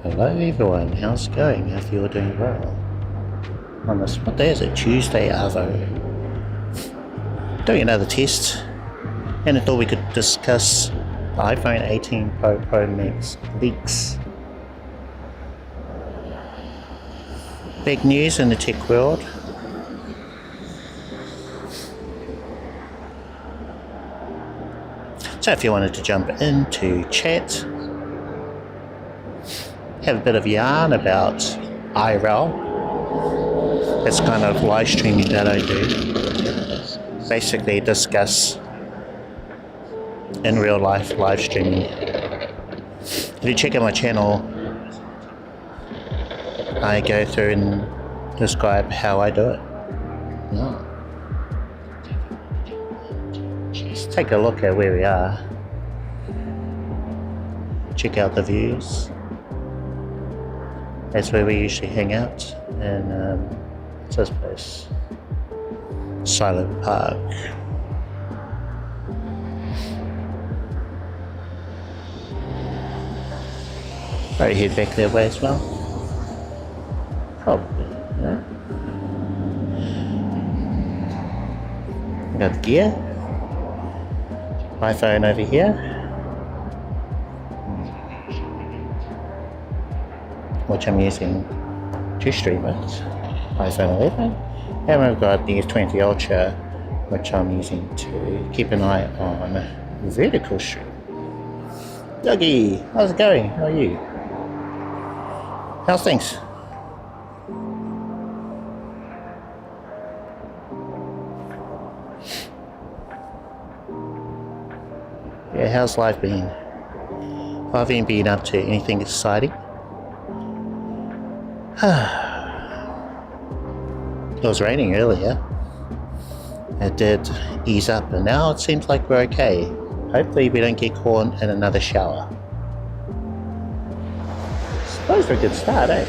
Hello everyone, how's it going? Hope you're doing well. On this, what day is it? Tuesday, Arvo. Doing another test, and I thought we could discuss the iPhone 18 Pro Max leaks. Big news in the tech world. So if you wanted to jump into chat, have a bit of yarn about IRL. It's kind of live streaming that I do. Basically discuss in real life live streaming. If you check out my channel, I go through and describe how I do it. Yeah. Let's take a look at where we are. Check out the views. That's where we usually hang out. And what's this place? Silo Park. Right, head back that way as well. Probably, yeah. Got the gear. My phone over here. Which I'm using to stream it. iPhone 11. And we've got the S23 Ultra, which I'm using to keep an eye on vertical stream. Dougie, how's it going? How are you? How's things? Yeah, how's life been? I haven't been up to anything exciting. It was raining earlier. It did ease up, and now it seems like we're okay. Hopefully we don't get caught in another shower. Suppose we're a good start, eh?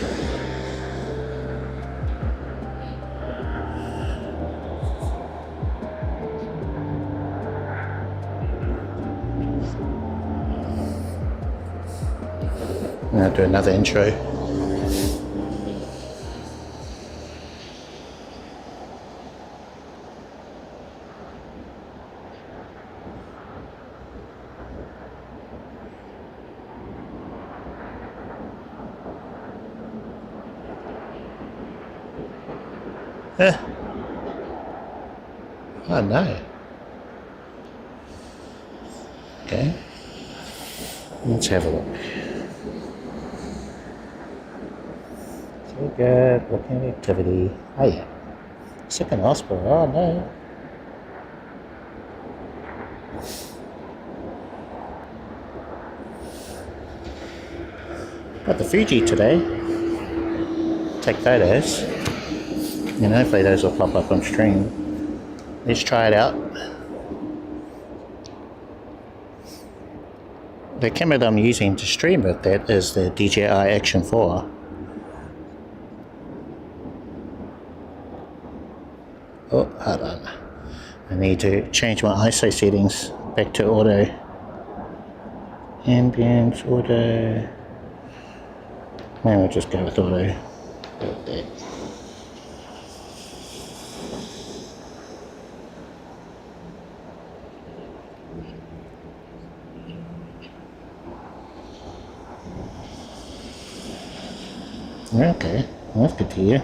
I'll do another intro. Oh no. Okay. Let's have a look. So good. Looking at activity. Oh yeah. Sick in hospital. Oh no. Got the Fuji today. Take photos. And hopefully those will pop up on stream. Let's try it out. The camera that I'm using to stream with that is the DJi Action 4. Oh, hold on. I need to change my ISO settings back to auto. Ambient, auto. Maybe we'll just go with auto. Like that. Okay, well, that's good to hear.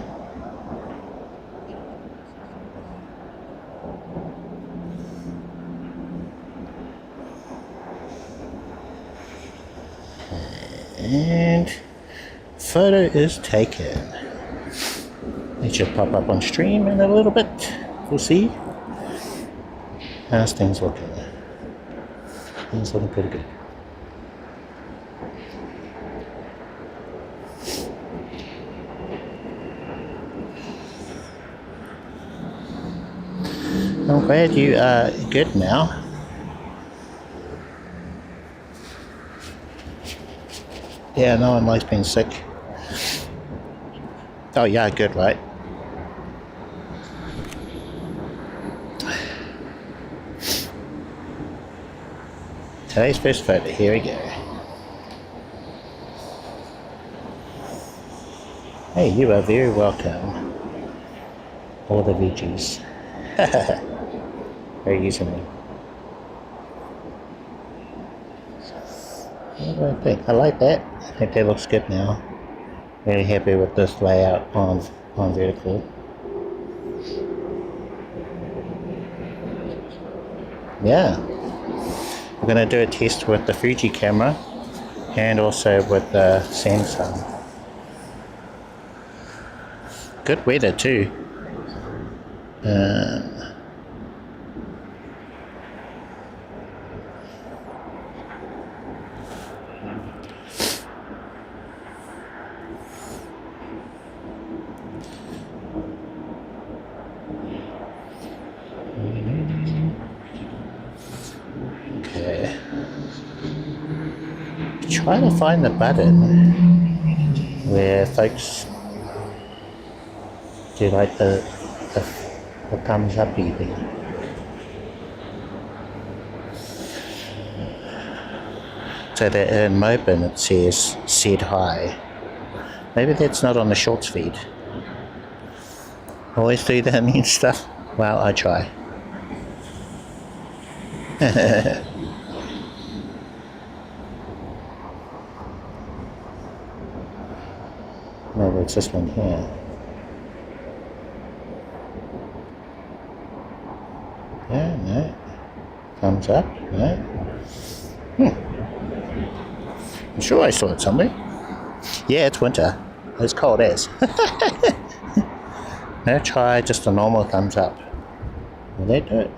And photo is taken. It should pop up on stream in a little bit. We'll see. How's things looking? Things looking pretty good. I'm glad you are good now. Yeah, no one likes being sick. Oh yeah, good, right? Today's first photo, here we go. Hey, you are very welcome. All the veggies. Very easily. What do I think? I like that. I think that looks good now. Really happy with this layout on vertical. Yeah. We're going to do a test with the Fuji camera and also with the Samsung. Good weather too. Okay. Trying to find the button where folks do like the thumbs up thing. So that in Moblin it says said hi. Maybe that's not on the shorts feed. Always do that mean stuff. Well, I try. Maybe it's this one here. Yeah, no. Thumbs up, no. I'm sure I saw it somewhere. Yeah, it's winter. It's cold as. Now try just a normal thumbs up. Will that do it?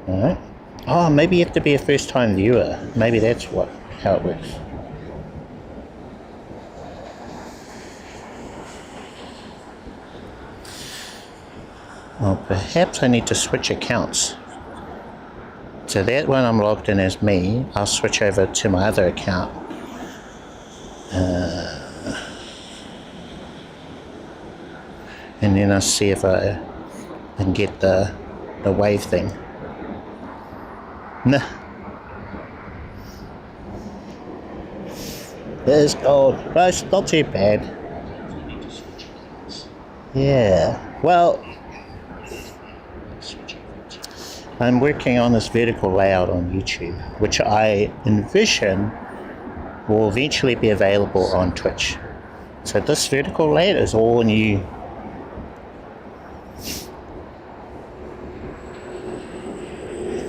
Alright. Oh, maybe you have to be a first time viewer. Maybe that's how it works. Well, perhaps I need to switch accounts. So that one I'm logged in as me. I'll switch over to my other account. And then I'll see if I can get the wave thing. Nah. It's cold, but it's not too bad. Yeah, well, I'm working on this vertical layout on YouTube, which I envision will eventually be available on Twitch. So this vertical layout is all new.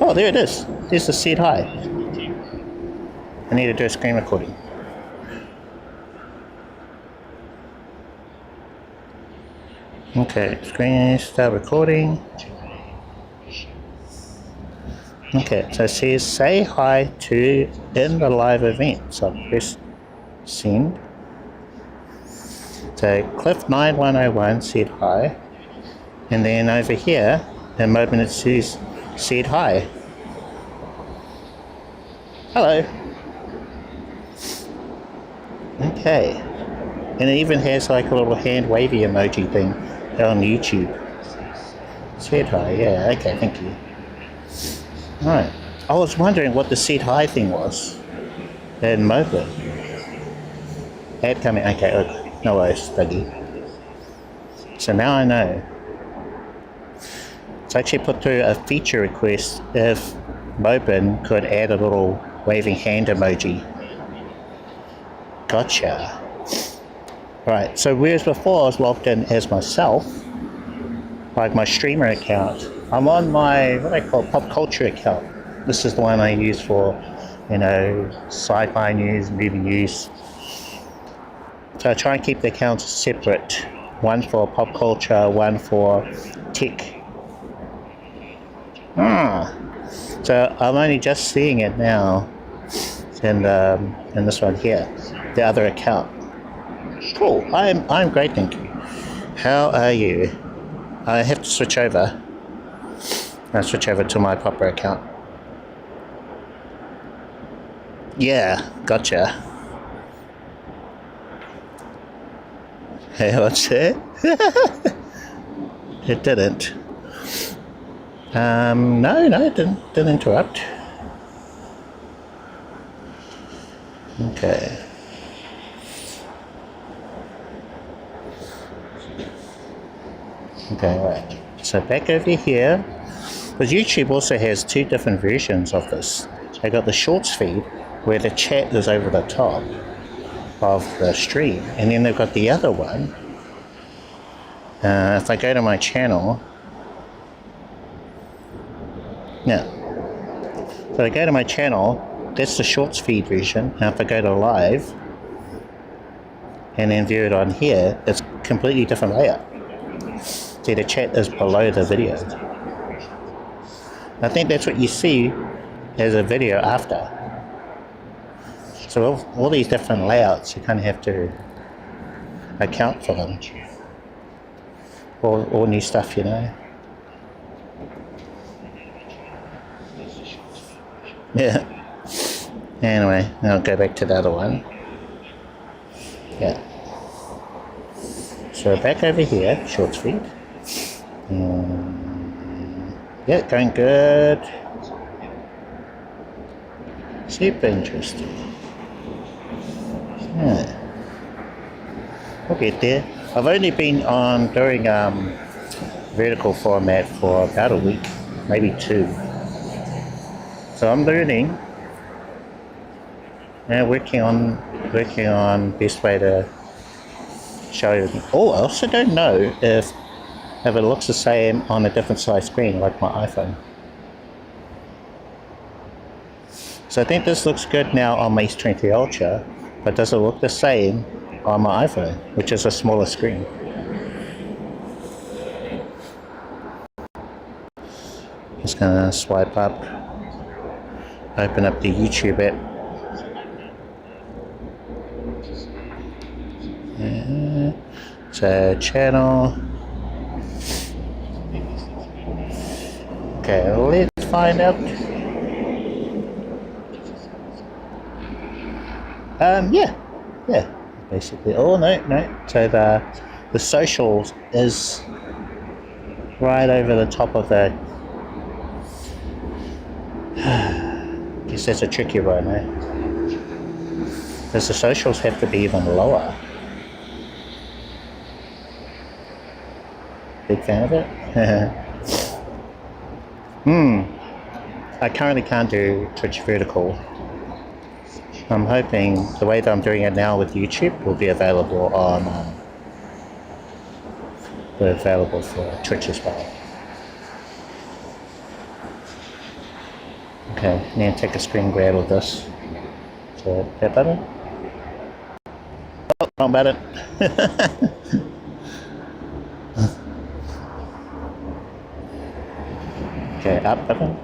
Oh, there it is. There's the said hi. I need to do a screen recording. Okay, screen, start recording. Okay, so it says say hi to in the live event. So I press send. So Cliff9101 said hi. And then over here, in Moblin it says said hi. Hello. Okay. And it even has like a little hand wavy emoji thing on YouTube. Said hi, yeah, okay, thank you. Alright. I was wondering what the said hi thing was in Moblin. Ad coming, okay, look, no worries, Dougie. So now I know. So I actually put through a feature request if Moblin could add a little waving hand emoji. Gotcha. Right, so whereas before I was logged in as myself, like my streamer account, I'm on my, what I call pop culture account. This is the one I use for, you know, sci-fi news, movie news. So I try and keep the accounts separate. One for pop culture, one for tech. So I'm only just seeing it now in this one here, the other account. Cool. I'm great, thank you. How are you? I have to switch over. I'll switch over to my proper account. Yeah, gotcha. Hey, what's it? It didn't. No, it didn't interrupt. Okay. Okay, right. So back over here, because YouTube also has two different versions of this. They got the shorts feed where the chat is over the top of the stream, and then they've got the other one. If I go to my channel, now, so I go to my channel, that's the shorts feed version. Now if I go to live and then view it on here, it's completely different layout. See, the chat is below the video. I think that's what you see as a video after. So all these different layouts, you kind of have to account for them. All new stuff, you know. Yeah. Anyway, I'll go back to the other one. Yeah. So back over here, shorts feed. Yeah, going good. Super interesting. Yeah. We'll get there. I've only been on doing vertical format for about a week, maybe 2. So I'm learning and working on best way to show everything. Oh, I also don't know if it looks the same on a different size screen like my iPhone. So I think this looks good now on my S23 Ultra, but does it look the same on my iPhone, which is a smaller screen? Just gonna swipe up, open up the YouTube app. So channel. Okay, let's find out. Yeah, basically. Oh no. So the socials is right over the top of the. Guess that's a tricky one, eh? Because the socials have to be even lower. Big fan of it. I currently can't do Twitch vertical. I'm hoping the way that I'm doing it now with YouTube will be available on for Twitch as well. Okay, now take a screen grab of this. So that button. Oh, wrong button. Okay, up button.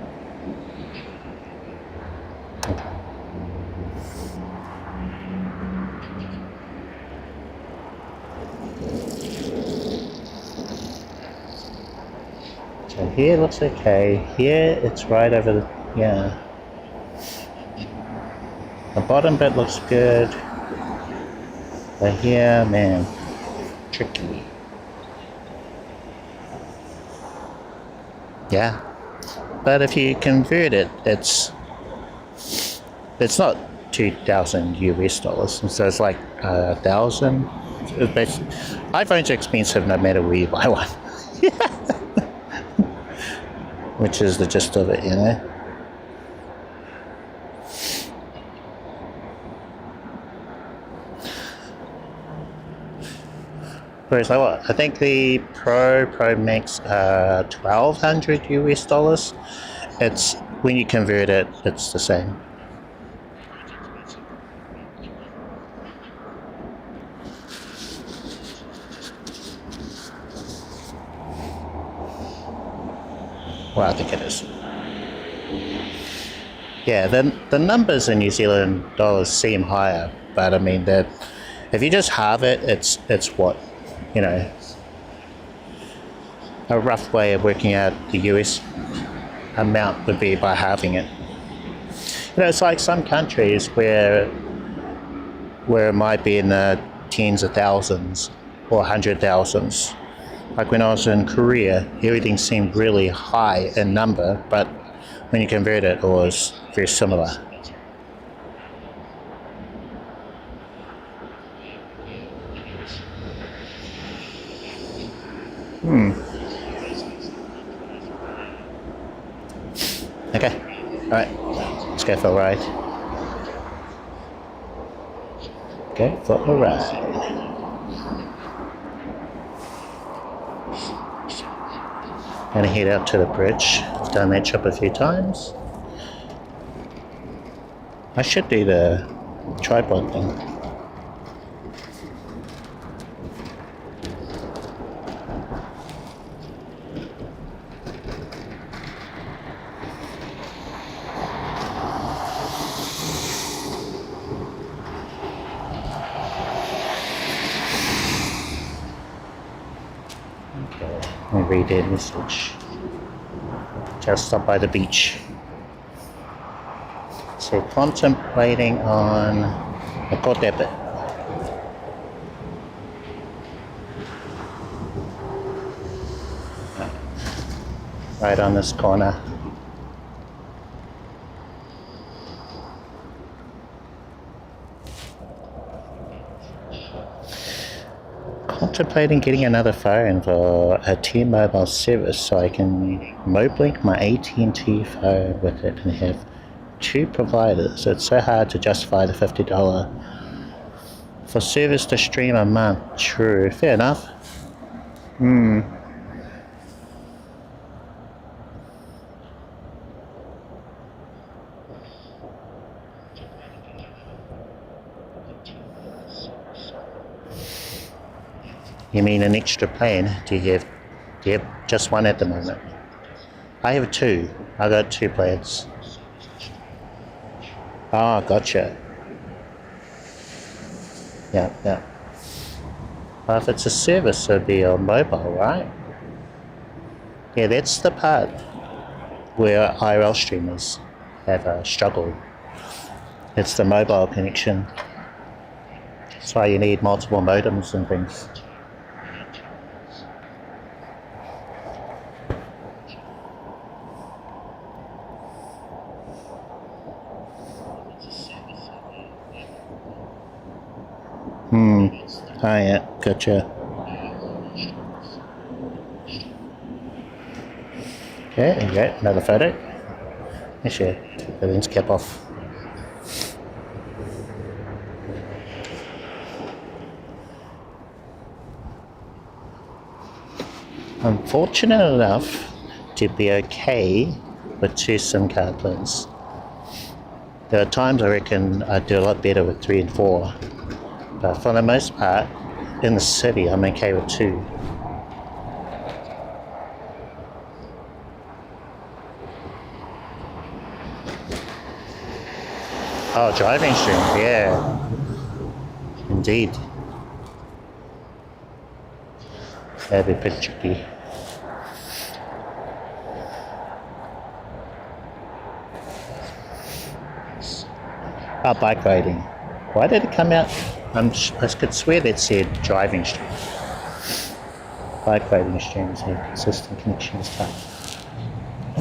Okay. So here looks okay. Here it's right over the, yeah. The bottom bit looks good. But here, man, tricky. Yeah. But if you convert it, it's not 2,000 US dollars, so it's like 1,000. iPhones are expensive no matter where you buy one. Which is the gist of it, you know. Whereas I think the Pro Max 1,200 US dollars. It's when you convert it, it's the same. Well, I think it is. Yeah, the numbers in New Zealand dollars seem higher, but I mean that if you just halve it, it's what, you know, a rough way of working out the US amount would be by halving it. You know, it's like some countries where it might be in the tens of thousands or 100,000s. Like when I was in Korea, everything seemed really high in number, but when you convert it, it was very similar. Okay, alright, let's go for a ride. Go for a ride. Gonna head out to the bridge. I've done that trip a few times. I should do the tripod thing. Okay, let me read that message. Just stop by the beach. So contemplating on a got that bit. Right on this corner. Contemplating getting another phone for a T-Mobile service so I can Moblin my AT&T phone with it and have two providers. It's so hard to justify the $50 for service to stream a month. True, fair enough. You mean an extra plan? Do you have just one at the moment? I have two. I got two plans. Oh, gotcha. Yeah. Well, if it's a service, it'll be on mobile, right? Yeah, that's the part where IRL streamers have struggled. It's the mobile connection. That's why you need multiple modems and things. Oh yeah, gotcha. Okay, there you go, another photo. Actually, take the lens cap off. I'm fortunate enough to be okay with two SIM card plans. There are times I reckon I'd do a lot better with 3 and 4. But for the most part, in the city, I'm okay with 2. Oh, driving stream, yeah. Indeed. That'd be pretty tricky. Oh, bike riding. Why did it come out? I could swear that said driving stream. Bike riding streams have consistent connections type.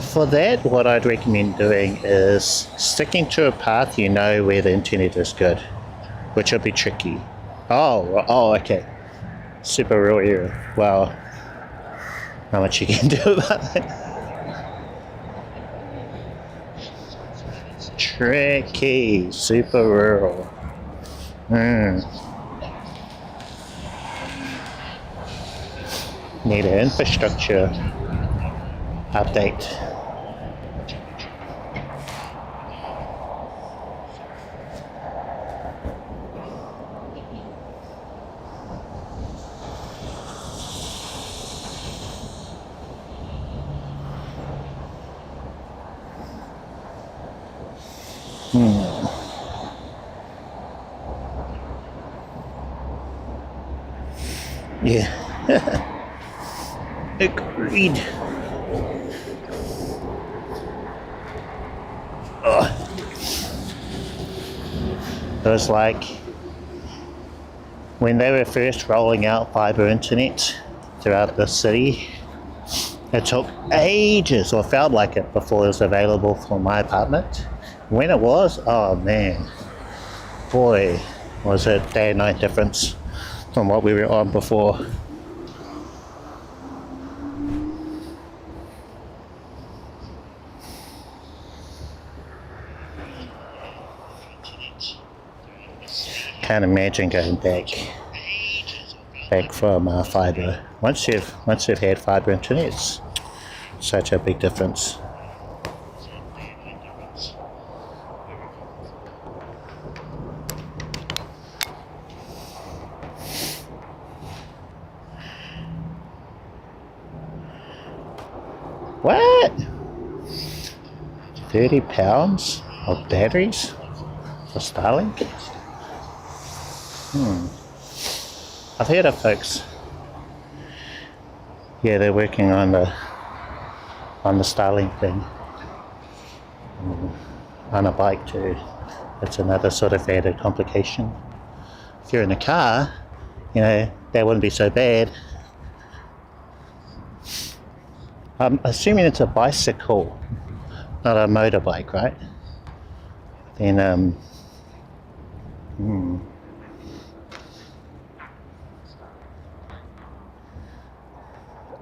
For that, what I'd recommend doing is sticking to a path you know where the internet is good, which will be tricky. Oh, okay. Super rural area. Wow. Not much you can do about that. Tricky. Super rural. Need an infrastructure update. Yeah. Agreed. It was like when they were first rolling out fiber internet throughout the city, it took ages, or felt like it, before it was available for my apartment. When it was, oh man, boy, was it day and night difference from what we were on before. can't imagine going back from fibre. Once you've had fibre internet, it's such a big difference. What? 30 pounds of batteries for Starlink? I've heard of folks. Yeah, they're working on the Starlink thing on a bike too. That's another sort of added complication. If you're in a car, you know, that wouldn't be so bad. I'm assuming it's a bicycle, not a motorbike, right? Then,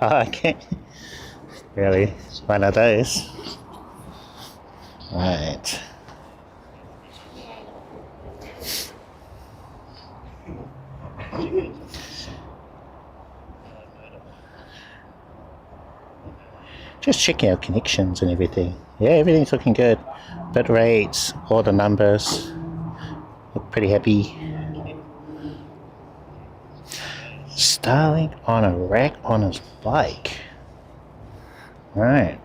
oh, okay. Really, one of those. Right. Just checking out connections and everything. Yeah, everything's looking good. Bit rates, all the numbers. Look pretty happy. Starlink on a rack on his bike. Right.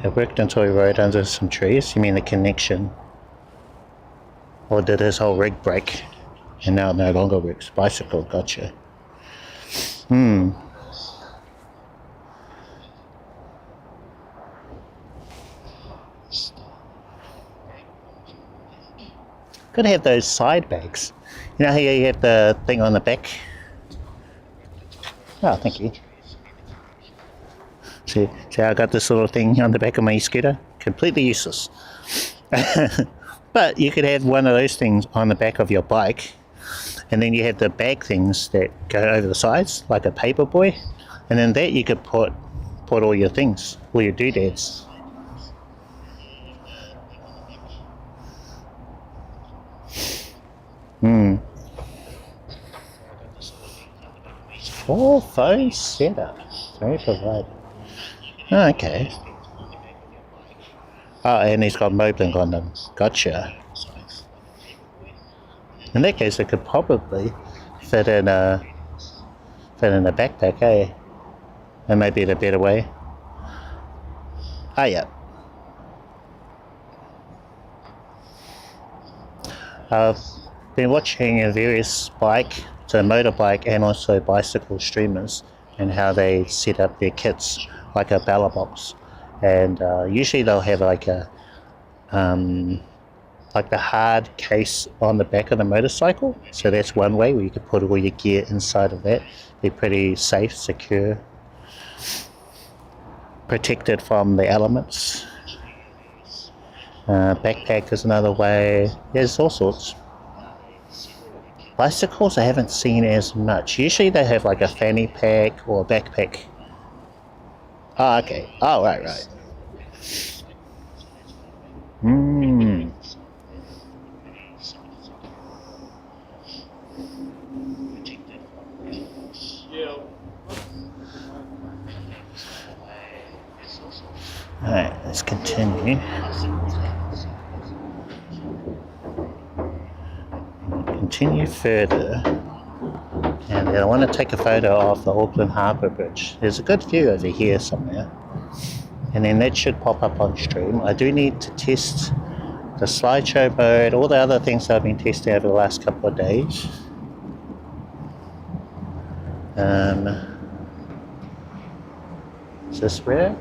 It worked until he rode under some trees. You mean the connection? Or did his whole rig break? And now it no longer works. Bicycle, gotcha. Could have those side bags. You know how you have the thing on the back? Oh, thank you. See I got this little thing on the back of my e-scooter? Completely useless. But you could have one of those things on the back of your bike, and then you have the bag things that go over the sides, like a paper boy, and then that you could put all your things, all your doodads. Full phone setup. Very provided. Oh, okay. Oh, and he's got Moblin on them. Gotcha. In that case, it could probably fit in a backpack, eh? That may be the better way. Ah, yeah. I've been watching various motorbike and also bicycle streamers and how they set up their kits like a Belabox, and usually they'll have like a like the hard case on the back of the motorcycle. So that's one way where you could put all your gear inside of that. Be pretty safe, secure, protected from the elements. Backpack is another way. There's all sorts. Bicycles I haven't seen as much. Usually they have like a fanny pack or a backpack. Oh, okay. Oh, right. Alright, let's continue. Continue further, and I want to take a photo of the Auckland Harbour Bridge. There's a good view over here somewhere, and then that should pop up on stream. I do need to test the slideshow mode, all the other things that I've been testing over the last couple of days. Is this where?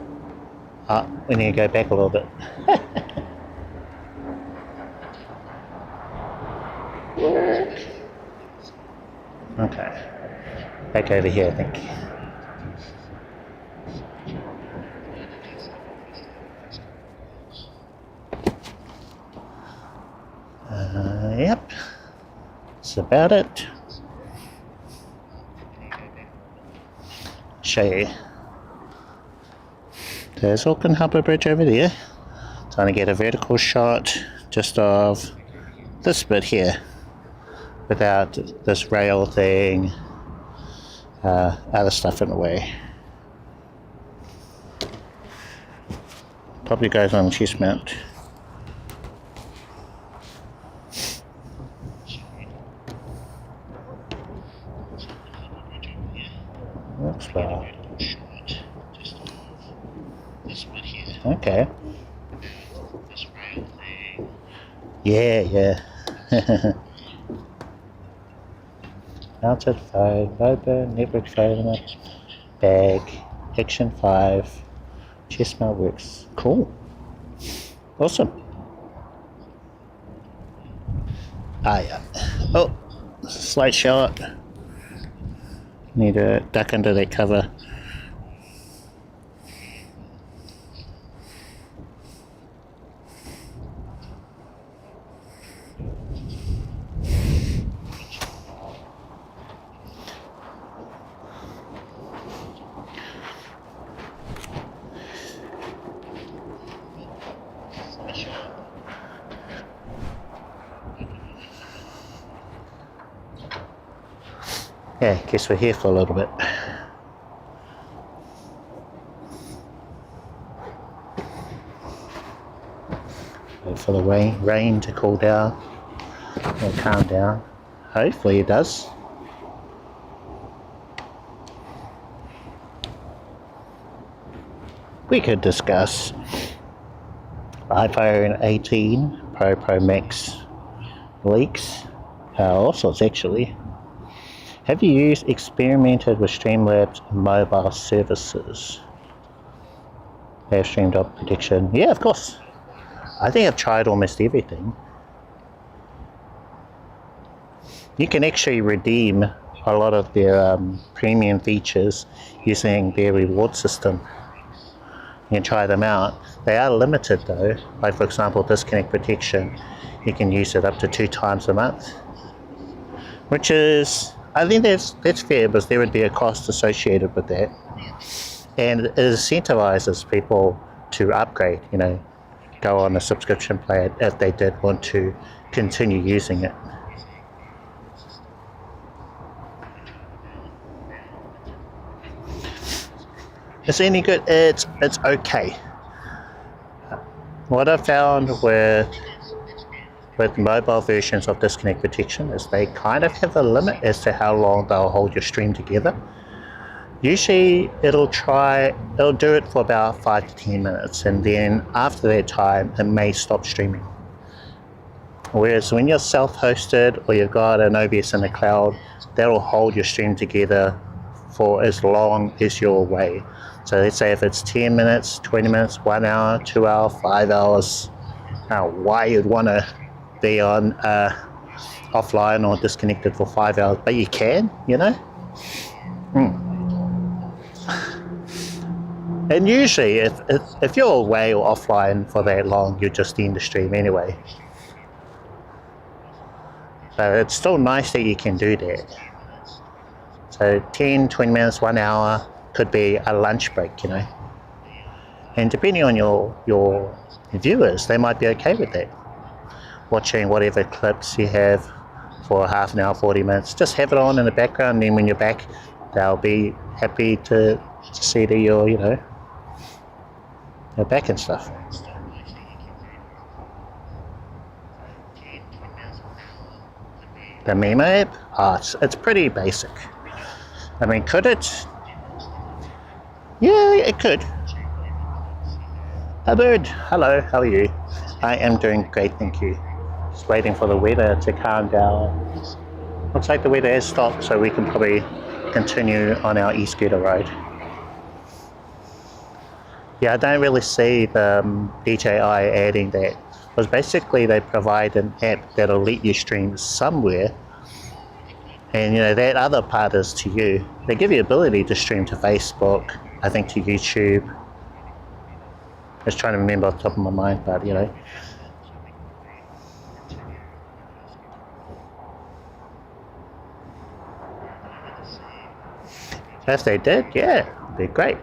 We need to go back a little bit. Okay, back over here I think. Yep, that's about it. Show you. There's Auckland Harbour Bridge over there. Trying to get a vertical shot just of this bit here without this rail thing, other stuff in the way. Probably goes on chest mount. Looks like. Okay. Yeah. Mounted phone, mobile, network phone, bag, Action 5, chest mount works. Cool. Awesome. Yeah. Oh, slight shot. Need to duck under that cover. Yeah, guess we're here for a little bit. Wait for the rain to cool down or calm down. Hopefully it does. We could discuss iPhone 18 Pro Max leaks, all sorts actually. Have you experimented with Streamlabs mobile services? Have streamed up prediction? Yeah, of course. I think I've tried almost everything. You can actually redeem a lot of their premium features using their reward system. You can try them out. They are limited though. Like for example, disconnect protection. You can use it up to 2 times a month, which is, I think that's fair because there would be a cost associated with that, and it incentivizes people to upgrade, you know, go on a subscription plan if they did want to continue using it. Is it any good? It's okay. What I found with mobile versions of disconnect protection is they kind of have a limit as to how long they'll hold your stream together. Usually it'll do it for about 5 to 10 minutes, and then after that time it may stop streaming. Whereas when you're self-hosted or you've got an OBS in the cloud, that'll hold your stream together for as long as you're away. So let's say if it's 10 minutes, 20 minutes, 1 hour, 2 hours, 5 hours, why you'd want to be on offline or disconnected for 5 hours, but you can, you know. And usually if you're away or offline for that long, you just end the stream anyway. But it's still nice that you can do that. So 10, 20 minutes, 1 hour could be a lunch break, you know. And depending on your viewers, they might be okay with that. Watching whatever clips you have for half an hour, 40 minutes, just have it on in the background, and then when you're back, they'll be happy to see that you're, you know, you're back and stuff. The Memo app? It's pretty basic. I mean, could it? Yeah, it could. A bird. Hello, how are you? I am doing great, thank you. Just waiting for the weather to calm down. Looks like the weather has stopped, so we can probably continue on our e-scooter ride. Yeah, I don't really see the DJi adding that, because basically they provide an app that'll let you stream somewhere, and you know, that other part is to you. They give you the ability to stream to Facebook, I think to YouTube. I was trying to remember off the top of my mind, but you know. If they did, yeah, it'd be great.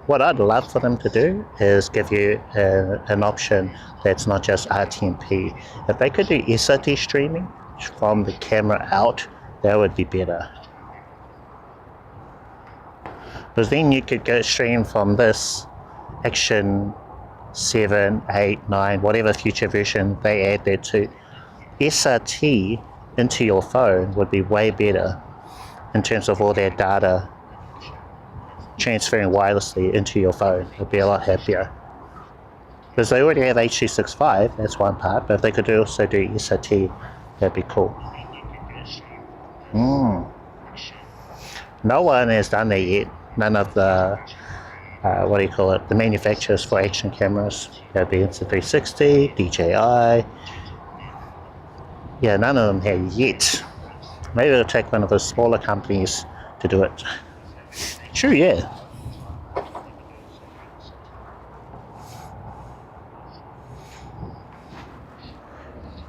what I'd love for them to do is give you an option that's not just RTMP. If they could do SRT streaming from the camera out, that would be better. Because then you could go stream from this Action 7, 8, 9, whatever future version they add there to. SRT into your phone would be way better in terms of all their data transferring wirelessly into your phone. It would be a lot happier. Because they already have H.265, that's one part, but if they could also do SRT, that'd be cool. No one has done that yet. None of the, the manufacturers for action cameras. That'd be Insta360, DJi. Yeah, none of them have yet. Maybe it'll take one of the smaller companies to do it. True, yeah.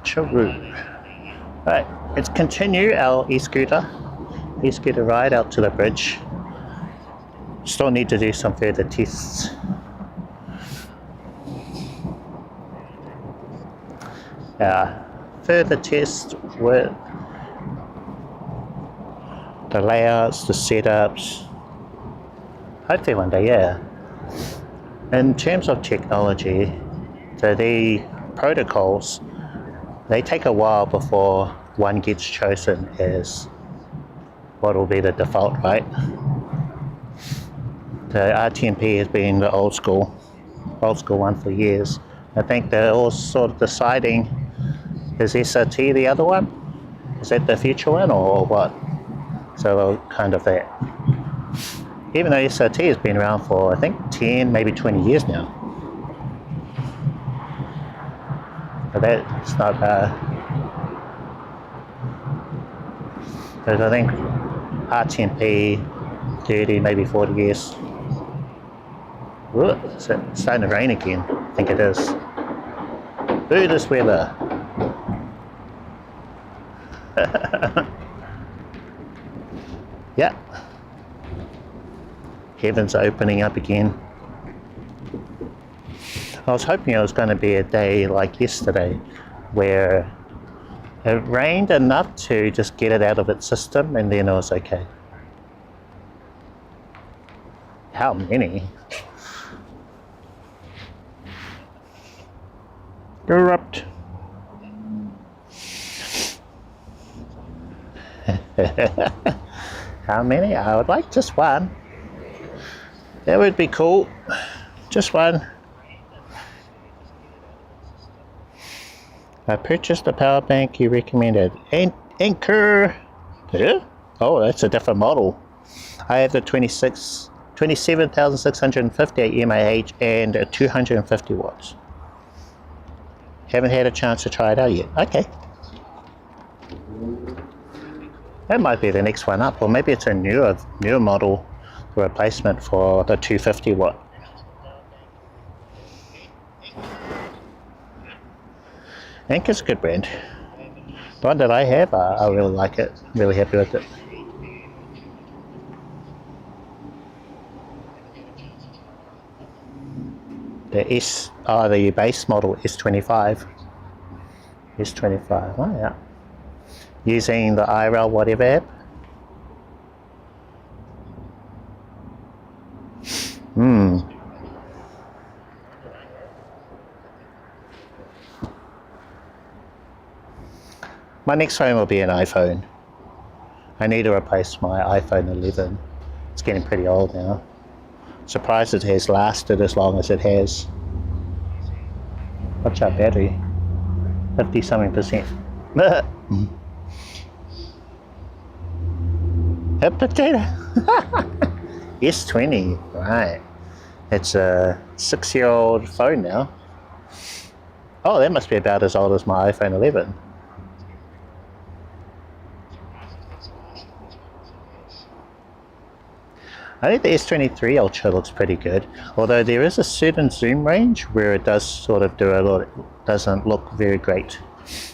True. Right, let's continue our e-scooter ride out to the bridge. Still need to do some further tests. Further tests with the layouts, the setups. Hopefully one day, yeah. In terms of technology, so the protocols, they take a while before one gets chosen as what will be the default, right? The RTMP has been the old school one for years. I think they're all sort of deciding, is SRT the other one? Is that the future one or what? So kind of that. Even though SRT has been around for I think 10, maybe 20 years now. But that's not because I think RTMP 30, maybe 40 years. Ooh, it's starting to rain again. I think it is. Boo this weather. Yeah. Heavens are opening up again. I was hoping it was going to be a day like yesterday where it rained enough to just get it out of its system and then it was okay. How many? Erupt. How many? I would like just one. That would be cool. Just one. I purchased the power bank you recommended. Anker. Yeah? Oh, that's a different model. I have the 27,658 mAh and 250 watts. Haven't had a chance to try it out yet. Okay. That might be the next one up, or maybe it's a newer model replacement for the 250 watt. Anker's a good brand. The one that I have, I really like it. I'm really happy with it. The base model S25. S25, oh yeah. Using the IRL whatever app. My next phone will be an iPhone. I need to replace my iPhone 11. It's getting pretty old now. Surprised it has lasted as long as it has. What's our battery? 50-something%. A potato. S20, right. It's a 6-year-old phone now. Oh, that must be about as old as my iPhone 11. I think the S23 Ultra looks pretty good, although there is a certain zoom range where it does sort of do a lot, doesn't look very great.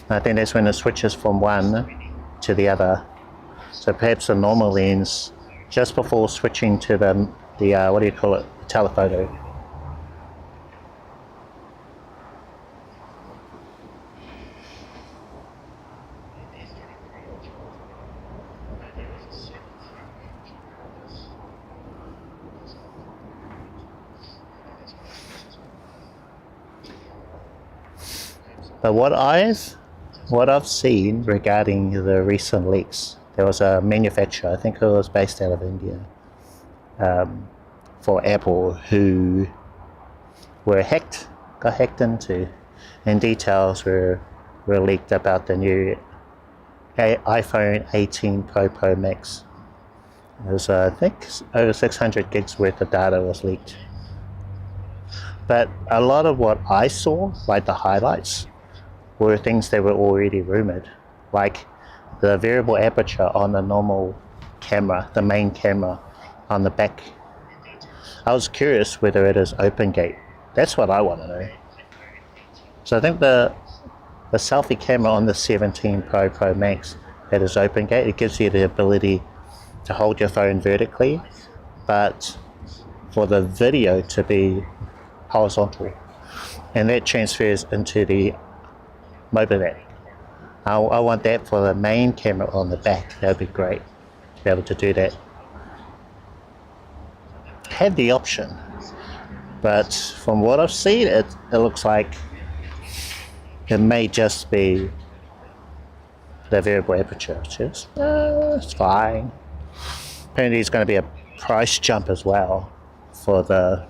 I think that's when it switches from one to the other. So perhaps the normal lens, just before switching to the what do you call it, telephoto. But what I've seen regarding the recent leaks, there was a manufacturer, I think it was based out of India, for Apple, who got hacked into, and details were leaked about the new iPhone 18 Pro Max. It was, I think, over 600 gigs worth of data was leaked. But a lot of what I saw, like the highlights, were things that were already rumored, like the variable aperture on the normal camera, the main camera on the back. I was curious whether it is open gate. That's what I want to know. So I think the selfie camera on the 17 Pro Max, that is open gate. It gives you the ability to hold your phone vertically, but for the video to be horizontal, and that transfers into the Moblin. I want that for the main camera on the back. That would be great to be able to do that. Had the option, but from what I've seen, it looks like it may just be the variable aperture, which is it's fine. Apparently there's going to be a price jump as well for the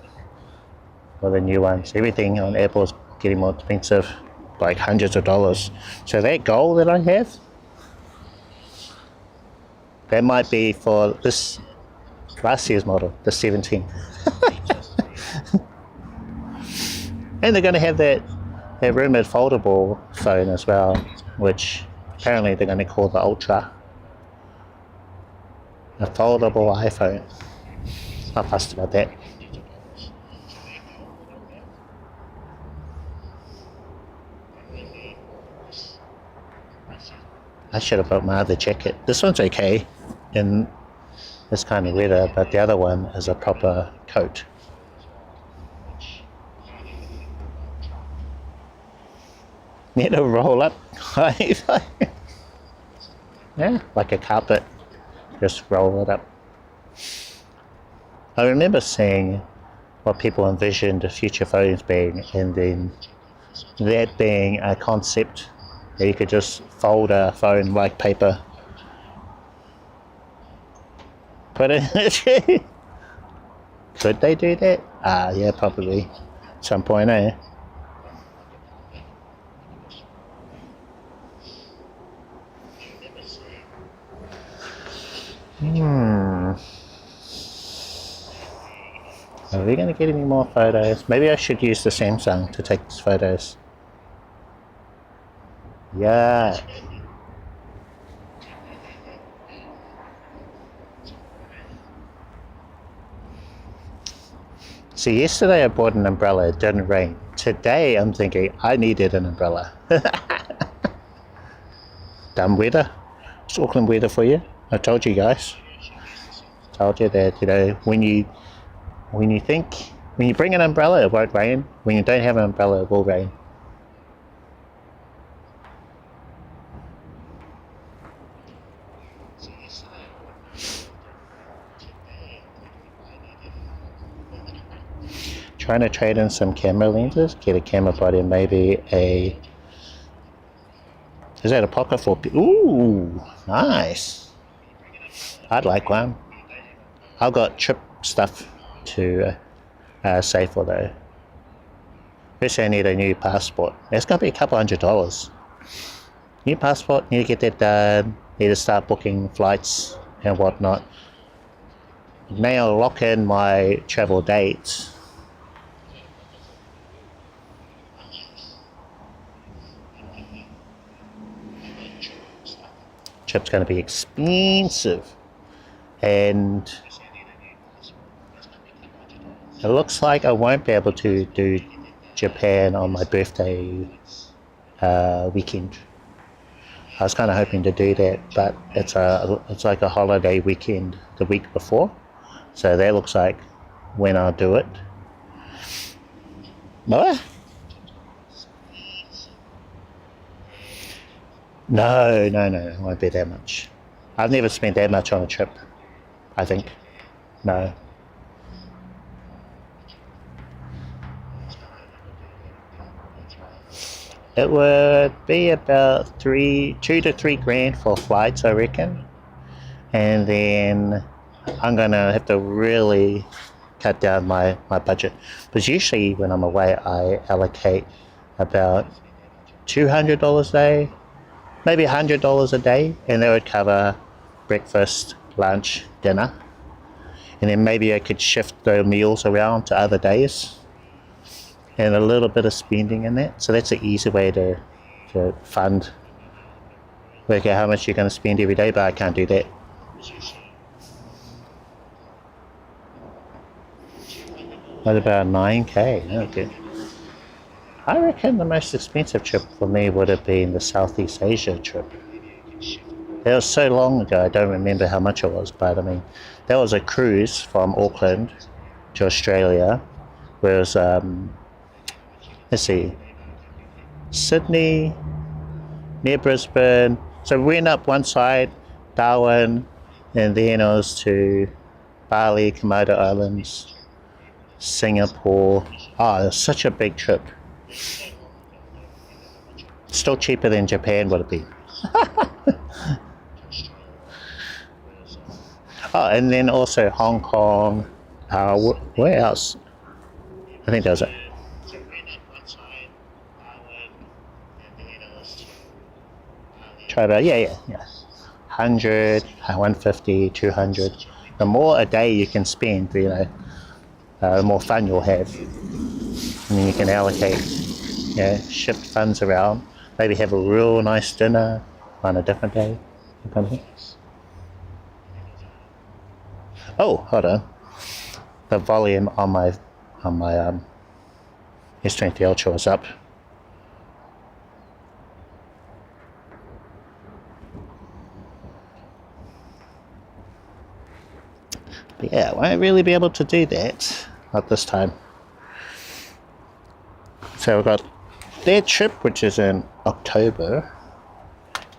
new ones. Everything on Apple is getting more expensive, like hundreds of dollars. So that goal that I have, that might be for this last year's model, the 17. And they're going to have that rumored foldable phone as well, which apparently they're going to call the Ultra. A foldable iPhone. Not fussed about that. I should have brought my other jacket. This one's okay in this kind of weather, but the other one is a proper coat. Need a roll up. Yeah, like a carpet. Just roll it up. I remember seeing what people envisioned future phones being, and then that being a concept that you could just fold a phone like paper, put it in a chair. Could they do that? Yeah, probably. At some point, eh? Are we going to get any more photos? Maybe I should use the Samsung to take these photos. Yeah. So yesterday I bought an umbrella, it didn't rain. Today I'm thinking I needed an umbrella. Dumb weather. It's Auckland weather for you. I told you guys. Told you that, you know, when you bring an umbrella, it won't rain. When you don't have an umbrella, it will rain. Trying to trade in some camera lenses, get a camera body, and maybe a... Is that a pocket for... Ooh, nice. I'd like one. I've got trip stuff to save for though. First I need a new passport. It's going to be a couple $100. New passport, need to get that done. Need to start booking flights and whatnot. Now lock in my travel dates. Trip's going to be expensive, and it looks like I won't be able to do Japan on my birthday weekend. I was kind of hoping to do that, but it's like a holiday weekend the week before, so that looks like when I do it. What? No, it won't be that much. I've never spent that much on a trip, I think. No. It would be about 2 to 3 grand for flights, I reckon. And then I'm gonna have to really cut down my budget. Because usually when I'm away, I allocate about $200 a day, maybe $100 a day, and that would cover breakfast, lunch, dinner. And then maybe I could shift the meals around to other days. And a little bit of spending in that. So that's an easy way to fund. Work out how much you're going to spend every day, but I can't do that. What about 9K? Okay. I reckon the most expensive trip for me would have been the Southeast Asia trip. That was so long ago, I don't remember how much it was, but I mean, that was a cruise from Auckland to Australia, where it was, let's see, Sydney, near Brisbane. So we went up one side, Darwin, and then it was to Bali, Komodo Islands, Singapore. Oh, it was such a big trip. Still cheaper than Japan would have been. Oh, and then also Hong Kong. Where else? I think that was it. Try to, yeah. 100, 150, 200. The more a day you can spend, the more fun you'll have. And then you can allocate, shift funds around. Maybe have a real nice dinner on a different day. Kind of thing. Oh, hold on. The volume on my S23 Ultra was up. But yeah, I won't really be able to do that at this time. So I've got that trip, which is in October,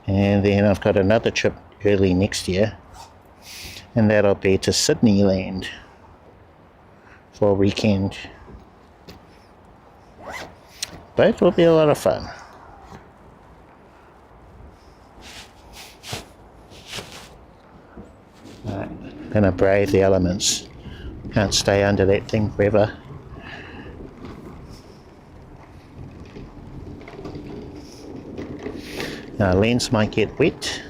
and then I've got another trip early next year, and that'll be to Sydneyland for a weekend. Both will be a lot of fun. Right, gonna brave the elements. Can't stay under that thing forever. Now, lens might get wet.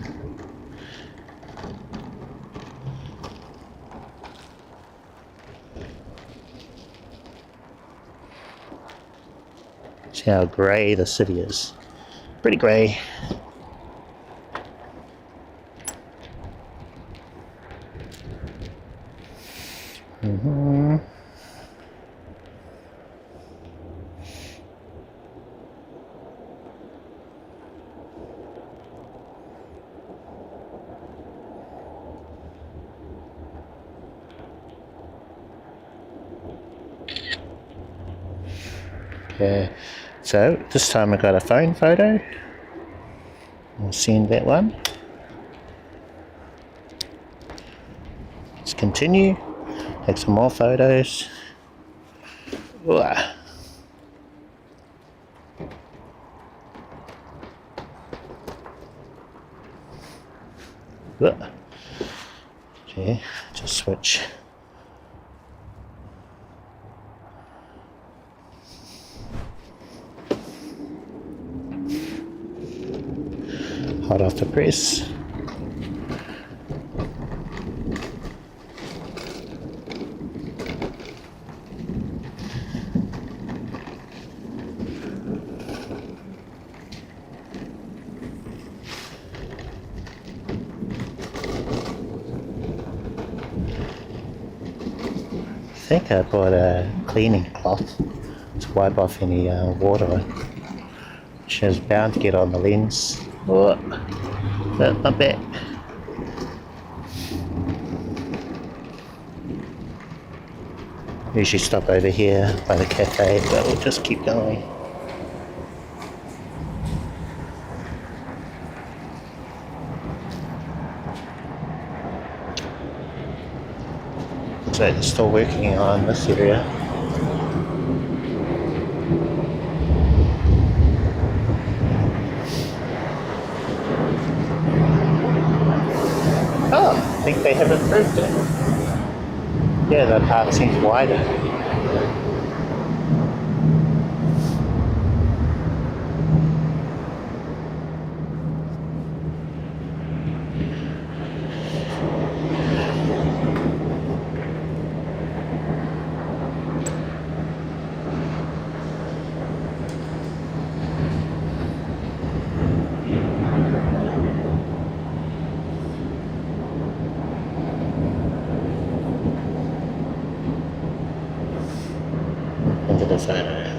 See how grey the city is. Pretty grey. Okay, so this time I got a phone photo. We'll send that one. Let's continue. Take some more photos. Okay, just switch. Hot off the press. I think I bought a cleaning cloth to wipe off any water, which is bound to get on the lens. Oh, that's not bad. Usually stop over here by the cafe, but we'll just keep going. So they're still working on this area. Oh, I think they have improved it. Yeah, the path seems wider. Into the center.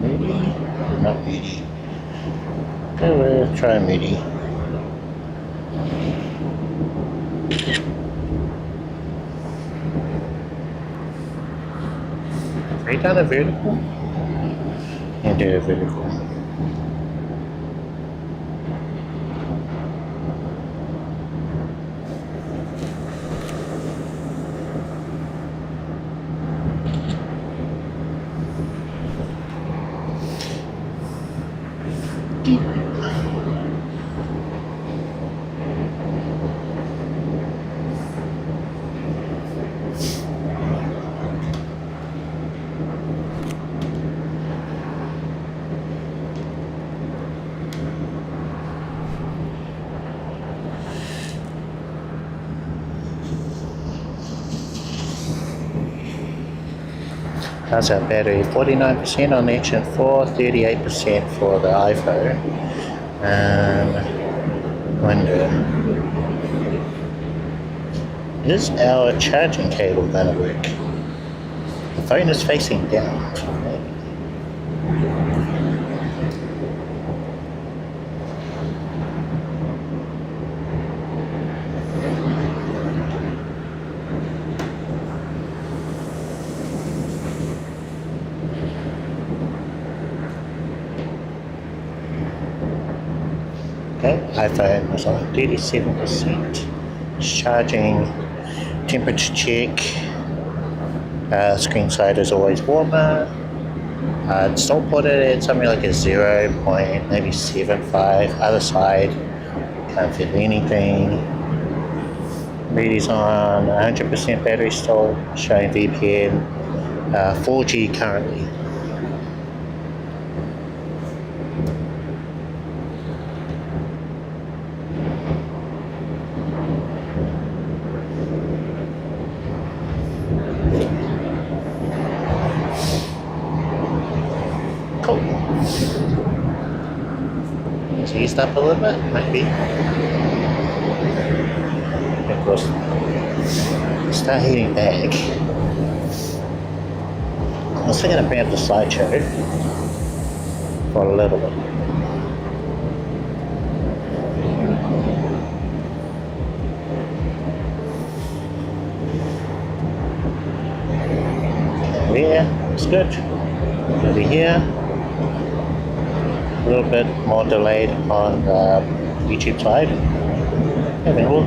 Mudi? Not Mudi. Okay, we'll try Mudi. Have you done a vertical? And do a vertical. How's our battery? 49% on the Action 4, 38% for the iPhone. Wonder, is our charging cable going to work? The phone is facing down. Okay, iPhone is on 37%. Charging, temperature check. Screen side is always warmer. I'd still put it at something like a 0.75. Other side, can't feel anything. Mudi's on 100% battery still, showing VPN. 4G currently. Cool. It's eased up a little bit, maybe. Of course, start heading back. I was thinking of bring up the slideshow for a little bit. There, it's good. Over here. A little bit more delayed on the YouTube side. Having a look.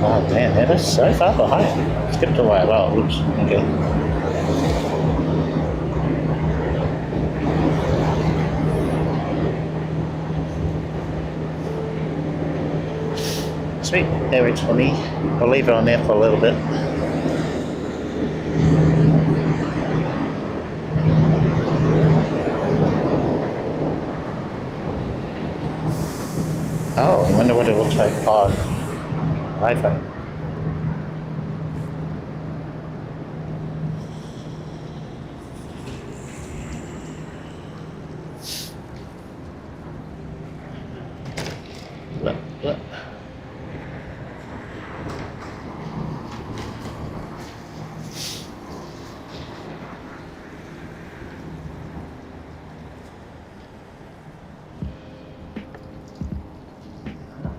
Oh man, that is so far behind. Skipped a while. Oh, oops. Okay. Sweet, there it's for me. I'll leave it on there for a little bit. Oh, I wonder what it looks like on iPhone. Look.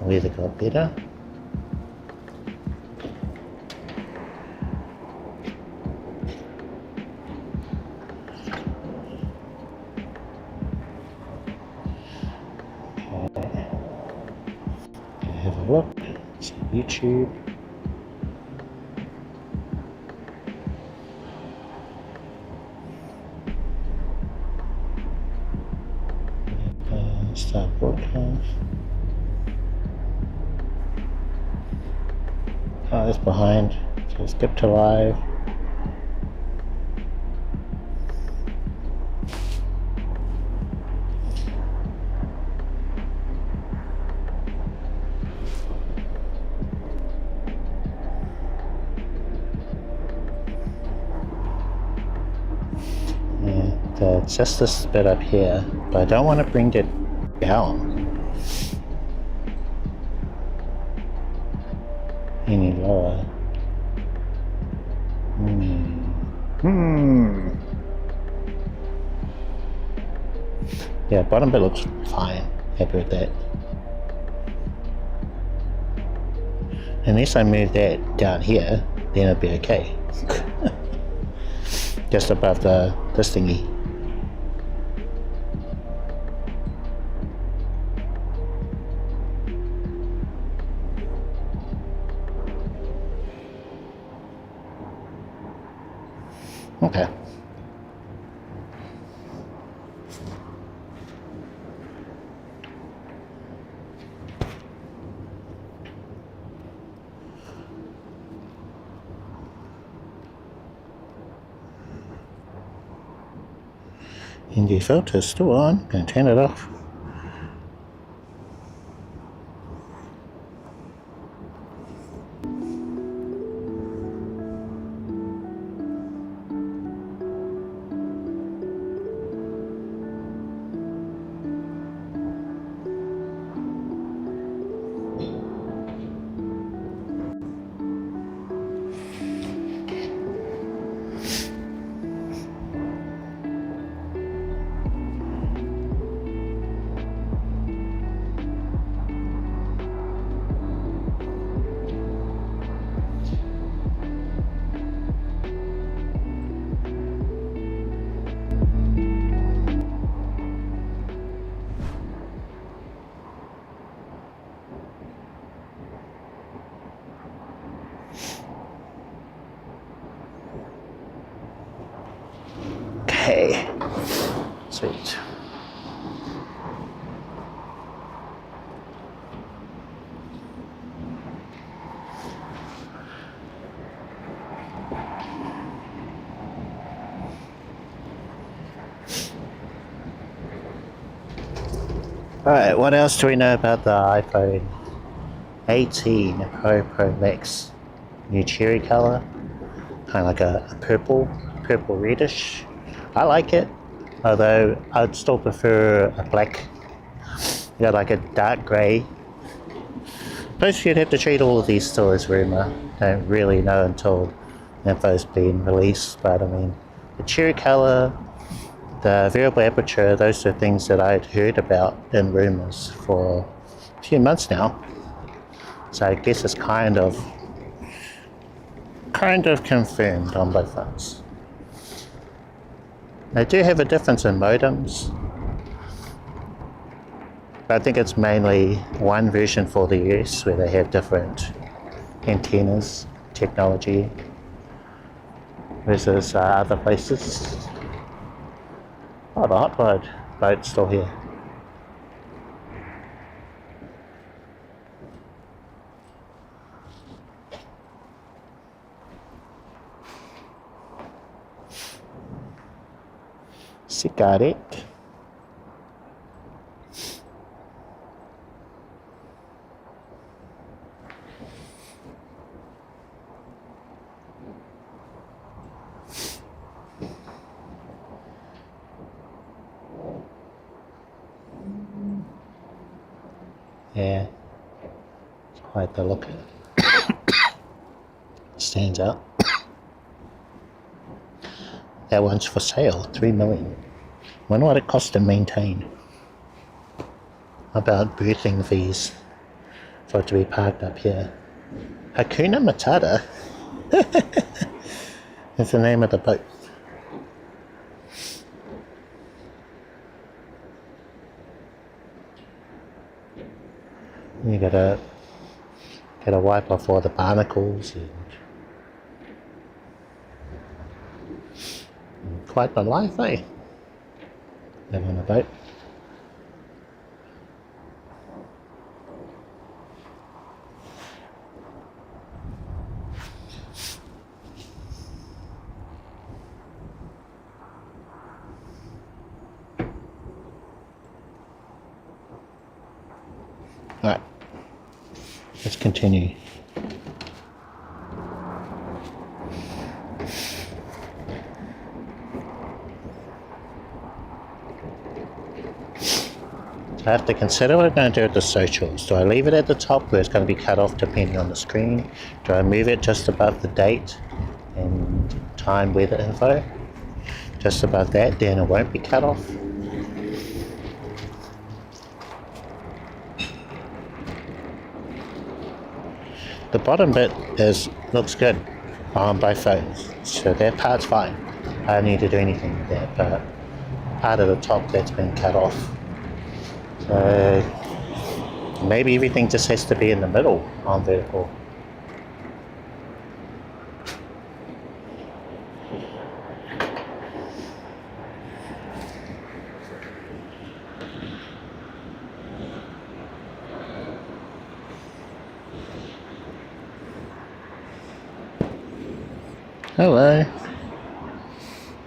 Weather got better. Have a look. It's YouTube. Start broadcast. Oh, it's behind. So skip to live. Just this bit up here, but I don't want to bring it down any lower. Yeah, bottom bit looks fine. Happy with that. Unless I move that down here, then it'll be okay. Just above this thingy. Okay. And the filter's still on. Gonna turn it off. Okay, sweet. Alright, what else do we know about the iPhone 18 Pro Max? New cherry color, kind of like a purple reddish. I like it, although I'd still prefer a black, like a dark grey. Plus you'd have to treat all of these still as rumour. Don't really know until info's been released, but I mean, the cherry colour, the variable aperture, those are things that I'd heard about in rumours for a few months now. So I guess it's kind of confirmed on both fronts. They do have a difference in modems, but I think it's mainly one version for the US where they have different antennas technology versus other places. Oh, the hot rod boat's still here. Cigarette. Yeah, it's quite the look. Stands out. That one's for sale, $3 million. Wonder what it costs to maintain. How about birthing fees? for it to be parked up here. Hakuna Matata? That's the name of the boat. You gotta wipe off all the barnacles and quite the life, eh? Living on a boat. Alright, let's continue. I have to consider what I'm going to do with the socials. Do I leave it at the top where it's going to be cut off depending on the screen? Do I move it just above the date and time weather info? Just above that, then it won't be cut off. The bottom bit looks good on both phones, so that part's fine. I don't need to do anything with that, but part of the top that's been cut off. So maybe everything just has to be in the middle on vertical. Hello,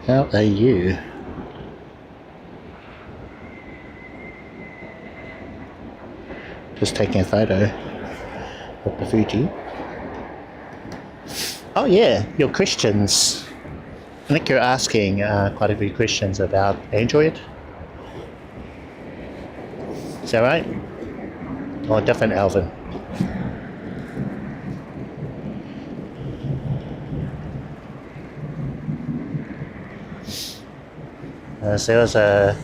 how are you? Just taking a photo of the Fuji. Oh yeah, you're Christians. I think you're asking quite a few questions about Android. Is that right? Or a different Alvin? So there was a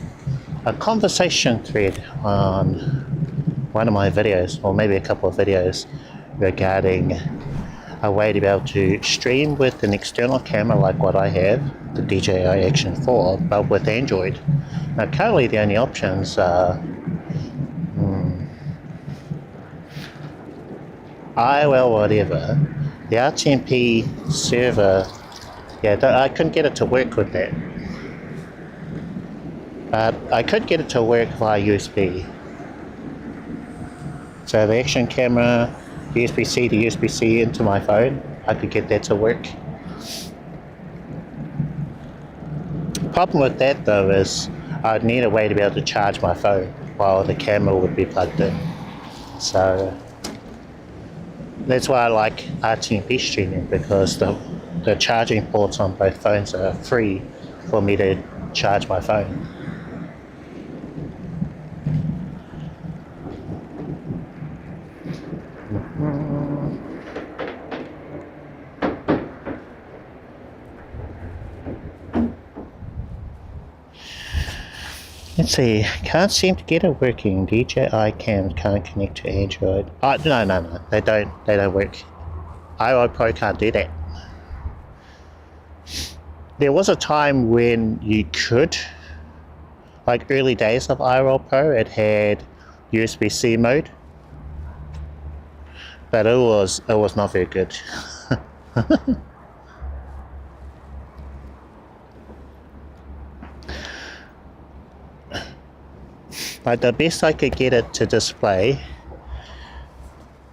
conversation thread on one of my videos, or maybe a couple of videos, regarding a way to be able to stream with an external camera like what I have, the DJi Action 4, but with Android. Now currently the only options are IRL whatever, the RTMP server, yeah, I couldn't get it to work with that. But I could get it to work via USB. So the action camera, USB-C to USB-C into my phone, I could get that to work. The problem with that though is I'd need a way to be able to charge my phone while the camera would be plugged in. So that's why I like RTMP streaming, because the charging ports on both phones are free for me to charge my phone. Let's see, can't seem to get it working. DJi cams can't connect to Android. Oh, no, they don't work. IRL Pro can't do that. There was a time when you could, like early days of IRL Pro, it had USB-C mode, but it was not very good. Like the best I could get it to display,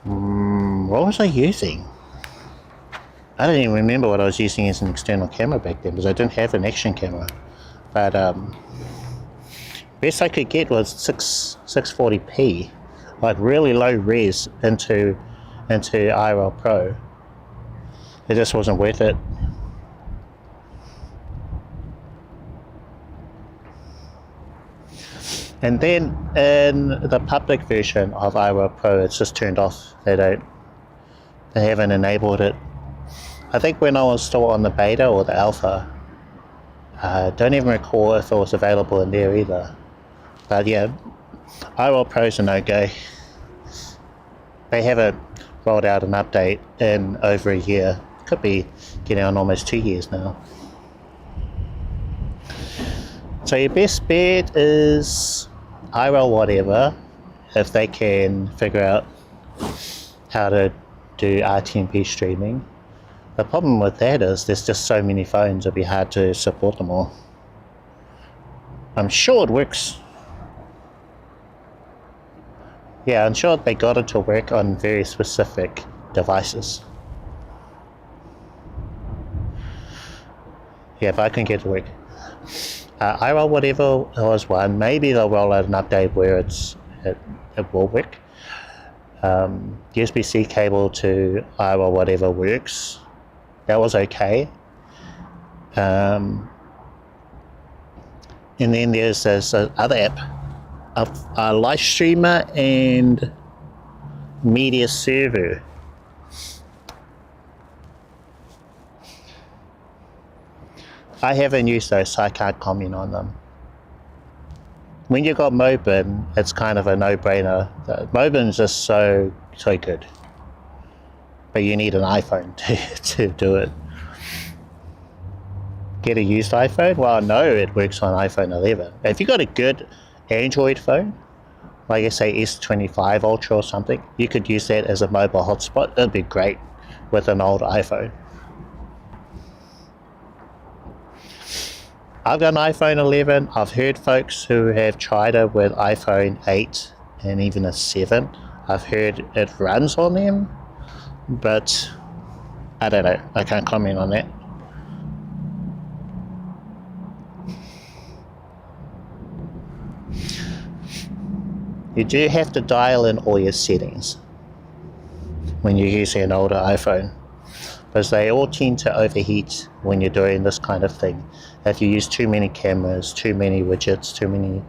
what was I using? I don't even remember what I was using as an external camera back then, because I didn't have an action camera. But best I could get was 640p, like really low res into IRL Pro. It just wasn't worth it. And then in the public version of IRL Pro, it's just turned off. They haven't enabled it. I think when I was still on the beta or the alpha, I don't even recall if it was available in there either. But yeah, IRL Pro is a no-go. They haven't rolled out an update in over a year. Could be getting on almost 2 years now. So your best bet is IRL whatever, if they can figure out how to do RTMP streaming. The problem with that is there's just so many phones, it'll be hard to support them all. I'm sure it works. Yeah, I'm sure they got it to work on very specific devices. Yeah, if I can get it to work. IRL whatever was one. Maybe they'll roll out an update where it will work. USB-C cable to IRL whatever works. That was okay. And then there's this other app, a live streamer and media server. I haven't used those, so I can't comment on them. When you got Moblin, it's kind of a no-brainer. Moblin's just so good, but you need an iPhone to do it. Get a used iPhone? Well, no, it works on iPhone 11. If you got a good Android phone, like I say S23 Ultra or something, you could use that as a mobile hotspot. It'd be great with an old iPhone. I've got an iPhone 11. I've heard folks who have tried it with iPhone 8 and even a 7. I've heard it runs on them, but I don't know. I can't comment on that. You do have to dial in all your settings when you're using an older iPhone, because they all tend to overheat when you're doing this kind of thing. If you use too many cameras, too many widgets, too many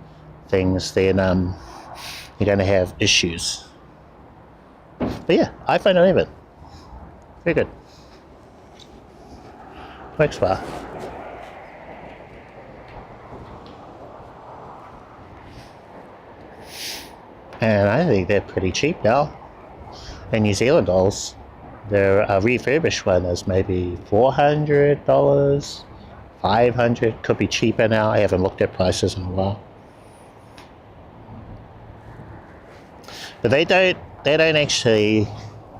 things, then you're going to have issues. But yeah, iPhone 11, very good. Works well. And I think they're pretty cheap now. In New Zealand dollars, their refurbished one is maybe $400, $500, could be cheaper now. I haven't looked at prices in a while. But they don't actually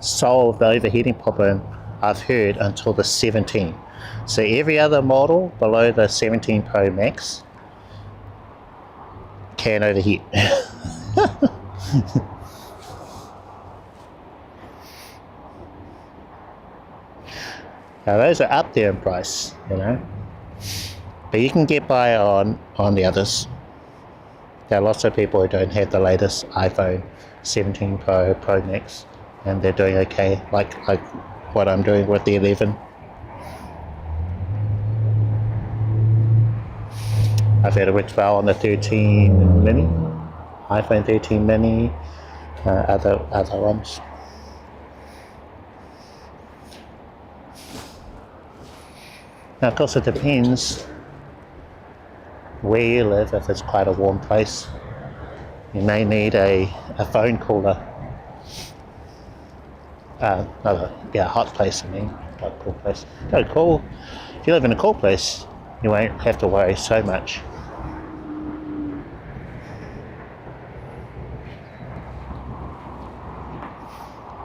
solve the overheating problem, I've heard, until the 17. So every other model below the 17 Pro Max can overheat. Now those are up there in price, you know, but you can get by on the others. There are lots of people who don't have the latest iPhone 17 Pro Max, and they're doing okay, like what I'm doing with the 11. I've had it work well on the 13 mini, iPhone 13 mini, other ones. Now, of course, it depends where you live. If it's quite a warm place, you may need a phone cooler. Hot place, I mean, not cool place. If you live in a cool place, you won't have to worry so much.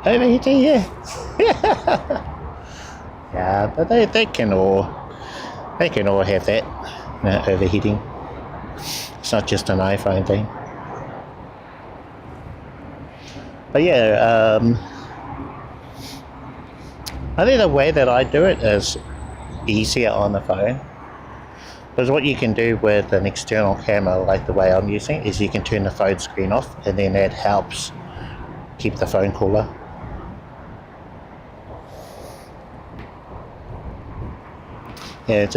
Overheating, yeah. Yeah, but they can all have that, overheating. It's not just an iPhone thing. But yeah, I think the way that I do it is easier on the phone. Because what you can do with an external camera, like the way I'm using, is you can turn the phone screen off, and then that helps keep the phone cooler. Yeah,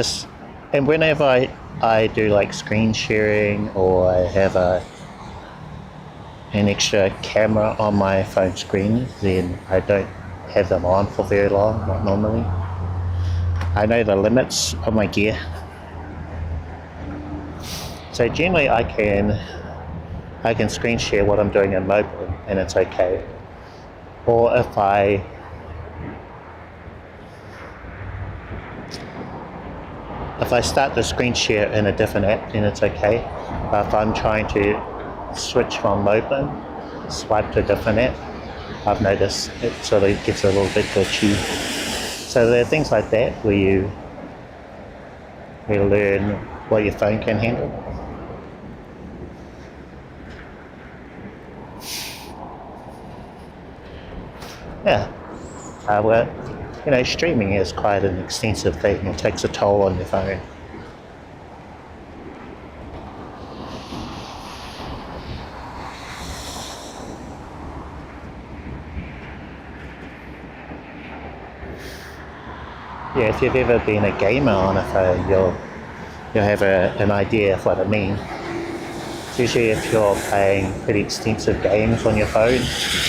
and whenever I do like screen sharing, or I have an extra camera on my phone screen, then I don't have them on for very long, not normally. I know the limits of my gear. So generally I can screen share what I'm doing in Moblin, and it's okay. or if I start the screen share in a different app, then it's okay. But if I'm trying to switch from Moblin, swipe to a different app, I've noticed it sort of gets a little bit glitchy. So there are things like that where you learn what your phone can handle. Yeah, well, you know, streaming is quite an extensive thing. It takes a toll on your phone. Yeah, if you've ever been a gamer on a phone, you'll have an idea of what I mean. Usually if you're playing pretty extensive games on your phone,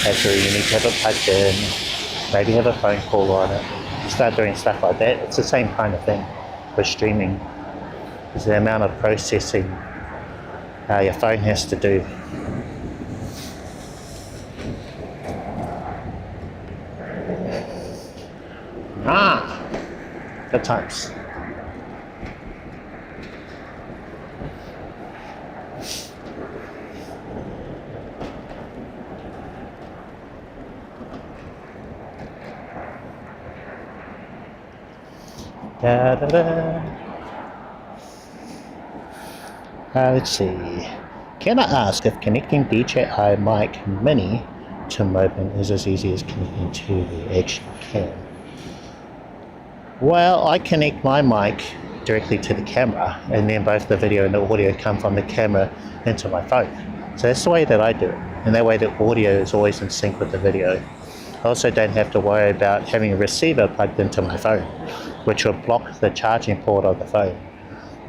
that's where you need to have it plugged in, maybe have a phone call on it, start doing stuff like that. It's the same kind of thing with streaming. It's the amount of processing your phone has to do. Good times. Da, da, da. Let's see. Can I ask if connecting DJi mic mini to Moblin is as easy as connecting to the Action cam? Well, I connect my mic directly to the camera, and then both the video and the audio come from the camera into my phone. So that's the way that I do it, and that way the audio is always in sync with the video. I also don't have to worry about having a receiver plugged into my phone, which will block the charging port of the phone.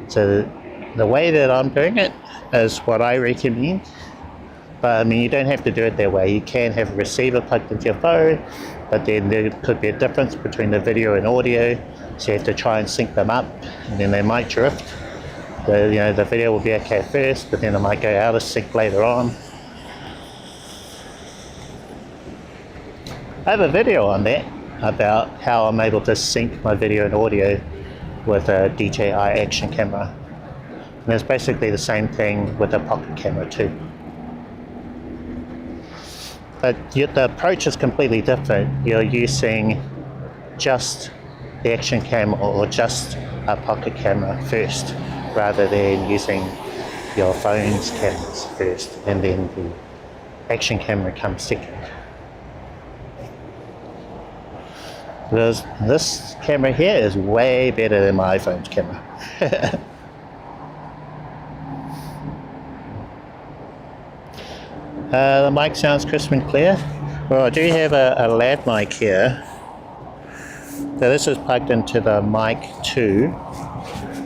So the way that I'm doing it is what I recommend. But I mean, you don't have to do it that way. You can have a receiver plugged into your phone, but then there could be a difference between the video and audio, so you have to try and sync them up, and then they might drift. The video will be okay at first, but then it might go out of sync later on. I have a video on that about how I'm able to sync my video and audio with a DJi Action camera. And it's basically the same thing with a pocket camera too. But the approach is completely different. You're using just the Action camera or just a pocket camera first, rather than using your phone's cameras first, and then the Action camera comes second. Because this camera here is way better than my iPhone's camera. The mic sounds crisp and clear. Well, I do have a lav mic here. So this is plugged into the mic 2.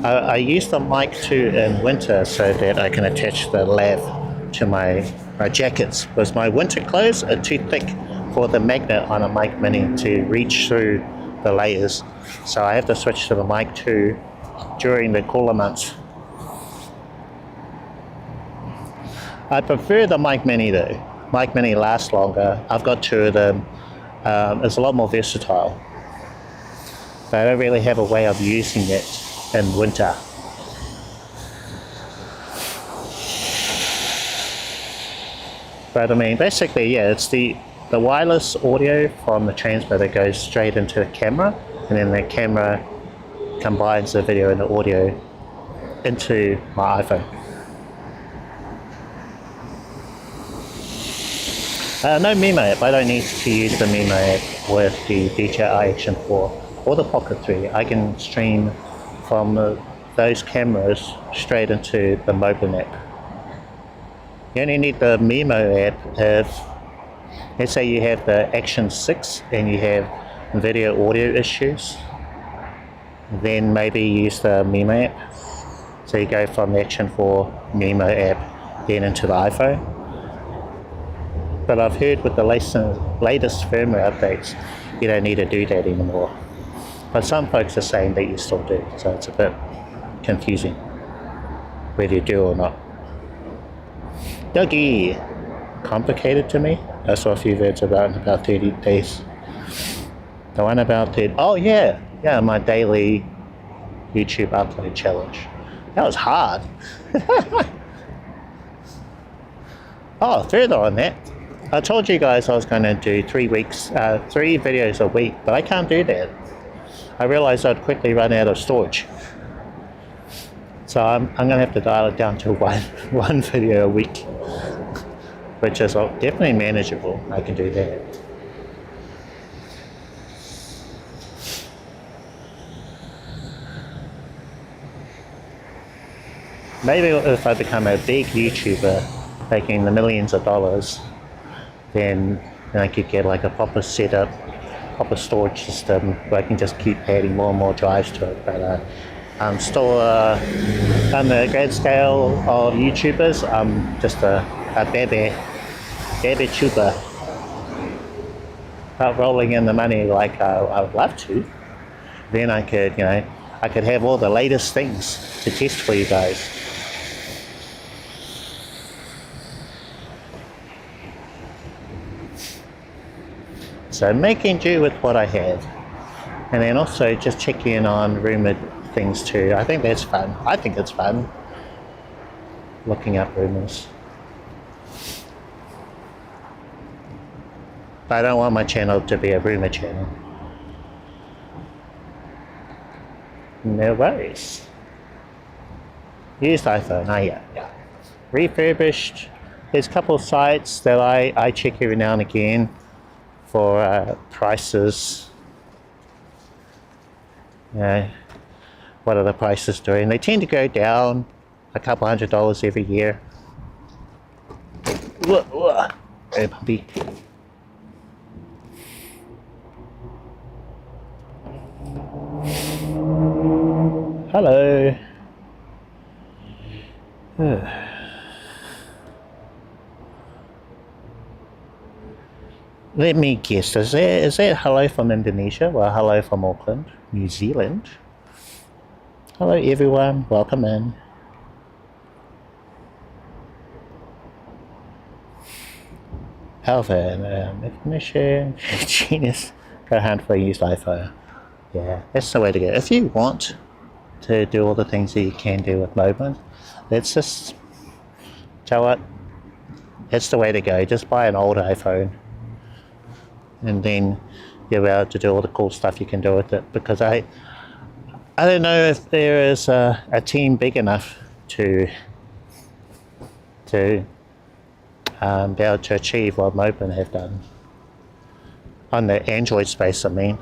I use the mic 2 in winter so that I can attach the lav to my jackets, because my winter clothes are too thick for the magnet on a mic mini to reach through the layers. So I have to switch to the mic 2 during the cooler months. I prefer the mic mini though. Mic mini lasts longer. I've got 2 of them. It's a lot more versatile. But I don't really have a way of using it in winter. But I mean, basically, yeah, it's the wireless audio from the transmitter goes straight into the camera, and then the camera combines the video and the audio into my iPhone. No Memo app. I don't need to use the Memo app with the DJi Action 4 or the Pocket 3. I can stream from those cameras straight into the Moblin app. You only need the Memo app if, let's say you have the Action 6 and you have video audio issues, then maybe use the Memo app. So you go from the Action 4 Memo app then into the iPhone. But I've heard with the latest firmware updates, you don't need to do that anymore. But some folks are saying that you still do, so it's a bit confusing whether you do or not. Dougie, complicated to me? I saw a few vids about in about 30 days. The one about the, oh yeah, my daily YouTube upload challenge. That was hard. Oh, further on that, I told you guys I was going to do 3 videos a week, but I can't do that. I realized I'd quickly run out of storage. So I'm going to have to dial it down to one video a week, which is definitely manageable. I can do that. Maybe if I become a big YouTuber, making the millions of dollars, then I could get like a proper setup, proper storage system where I can just keep adding more and more drives to it. But I'm still on the grand scale of YouTubers. I'm just a baby tuber. Not rolling in the money like I would love to. Then I could, I could have all the latest things to test for you guys. So making do with what I have, and then also just checking in on rumored things too. I think that's fun. I think it's fun looking up rumors. But I don't want my channel to be a rumor channel. No worries. Used iPhone. Oh yeah. Refurbished. There's a couple of sites that I check every now and again for prices. What are the prices doing? They tend to go down a couple $100 every year. Hey puppy. Hello. Let me guess, is that hello from Indonesia? Well, hello from Auckland, New Zealand. Hello everyone, welcome in. Alvin, definition, genius, go hunt for a used iPhone. Yeah, that's the way to go. If you want to do all the things that you can do with Moblin, let's just tell what, that's the way to go. Just buy an old iPhone, and then you'll be able to do all the cool stuff you can do with it. Because I don't know if there is a team big enough to be able to achieve what Moblin have done on the Android space. I mean.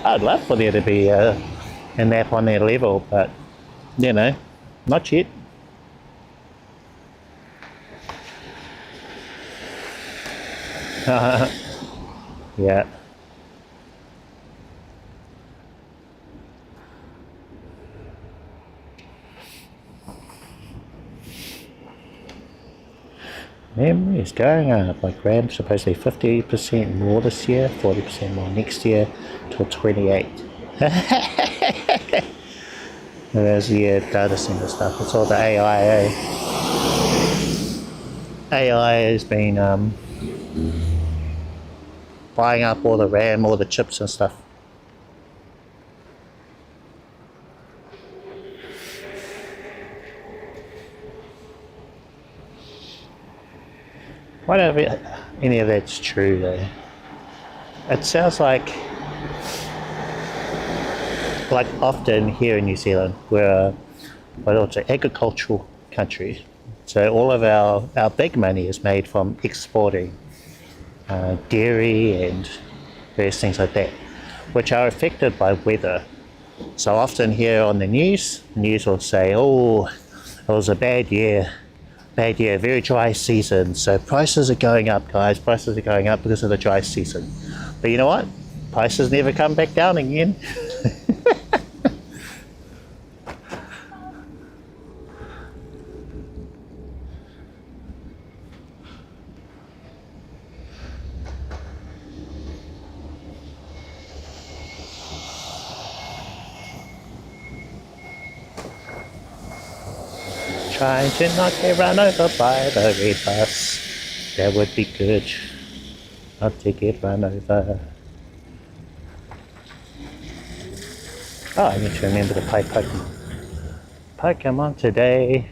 I'd love for there to be an app on their level, but not yet. Yeah. Memory is going up, like RAM supposedly 50% more this year, 40% more next year, till 28. There's the data center stuff. It's all the AI. AI has been buying up all the RAM, all the chips and stuff. I don't know if any of that's true though. It sounds like often here in New Zealand, we're an agricultural country. So all of our big money is made from exporting dairy and various things like that, which are affected by weather. So often here on the news will say, oh, it was a bad year, very dry season. So prices are going up, guys. Prices are going up because of the dry season. But you know what? Prices never come back down again. trying to not get run over by the red bus. That would be good. Not to get run over. Oh, I need to remember to play Pokemon today.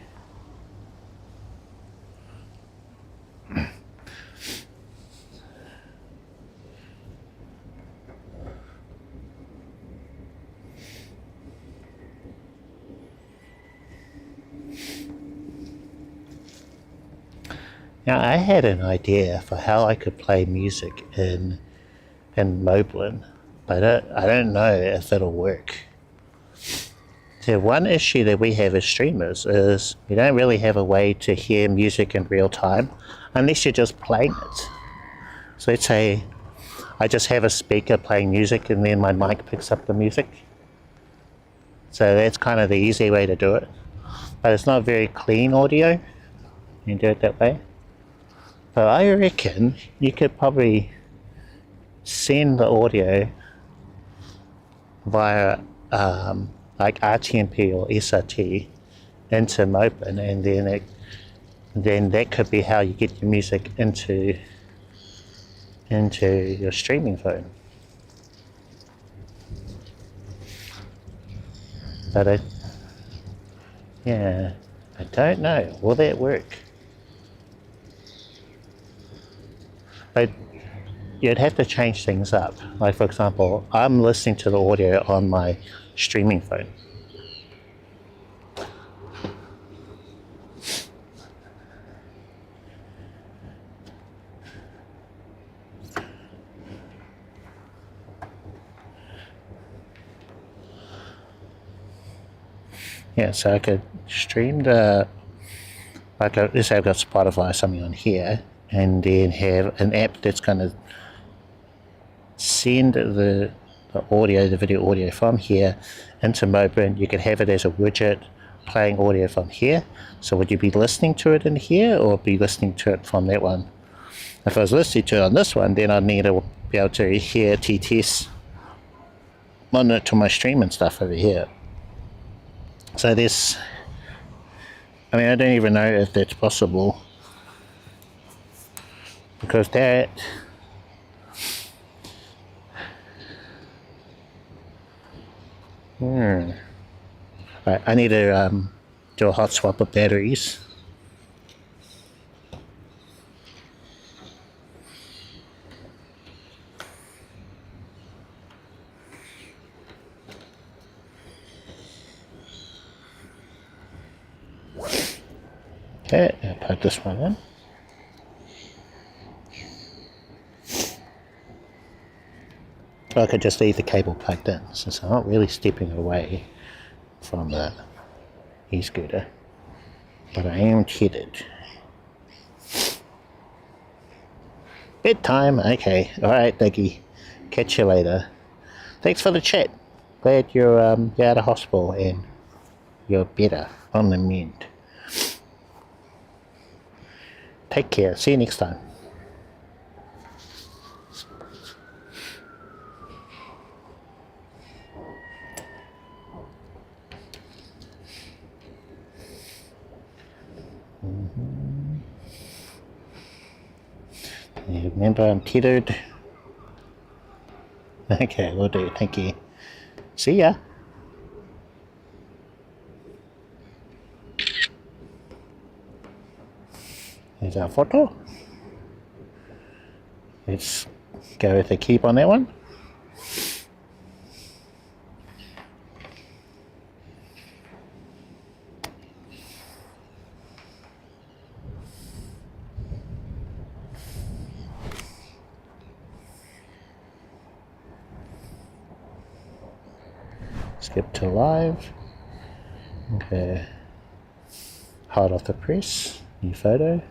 Now I had an idea for how I could play music in Moblin, but I don't know if it'll work. So one issue that we have as streamers is we don't really have a way to hear music in real time unless you're just playing it. So let's say I just have a speaker playing music and then my mic picks up the music. So that's kind of the easy way to do it. But it's not very clean audio. You can do it that way. So I reckon you could probably send the audio via like RTMP or SRT into Moblin, and then that could be how you get your music into your streaming phone. But I don't know. Will that work? But you'd have to change things up. Like for example, I'm listening to the audio on my streaming phone. Yeah, so I could stream let's say I've got Spotify or something on here, and then have an app that's going to send the video audio from here into Moblin. You could have it as a widget playing audio from here. So would you be listening to it in here or be listening to it from that one? If I was listening to it on this one, then I'd need to be able to hear TTS on it to my stream and stuff over here. So this, I mean, I don't even know if that's possible, because that right, I need to do a hot swap of batteries. Okay, I'll plug this one in. I could just leave the cable plugged in, since I'm not really stepping away from the e-scooter, but I am headed. Bedtime, okay, alright Dougie, catch you later. Thanks for the chat, glad you're out of hospital and you're better, on the mend. Take care, see you next time. Remember, I'm tethered. Okay, will do. Thank you. See ya. There's our photo. Let's go with the keep on that one. Skip to live. Okay. Hard off the press. New photo.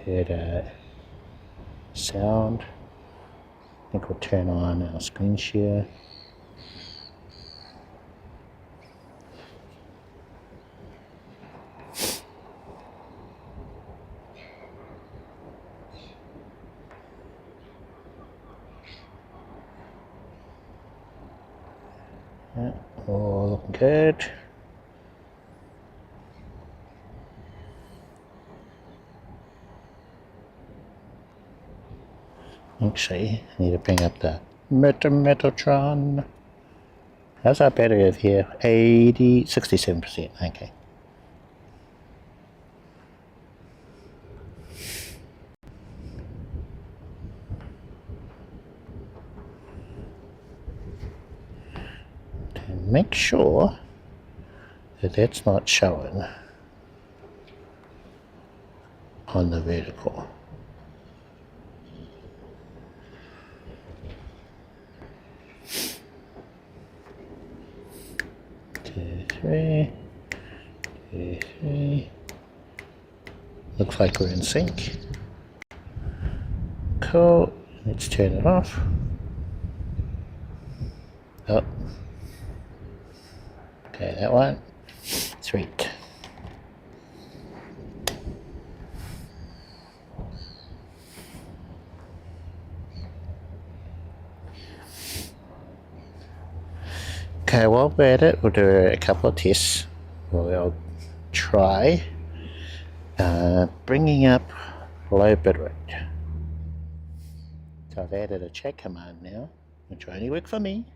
Hit sound. I think we'll turn on our screen share. Yeah, all looking good. Actually, I need to bring up the Metatron. How's our battery over here? 67%. Okay. To make sure that that's not showing on the vertical. Two, three. Looks like we're in sync. Cool. Let's turn it off. Oh. Okay, that one. Sweet. Okay, while we're at it, we'll do a couple of tests. We'll try bringing up low bitrate. So I've added a chat command now, which will only work for me.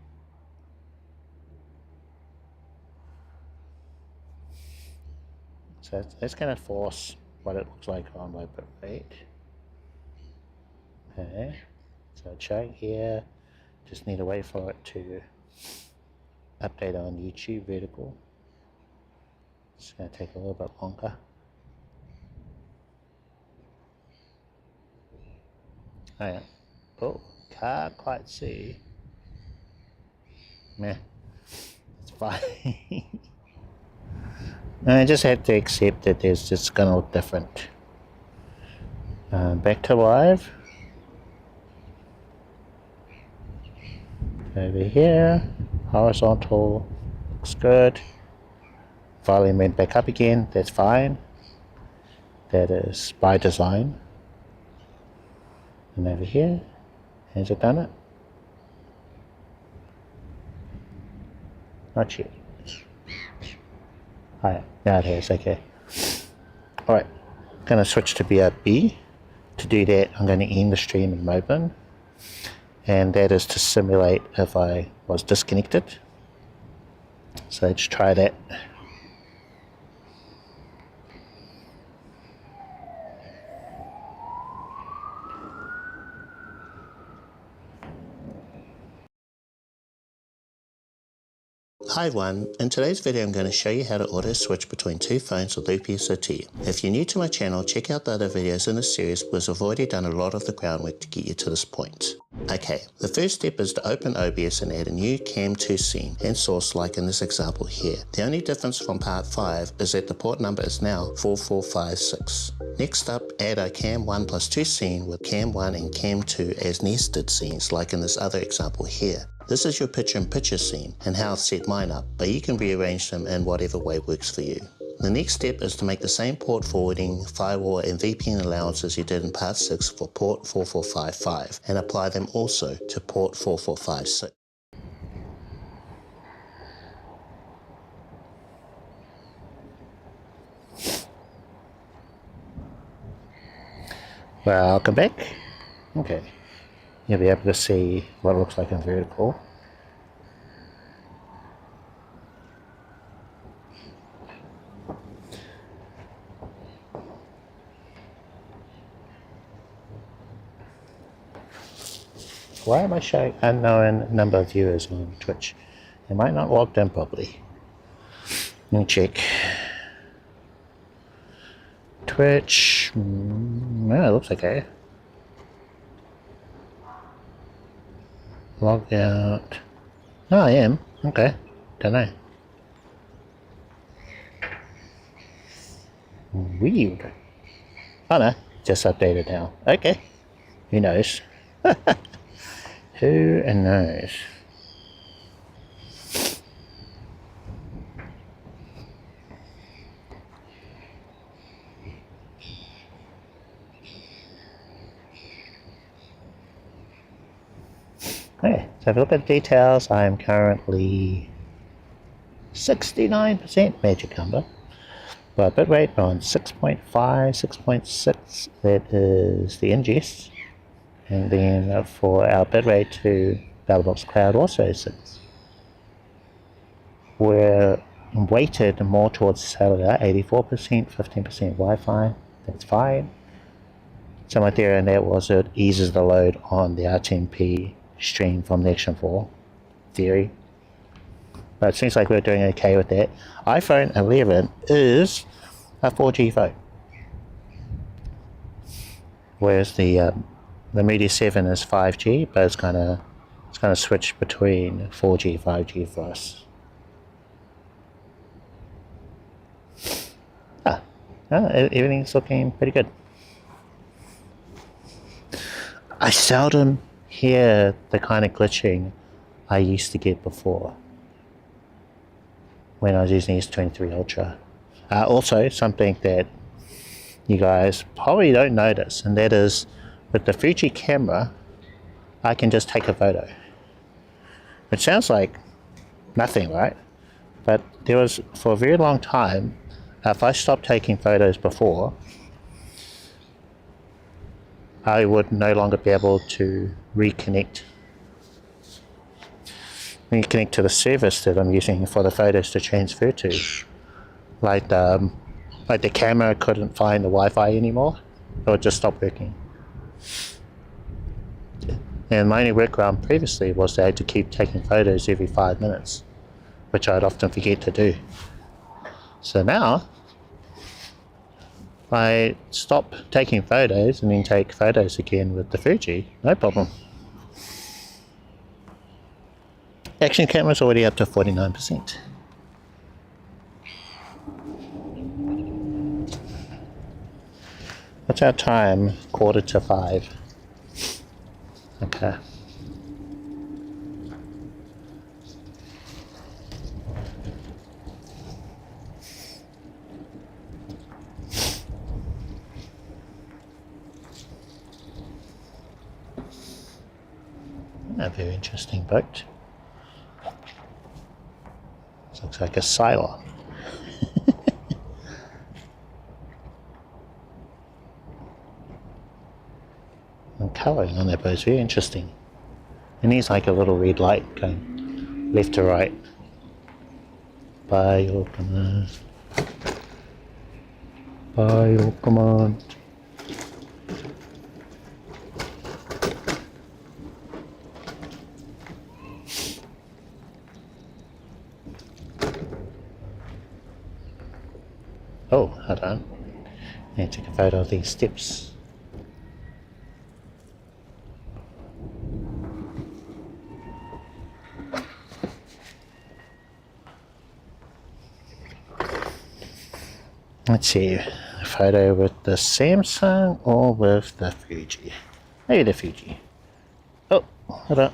So that's going to force what it looks like on low bitrate. Okay, so it's showing here. Just need to wait for it to update on YouTube vertical. It's going to take a little bit longer. Oh yeah. Oh, can't quite see. Meh. It's fine. I just had to accept that it's just going to look different. Back to live. Over here, horizontal, looks good. Volume went back up again, that's fine. That is by design. And over here, has it done it? Not yet. Oh, yeah, now it has, okay. Alright, I'm going to switch to BRB. To do that, I'm going to end the stream in Moblin. And that is to simulate if I was disconnected. So let's try that. Hi everyone, in today's video I'm going to show you how to auto switch between two phones with Loop SOT. If you're new to my channel, check out the other videos in this series because I've already done a lot of the groundwork to get you to this point. Okay, the first step is to open OBS and add a new Cam2 scene and source like in this example here. The only difference from part 5 is that the port number is now 4456. Next up, add a Cam1 plus 2 scene with Cam1 and Cam2 as nested scenes like in this other example here. This is your picture-in-picture scene and how I've set mine up, but you can rearrange them in whatever way works for you. The next step is to make the same port forwarding, firewall and VPN allowances you did in part 6 for port 4455 and apply them also to port 4456. Welcome back. Okay. You'll be able to see what it looks like in vertical. Why am I showing unknown number of viewers on Twitch? They might not logged in properly. Let me check. Twitch. No, it looks okay. Log out. Oh, I am. Okay. Don't know. Weird. Oh no, just updated now. Okay. Who knows? Who knows? Okay, so if you look at the details, I am currently 69% magic number. But bitrate on 6.5, 6.6, that is the ingest. And then for our bitrate to Belabox Cloud, also 6. We're weighted more towards cellular, 84%, 15% Wi-Fi, that's fine. So my theory on that was it eases the load on the RTMP stream from the Action 4 theory. But it seems like we're doing okay with that. iPhone 11 is a 4G phone, whereas the Mudi 7 is 5G, but it's gonna switch between 4G, 5G for us. Everything's looking pretty good. I seldom hear the kind of glitching I used to get before when I was using S23 Ultra. Also, something that you guys probably don't notice, and that is with the Fuji camera, I can just take a photo. It sounds like nothing, right? But there was, for a very long time, if I stopped taking photos before, I would no longer be able to reconnect to the service that I'm using for the photos to transfer to. Like the camera couldn't find the Wi-Fi anymore, it would just stop working. And my only workaround previously was that I had to keep taking photos every 5 minutes, which I'd often forget to do. So now, I stop taking photos and then take photos again with the Fuji, no problem. Action camera's already up to 49%. What's our time? 4:45. Okay. A very interesting boat. This looks like a Cylon. And colouring on that boat is very interesting. And there's like a little red light going left to right. By your command. By your command. Oh, hold on. I need to take a photo of these steps. Let's see, a photo with the Samsung or with the Fuji? Maybe the Fuji. Oh, hold on.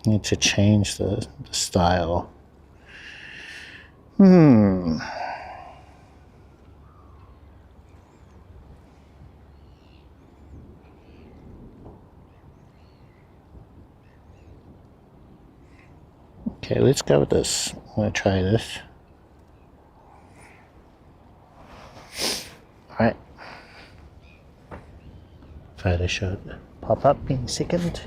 Need to change the style. Okay, let's go with this. I'm going to try this. Alright. Photo should pop up in a second.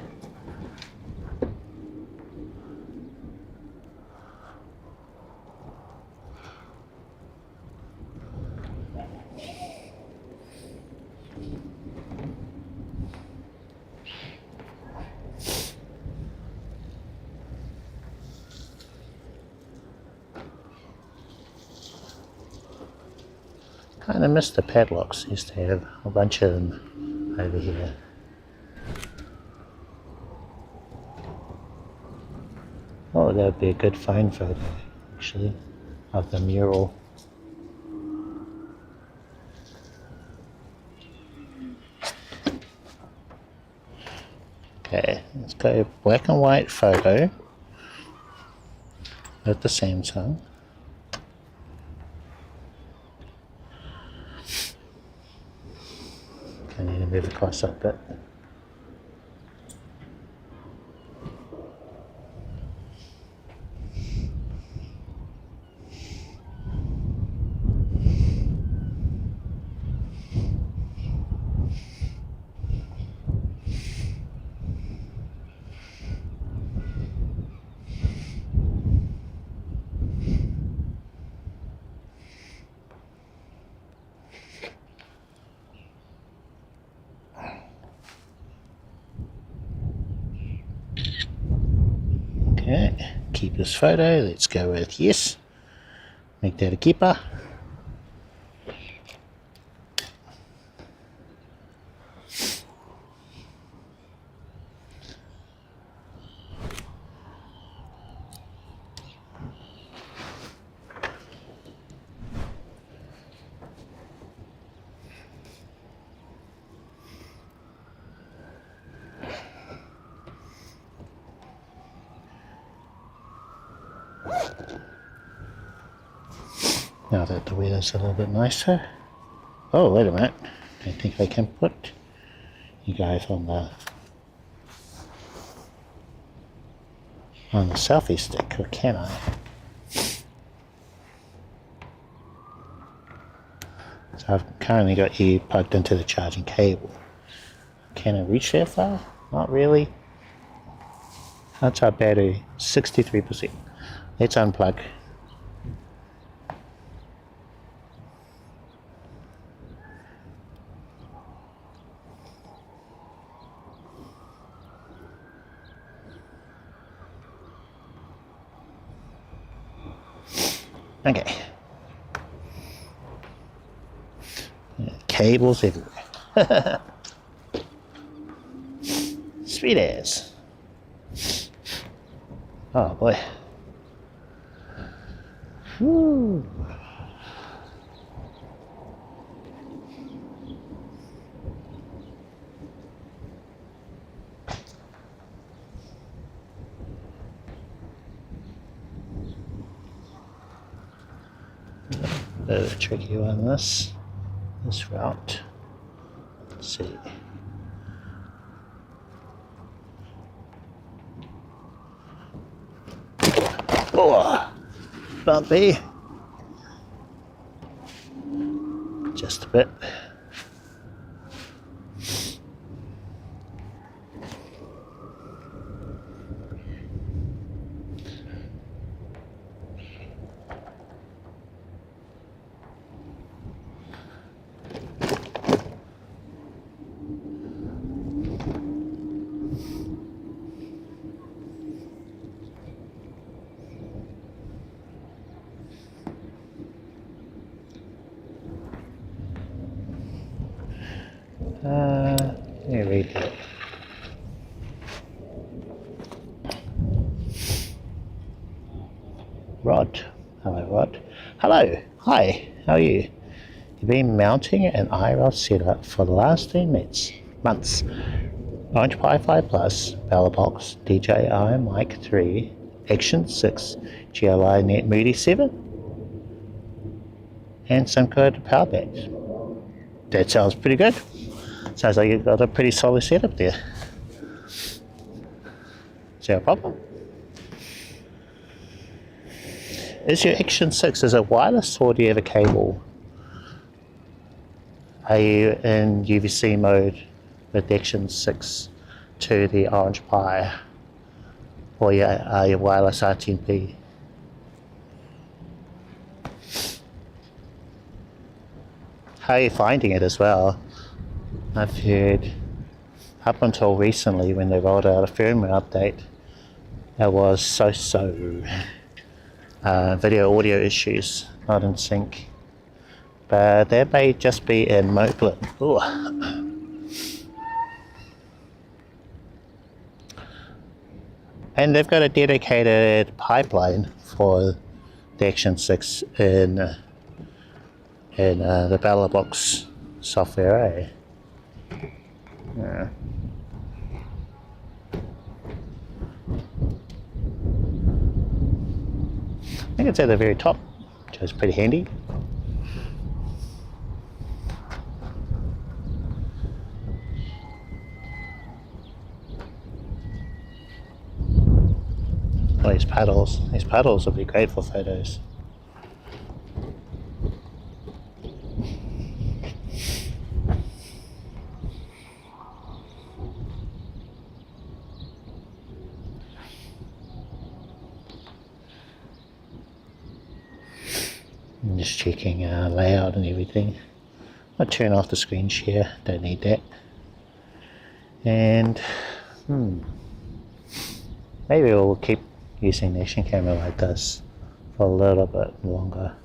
Kind of missed the padlocks. Used to have a bunch of them over here. Oh, that would be a good find photo, actually, of the mural. Okay, let's go black and white photo with the Samsung. I need to move across a bit. Okay, keep this photo. Let's go with yes. Make that a keeper. Now that the weather's a little bit nicer. Oh, wait a minute. I think I can put you guys on the selfie stick, or can I? So I've currently got you plugged into the charging cable. Can I reach that far? Not really. That's our battery, 63%. Let's unplug. Okay. Cables everywhere. Sweet as. Oh boy. Woo. Bit of a tricky one, this route. Let's see. Oh, bumpy. Just a bit. Here we go. Rod. Hello, Rod. Hello. Hi. How are you? You've been mounting an IRL setup for the last 3 months. Orange Pi 5 Plus, Belabox, DJi Mic 3, Action 6, GL.iNet Mudi 7, and some code power banks. That sounds pretty good. Sounds like you've got a pretty solid setup there. Is there a problem? Is your Action 6, is it wireless or do you have a cable? Are you in UVC mode with Action 6 to the Orange Pi? Or are you wireless RTMP? How are you finding it as well? I've heard up until recently when they rolled out a firmware update, it was so video audio issues, not in sync. But that may just be in Moblin. Ooh. And they've got a dedicated pipeline for the Action 6 in the Belabox software, eh? Yeah. think it's at the very top, which is pretty handy. Oh, these paddles will be great for photos. I'm just checking layout and everything. I'll turn off the screen share, don't need that. And maybe we'll keep using the action camera like this for a little bit longer.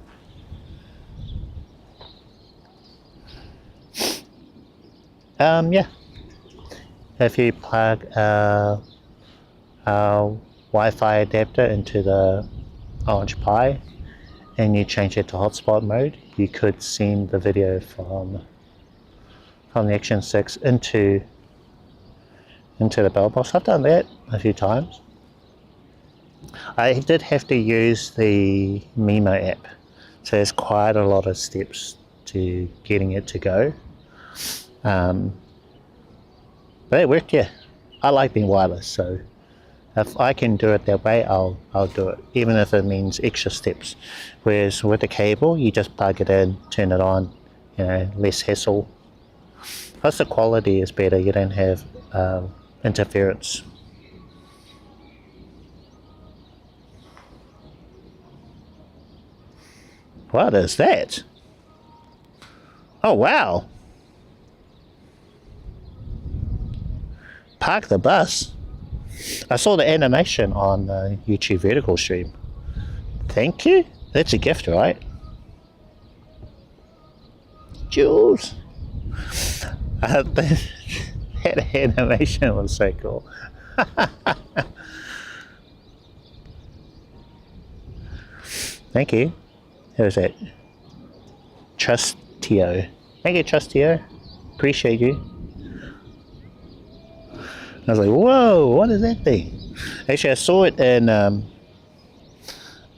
Yeah, if you plug our Wi-Fi adapter into the Orange Pi and you change it to hotspot mode, you could send the video from the Action 6 into the Belabox. I've done that a few times. I did have to use the Memo app, so there's quite a lot of steps to getting it to go. But it worked, yeah. I like being wireless, so if I can do it that way, I'll do it, even if it means extra steps. Whereas with the cable, you just plug it in, turn it on, you know, less hassle. Plus the quality is better, you don't have interference. What is that? Oh wow! Park the bus. I saw the animation on YouTube vertical stream. Thank you. That's a gift, right? Jules. That animation was so cool. Thank you. Who is that? Trustio. Thank you, Trustio. Appreciate you. I was like, whoa, what is that thing? Actually, I saw it in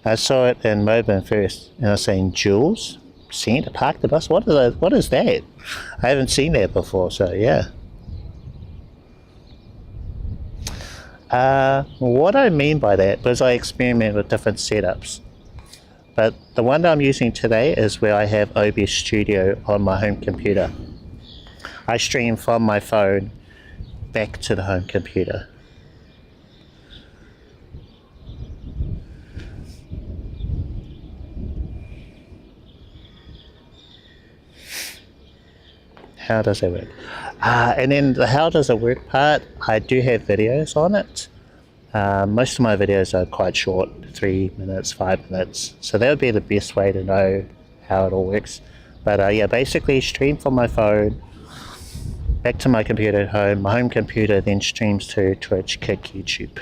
Moblin first, and I was saying, Jules, seen to park the bus. What is that? I haven't seen that before, so yeah. What I mean by that was I experiment with different setups. But the one that I'm using today is where I have OBS Studio on my home computer. I stream from my phone back to the home computer. How does it work? And then the how does it work part, I do have videos on it. Most of my videos are quite short, 3 minutes, 5 minutes. So that would be the best way to know how it all works. But yeah, basically stream from my phone back to my computer at home. My home computer then streams to Twitch, Kick, YouTube.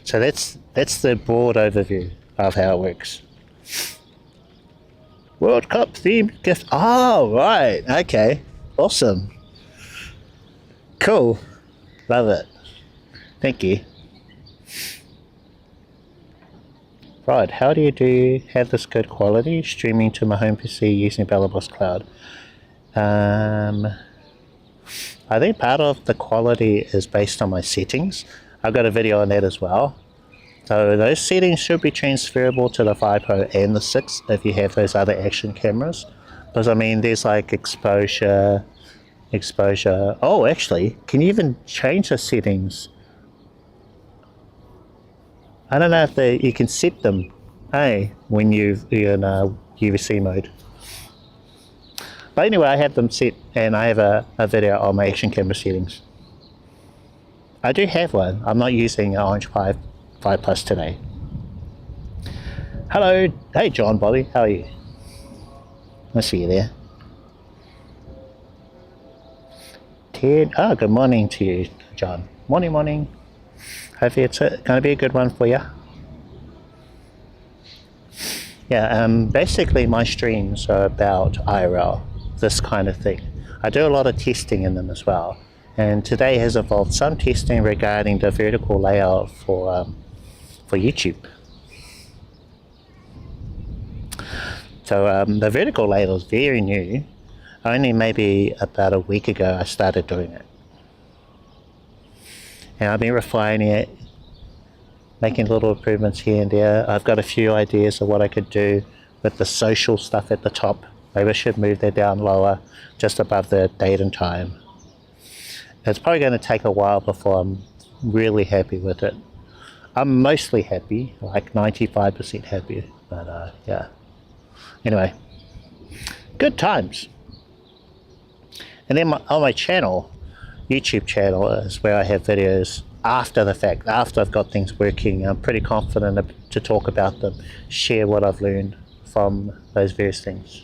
So that's the broad overview of how it works. World Cup themed gift. Oh, right. Okay. Awesome. Cool. Love it. Thank you. Right, how do you have this good quality streaming to my home PC using Belabox Cloud? I think part of the quality is based on my settings. I've got a video on that as well. So those settings should be transferable to the 5 Pro and the 6 if you have those other action cameras. Because I mean, there's like exposure. Oh, actually, can you even change the settings? I don't know if you can set them, when you're in UVC mode. But anyway, I have them set, and I have a video on my action camera settings. I do have one. I'm not using Orange 5 Plus today. Hello. Hey, John, Bobby. How are you? I see you there. Ted. Oh, good morning to you, John. Morning. Hopefully it's going to be a good one for you. Yeah, basically my streams are about IRL, this kind of thing. I do a lot of testing in them as well. And today has involved some testing regarding the vertical layout for YouTube. So the vertical ladle is very new. Only maybe about a week ago I started doing it. And I've been refining it, making little improvements here and there. I've got a few ideas of what I could do with the social stuff at the top. Maybe I should move that down lower, just above the date and time. It's probably going to take a while before I'm really happy with it. I'm mostly happy, like 95% happy, but yeah. Anyway, good times. And then on my channel, YouTube channel, is where I have videos after the fact, after I've got things working. I'm pretty confident to talk about them, share what I've learned from those various things.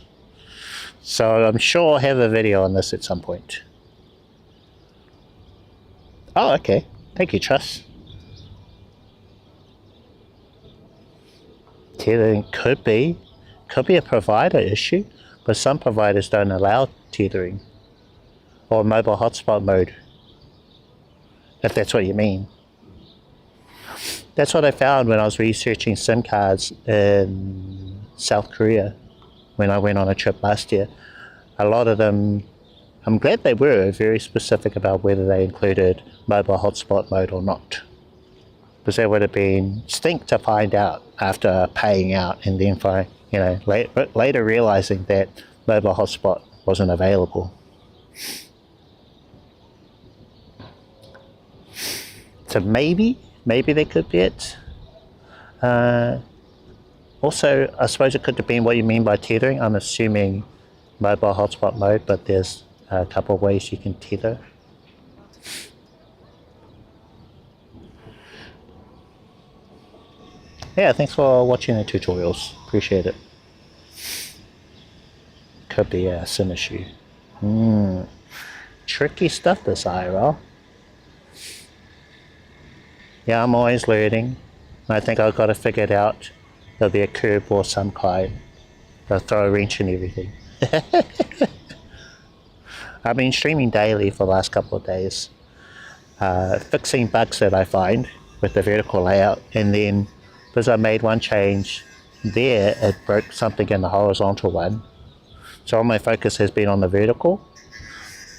So I'm sure I'll have a video on this at some point. Oh, okay. Thank you, Truss. Tethering could be a provider issue, but some providers don't allow tethering or mobile hotspot mode, if that's what you mean. That's what I found when I was researching SIM cards in South Korea when I went on a trip last year. A lot of them, I'm glad they were very specific about whether they included mobile hotspot mode or not, because that would have been stink to find out after paying out and then later realizing that mobile hotspot wasn't available. So maybe that could be it. Also, I suppose it could have been what you mean by tethering. I'm assuming mobile hotspot mode, but there's a couple of ways you can tether. Yeah, thanks for watching the tutorials. Appreciate it. Could be a SIM issue. Tricky stuff, this IRL. Yeah, I'm always learning. I think I've got to figure it out. There'll be a curve or some kind. They'll throw a wrench in everything. I've been streaming daily for the last couple of days, fixing bugs that I find with the vertical layout, and then because I made one change there, it broke something in the horizontal one. So all my focus has been on the vertical.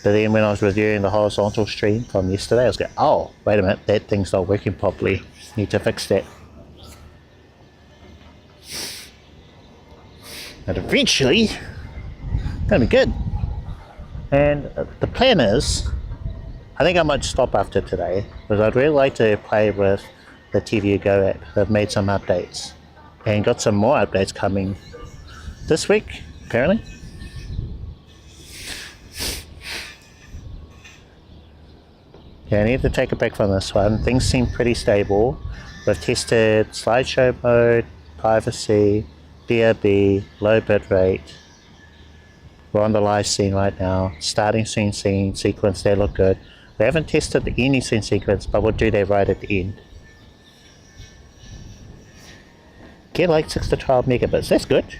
But then when I was reviewing the horizontal stream from yesterday, I was going, oh, wait a minute, that thing's not working properly. Need to fix that. And eventually, it's going to be good. And the plan is, I think I might stop after today, because I'd really like to play with the DJi Go app. They've made some updates, and got some more updates coming this week, apparently. Yeah, I need to take a break from this one. Things seem pretty stable. We've tested slideshow mode, privacy, BRB, low bitrate. We're on the live scene right now. Starting scene sequence, they look good. We haven't tested the any scene sequence, but we'll do that right at the end. Get like 6 to 12 megabits, that's good.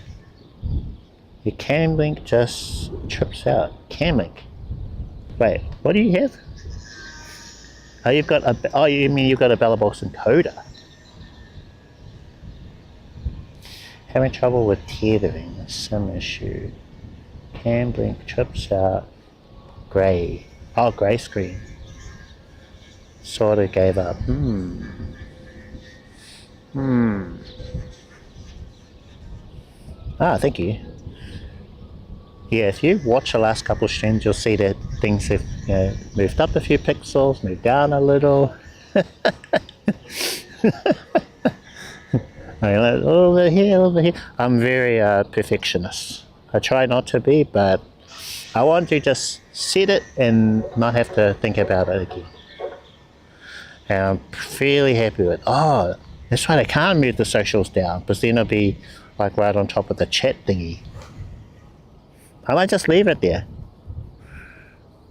Your cam link just trips out. Cam link. Wait, what do you have? Oh, you've got a, oh, you mean you've got a Belabox encoder. Having trouble with tethering, SIM issue. Cam blink trips out. Grey. Oh, grey screen. Sort of gave up. Ah, thank you. Yeah, if you watch the last couple of streams, you'll see that things have, moved up a few pixels, moved down a little. Over here. I'm very perfectionist. I try not to be, but I want to just set it and not have to think about it again. And I'm fairly happy with, oh, that's right, I can't move the socials down, because then it'll be like right on top of the chat thingy. I might just leave it there.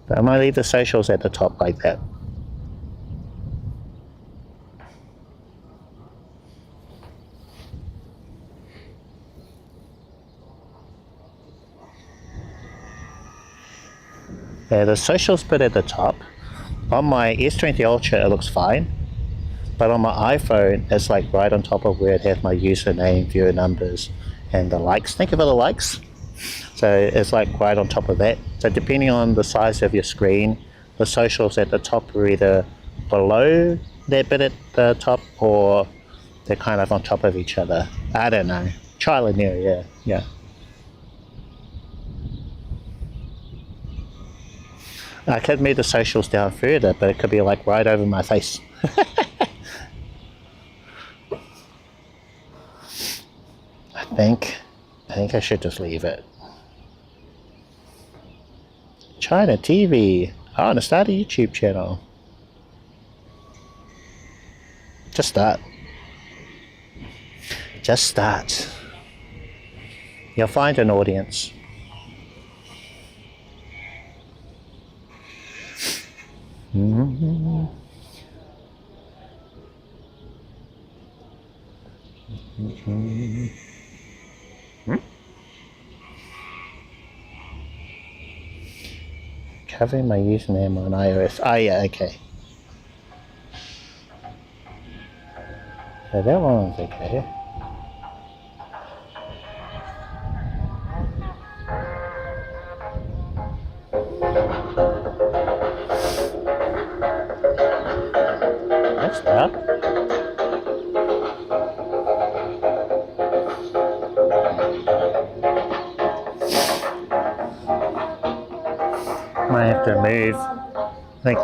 I might leave the socials at the top like that. Yeah, the socials bit at the top. On my S23 Ultra it looks fine, but on my iPhone it's like right on top of where it has my username, viewer numbers, and the likes. Think of it, the likes. So it's like right on top of that. So depending on the size of your screen, the socials at the top are either below that bit at the top, or they're kind of on top of each other. I don't know. Trial and error, yeah. I could move the socials down further, but it could be like right over my face. I think I should just leave it. China TV. I want to start a YouTube channel. Just start. Just start. You'll find an audience. Hmm? Covering my username on iOS. Oh yeah, okay. So that one's okay. That's loud. Might have to move. I think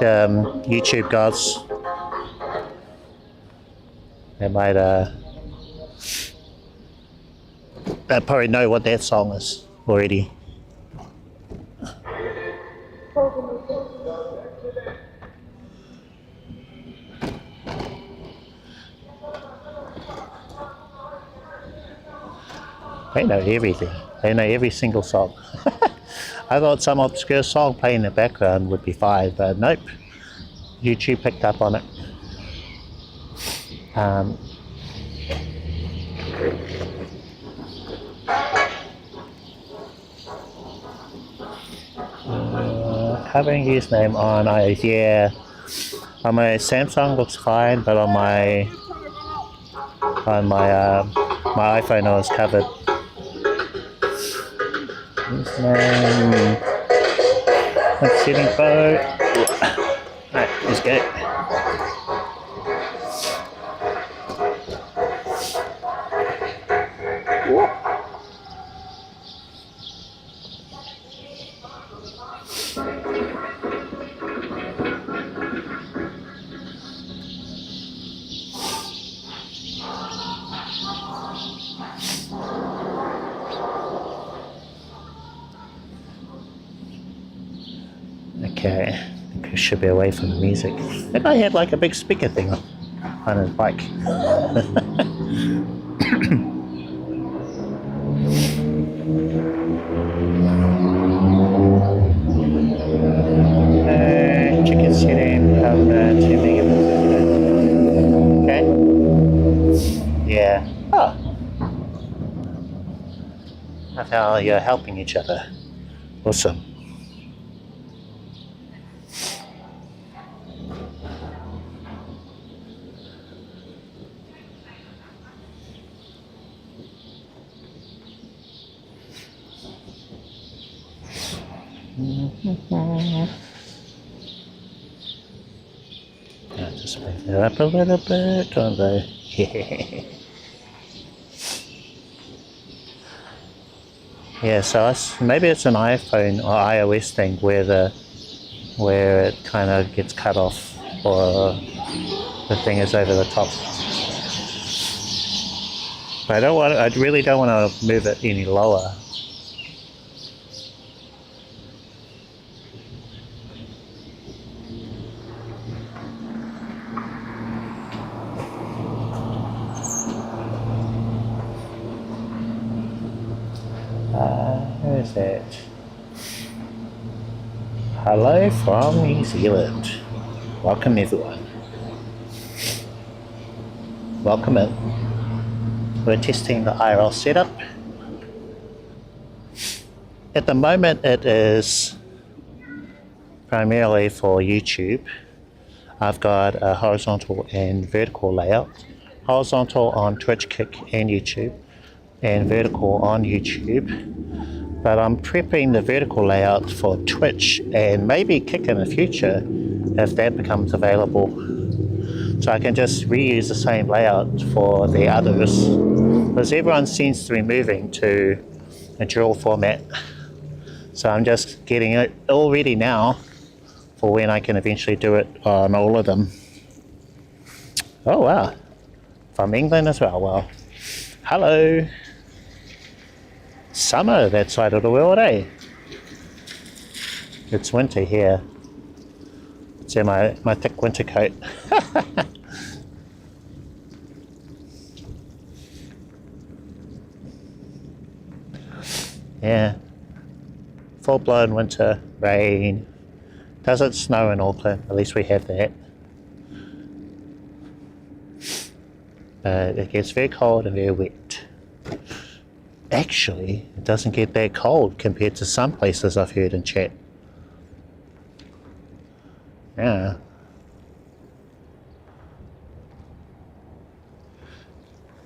YouTube gods, they might they probably know what that song is already. They know everything. They know every single song. I thought some obscure song playing in the background would be fine, but nope. YouTube picked up on it. Covering username on iOS, yeah. On my Samsung looks fine, but on my my iPhone I was covered. Username. Setting code. Alright, let's go. Okay, I think I should be away from the music. If I had like a big speaker thing on his bike. Chicken setting, okay. Yeah. Oh. That's how you're helping each other. Awesome. I'll just bring it up a little bit, don't I? Yeah, so maybe it's an iPhone or iOS thing where it kind of gets cut off, or the thing is over the top. But I really don't want to move it any lower. Where is that? Hello from New Zealand. Welcome everyone. Welcome in. We're testing the IRL setup. At the moment it is primarily for YouTube. I've got a horizontal and vertical layout. Horizontal on Twitch, Kick and YouTube, and vertical on YouTube, but I'm prepping the vertical layout for Twitch and maybe Kick in the future if that becomes available. So I can just reuse the same layout for the others, because everyone seems to be moving to a dual format. So I'm just getting it all ready now for when I can eventually do it on all of them. Oh wow, from England as well. Well, hello. Summer that side of the world, eh? It's winter here. It's in my thick winter coat. Yeah, full-blown winter, rain. Doesn't snow in Auckland, at least we have that. But it gets very cold and very wet. Actually, it doesn't get that cold compared to some places I've heard in chat. Yeah.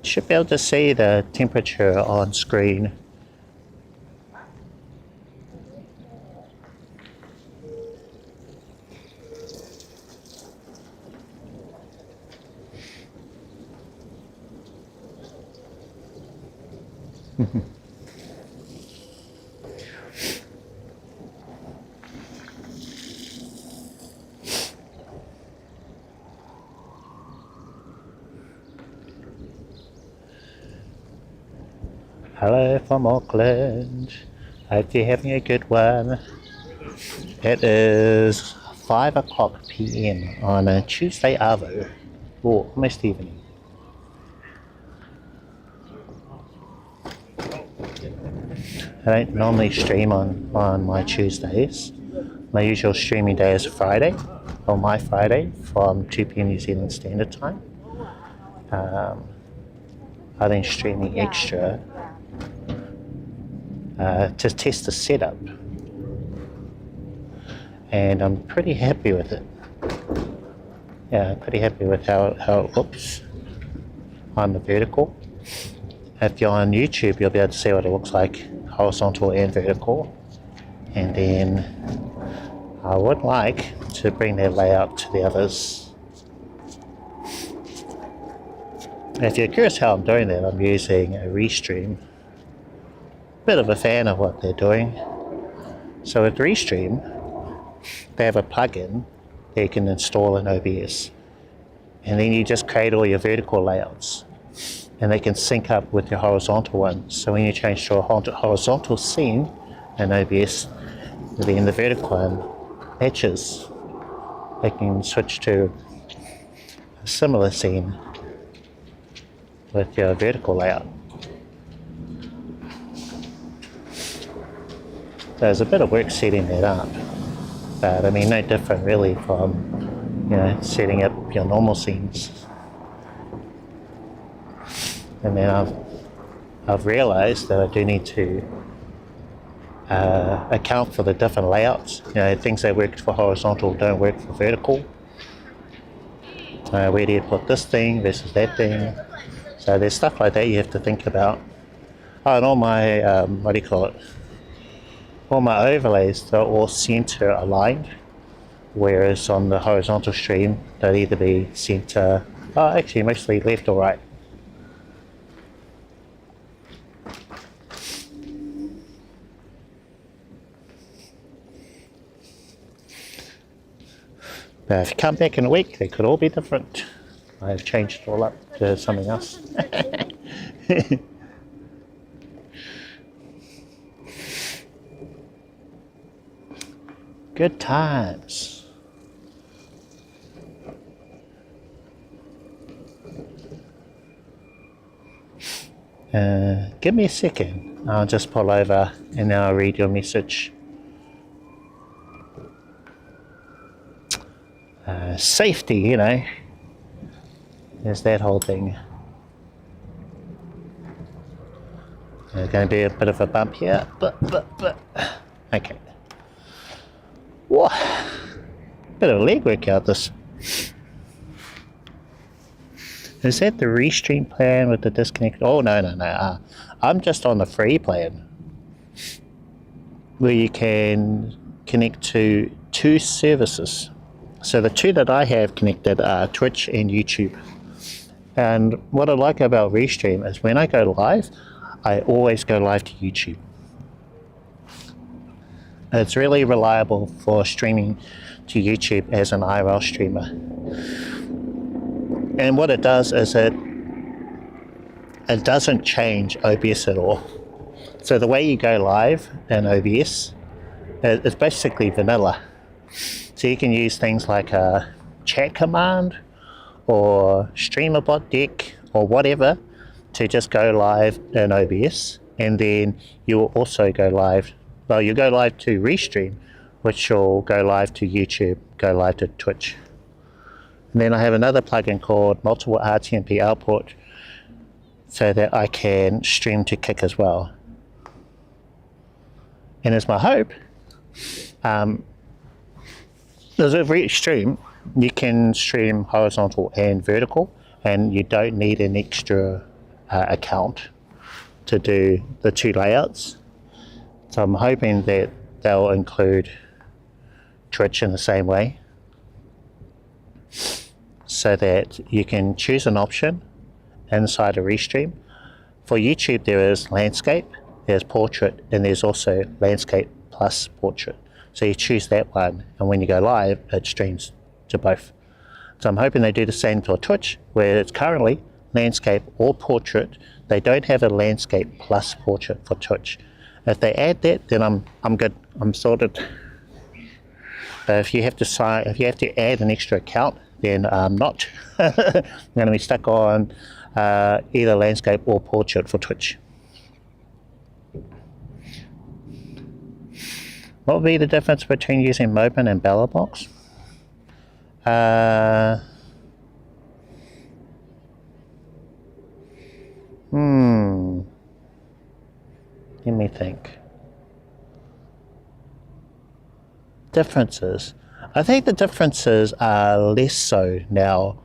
Should be able to see the temperature on screen. Hello from Auckland. Hope you're having a good one. It is 5 o'clock PM on a Tuesday Arvo. Oh, almost evening. I don't normally stream on my Tuesdays. My usual streaming day is Friday, or my Friday, from 2 PM New Zealand Standard Time. I've been streaming extra to test the setup, and I'm pretty happy with it. Yeah, I'm pretty happy with how it looks on the vertical. If you're on YouTube, you'll be able to see what it looks like horizontal and vertical. And then I would like to bring that layout to the others. If you're curious how I'm doing that, I'm using a Restream. Bit of a fan of what they're doing. So with Restream, they have a plugin that you can install in OBS, and then you just create all your vertical layouts, and they can sync up with your horizontal ones. So when you change to a horizontal scene in OBS, then the vertical one matches. They can switch to a similar scene with your vertical layout. There's a bit of work setting that up, but I mean, no different really from, you know, setting up your normal scenes. And then I've realized that I do need to account for the different layouts. You know, things that work for horizontal don't work for vertical. Where do you put this thing versus that thing? So there's stuff like that you have to think about. Oh, and all my what do you call it? All my overlays, they're all center aligned, whereas on the horizontal stream they'll either be center, actually mostly left or right. But if you come back in a week, they could all be different. I've changed it all up to something else. Good times. Give me a second. I'll just pull over and then I'll read your message. Safety, you know. There's that whole thing. There's going to be a bit of a bump here, but. Okay. Whoa. Bit of leg workout this. Is that the Restream plan with the disconnect? Oh, no. I'm just on the free plan, where you can connect to 2 services. So the 2 that I have connected are Twitch and YouTube. And what I like about Restream is when I go live, I always go live to YouTube. It's really reliable for streaming to YouTube as an IRL streamer. And what it does is it doesn't change OBS at all. So the way you go live in OBS is basically vanilla. So you can use things like a chat command or streamer bot deck or whatever to just go live in OBS, and then you will also go live, well, you go live to Restream, which will go live to YouTube, go live to Twitch. And then I have another plugin called multiple RTMP output so that I can stream to Kick as well. And it's my hope, as with Restream, you can stream horizontal and vertical, and you don't need an extra account to do the 2 layouts. So I'm hoping that they'll include Twitch in the same way, so that you can choose an option inside a Restream. For YouTube, there is landscape, there's portrait, and there's also landscape plus portrait. So you choose that one, and when you go live, it streams to both. So I'm hoping they do the same for Twitch, where it's currently landscape or portrait. They don't have a landscape plus portrait for Twitch. If they add that, then I'm good. I'm sorted. If you have to add an extra account, then I'm not. I'm going to be stuck on either landscape or portrait for Twitch. What would be the difference between using Moblin and Belabox? Let me think. Differences. I think the differences are less so now,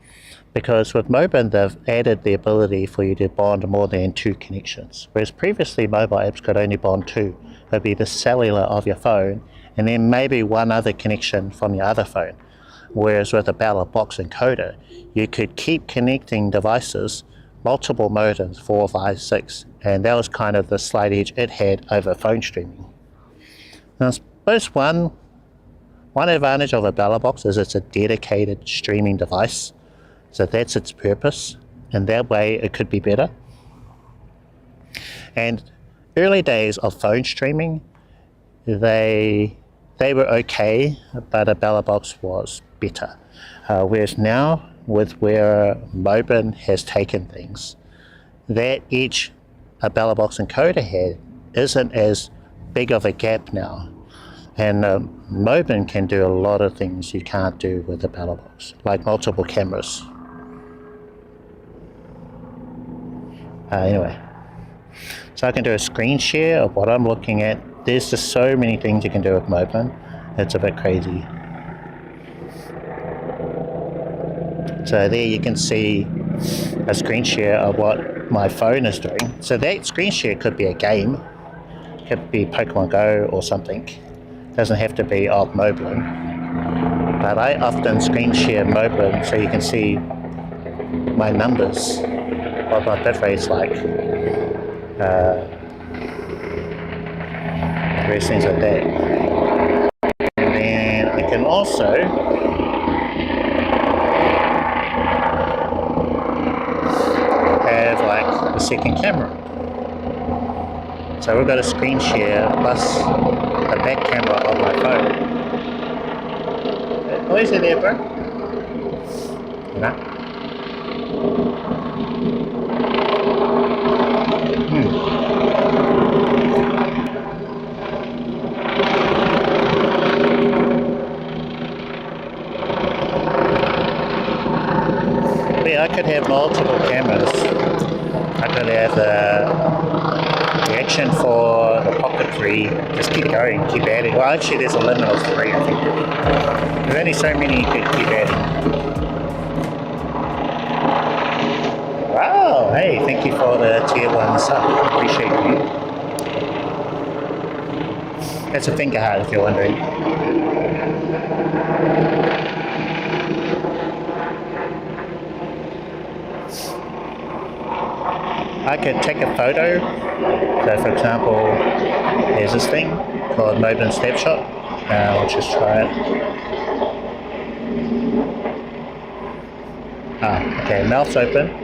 because with Moblin they've added the ability for you to bond more than 2 connections, whereas previously mobile apps could only bond 2. It would be the cellular of your phone and then maybe one other connection from your other phone. Whereas with a Belabox encoder, you could keep connecting devices, multiple modems, 4, 5, 6, and that was kind of the slight edge it had over phone streaming. Now, I suppose one advantage of a Belabox is it's a dedicated streaming device, so that's its purpose, and that way it could be better. And early days of phone streaming, they were okay, but a Belabox was better. Whereas now, with where Moblin has taken things, that edge a Belabox encoder had isn't as big of a gap now. And Moblin can do a lot of things you can't do with the Belabox, like multiple cameras. Anyway, so I can do a screen share of what I'm looking at. There's just so many things you can do with Moblin. It's a bit crazy. So there you can see a screen share of what my phone is doing. So that screen share could be a game, could be Pokemon Go or something. Doesn't have to be of Moblin. But I often screen share Moblin so you can see my numbers, what my bitrate's like, various things like that. And then I can also have like a second camera. So we've got a screen share plus the back camera of my phone. Oh, is it there, bro? No. Yeah, I could have multiple cameras. I could have the action for the Pocket 3. Just keep going, keep adding. Well, actually, there's a limit of 3, I think. There's only so many you could keep adding. Hey, thank you for the tier 1 sub. Appreciate you. That's a finger heart if you're wondering. I could take a photo. So for example, there's this thing called Moblin Snapshot. I'll just try it. Okay, mouth's open.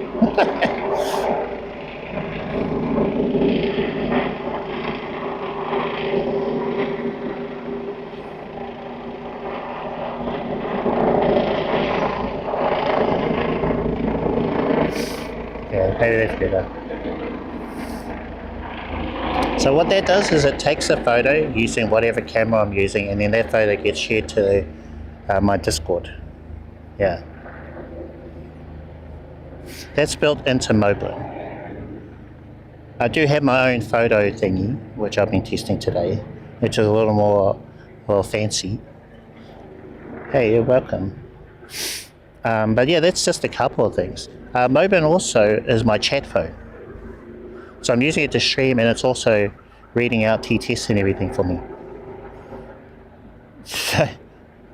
Yeah, maybe that's better. So what that does is it takes a photo using whatever camera I'm using, and then that photo gets shared to my Discord. Yeah. That's built into Moblin. I do have my own photo thingy, which I've been testing today, which is a little more, fancy. Hey, you're welcome. But yeah, that's just a couple of things. Moblin also is my chat phone. So I'm using it to stream, and it's also reading out T-tests and everything for me. So,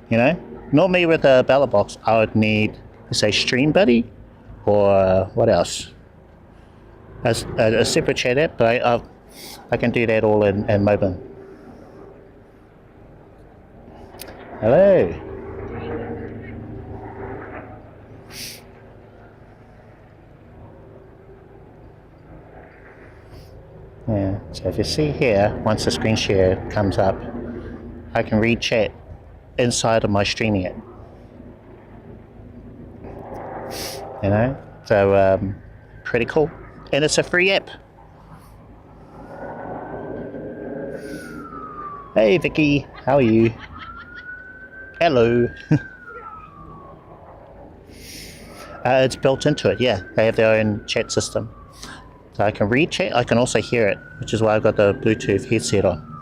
you know, normally with a Belabox, I would need, say, Stream Buddy, or what else? A separate chat app, but I can do that all in Moblin. Hello. Yeah, so if you see here, once the screen share comes up, I can read chat inside of my streaming app. You know, so pretty cool. And it's a free app. Hey Vicky, how are you? Hello. It's built into it, yeah. They have their own chat system. So I can read chat, I can also hear it, which is why I've got the Bluetooth headset on.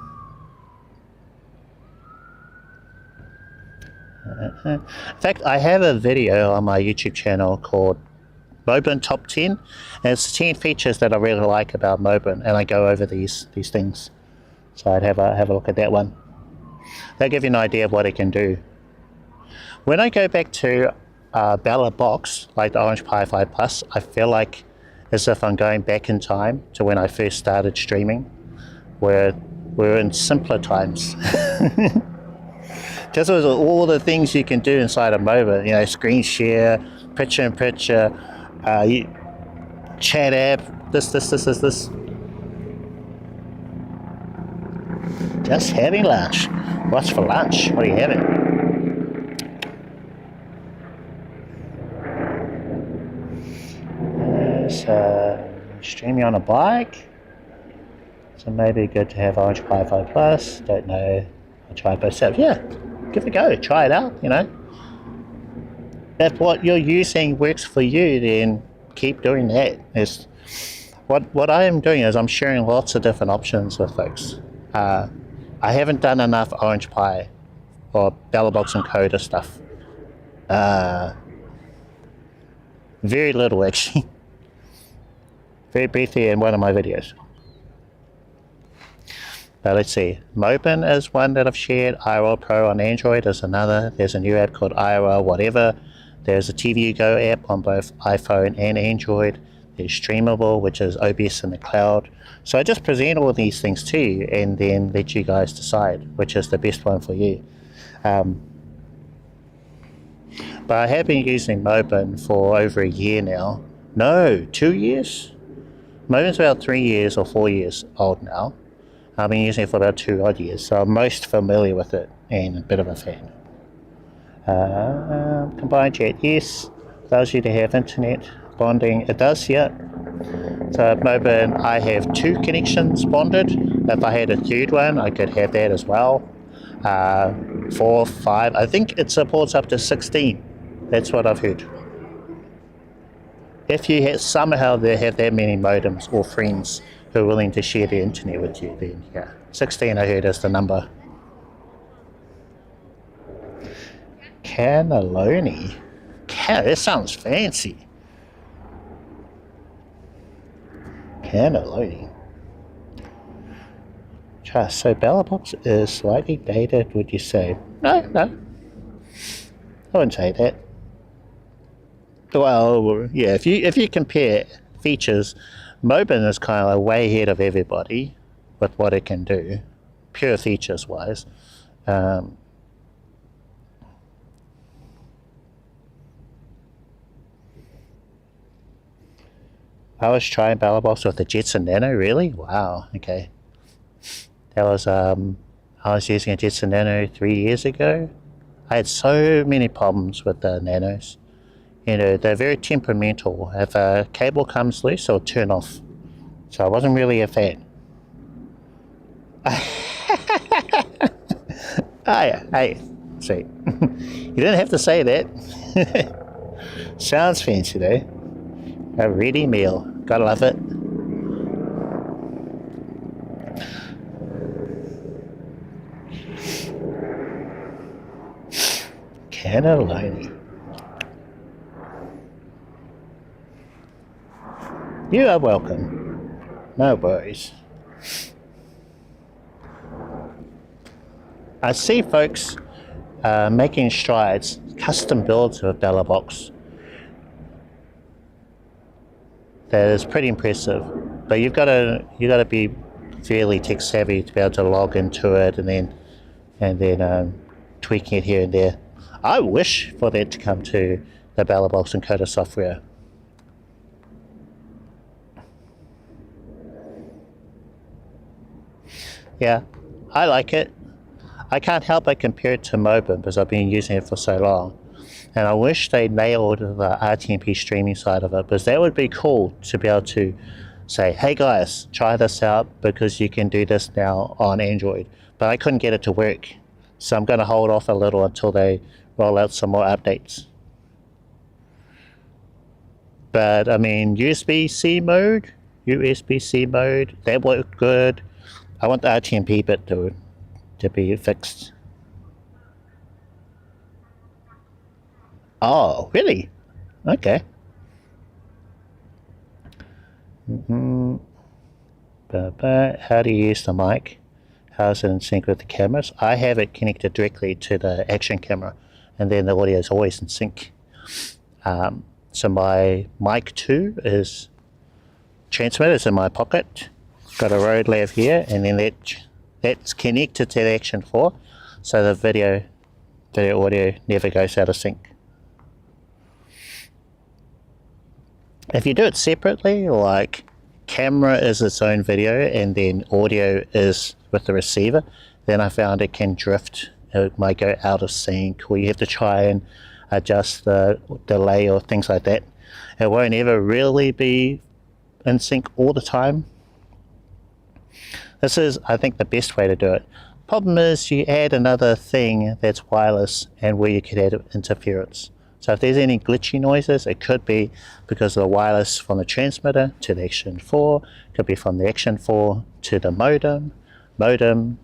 In fact, I have a video on my YouTube channel called Moblin Top 10, and it's 10 features that I really like about Moblin, and I go over these things. So I'd have a look at that one. That'll give you an idea of what it can do. When I go back to Belabox, like the Orange Pi 5 Plus, I feel like as if I'm going back in time to when I first started streaming, where we're in simpler times. Just with all the things you can do inside of Moblin, you know, screen share, picture-in-picture, chat app, this. Just having lunch. What's for lunch? What are you having? Streaming on a bike. So maybe good to have Orange Pi 5 Plus. Don't know. I'll try it both out. Yeah, give it a go. Try it out, you know. If what you're using works for you, then keep doing that. What I am doing is I'm sharing lots of different options with folks. I haven't done enough Orange Pi or Belabox encoder stuff. Very little, actually. Very briefly in one of my videos. But let's see. Moblin is one that I've shared. IRL Pro on Android is another. There's a new app called IRL whatever. There's a TV Go app on both iPhone and Android. There's Streamable, which is OBS in the cloud. So I just present all these things to you and then let you guys decide which is the best one for you. But I have been using Moblin for over a year now. No, 2 years? Moblin's about 3 years or 4 years old now. I've been using it for about 2 odd years, so I'm most familiar with it and a bit of a fan. Combined chat, yes. Allows you to have internet bonding. It does, yeah. So at Moblin, I have 2 connections bonded. If I had a third one, I could have that as well. 4, 5, I think it supports up to 16. That's what I've heard. If you somehow have that many modems or friends who are willing to share the internet with you, then yeah, 16 I heard is the number. Cannelloni. That sounds fancy. Cannelloni. Just so Belabox is slightly dated, would you say? No, I wouldn't say that. Well, yeah, if you compare features, Moblin is kind of like way ahead of everybody with what it can do, pure features wise. I was trying Belabox with the Jetson Nano, really? Wow, okay. That was, I was using a Jetson Nano 3 years ago. I had so many problems with the Nanos. You know, they're very temperamental. If a cable comes loose, it'll turn off. So I wasn't really a fan. Hey, see. You didn't have to say that. Sounds fancy though. A ready meal. Gotta love it. Cannelloni. You are welcome. No worries. I see folks making strides, custom builds of Belabox. That is pretty impressive. But you gotta be fairly tech savvy to be able to log into it and then tweaking it here and there. I wish for that to come to the Belabox encoder software. Yeah, I like it. I can't help but compare it to Moblin because I've been using it for so long. And I wish they nailed the RTMP streaming side of it, because that would be cool to be able to say, hey guys, try this out because you can do this now on Android. But I couldn't get it to work. So I'm going to hold off a little until they roll out some more updates. But I mean, USB-C mode, that worked good. I want the RTMP bit to be fixed. Oh, really? Okay. But how do you use the mic? How is it in sync with the cameras? I have it connected directly to the Action camera, and then the audio is always in sync. So my mic 2 is transmitter's in my pocket. Got a Rode lav here, and then that's connected to the Action 4, so the video audio never goes out of sync. If you do it separately, like camera is its own video and then audio is with the receiver, then I found it can drift. It might go out of sync, or you have to try and adjust the delay or things like that. It won't ever really be in sync all the time. This is, I think, the best way to do it. Problem is, you add another thing that's wireless and where you could add interference. So if there's any glitchy noises, it could be because of the wireless from the transmitter to the Action 4, it could be from the Action 4 to the modem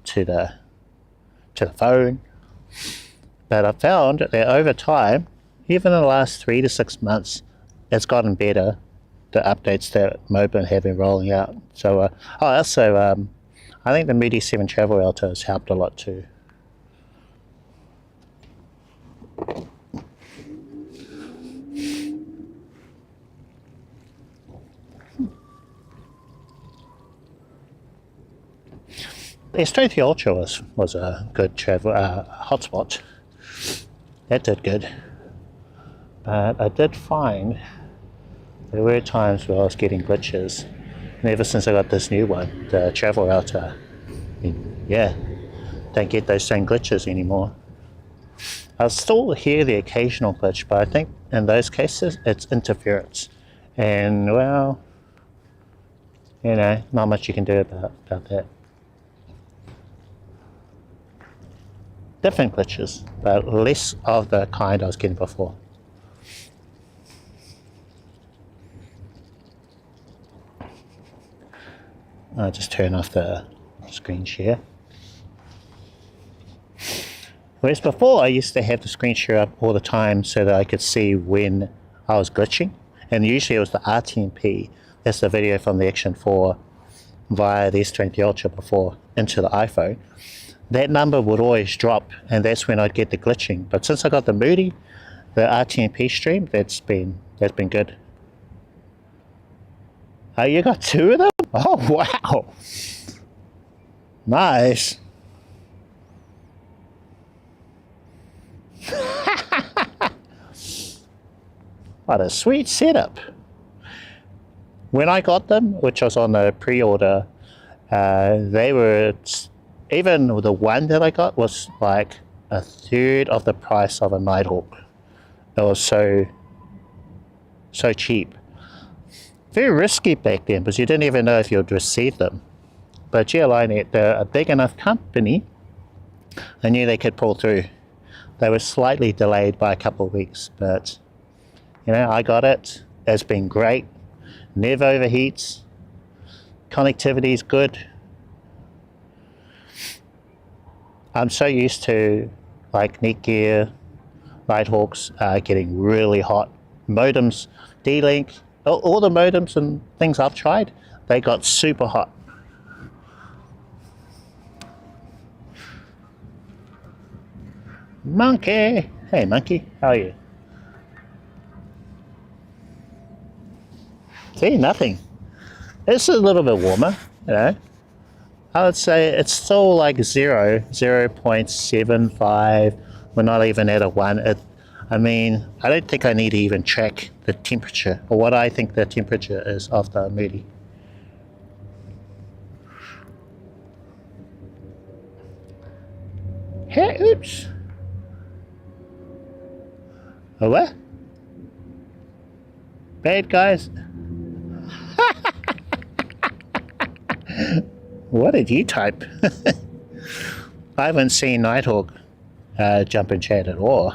to the phone. But I found that over time, even in the last 3 to 6 months, it's gotten better, the updates that Moblin have been rolling out. So also I think the Mudi 7 Travel Ultra has helped a lot too. The S23 Ultra was a good travel hotspot. That did good. But I did find there were times where I was getting glitches. And ever since I got this new one, the Travel Ultra, yeah, don't get those same glitches anymore. I'll still hear the occasional glitch, but I think in those cases it's interference. And well, you know, not much you can do about that. Different glitches, but less of the kind I was getting before. I'll just turn off the screen share. Whereas before I used to have the screen share up all the time so that I could see when I was glitching, and usually it was the RTMP as the video from the Action 4 via the S23 Ultra before into the iPhone, that number would always drop, and that's when I'd get the glitching. But since I got the Mudi, the RTMP stream, that's been good. Oh, you got 2 of them? Oh, wow. Nice. What a sweet setup. When I got them, which was on the pre-order, they were, even the one that I got was like 1/3 of the price of a Nighthawk. It was so cheap. Very risky back then, because you didn't even know if you'd receive them. But GL.iNet, they're a big enough company, I knew they could pull through. They were slightly delayed by a couple of weeks, but you know, I got it. It's been great. Never overheats. Connectivity is good. I'm so used to like Netgear, Nighthawks getting really hot. Modems, D-Link, all the modems and things I've tried, they got super hot. Monkey! Hey monkey, how are you? See, nothing. It's a little bit warmer, you know. I would say it's still like 0.75. We're not even at a 1. I mean, I don't think I need to even check the temperature, or what I think the temperature is of the Mudi. Hey, oops. Oh, what? Bad guys? What did you type? I haven't seen Nighthawk jump in chat at all.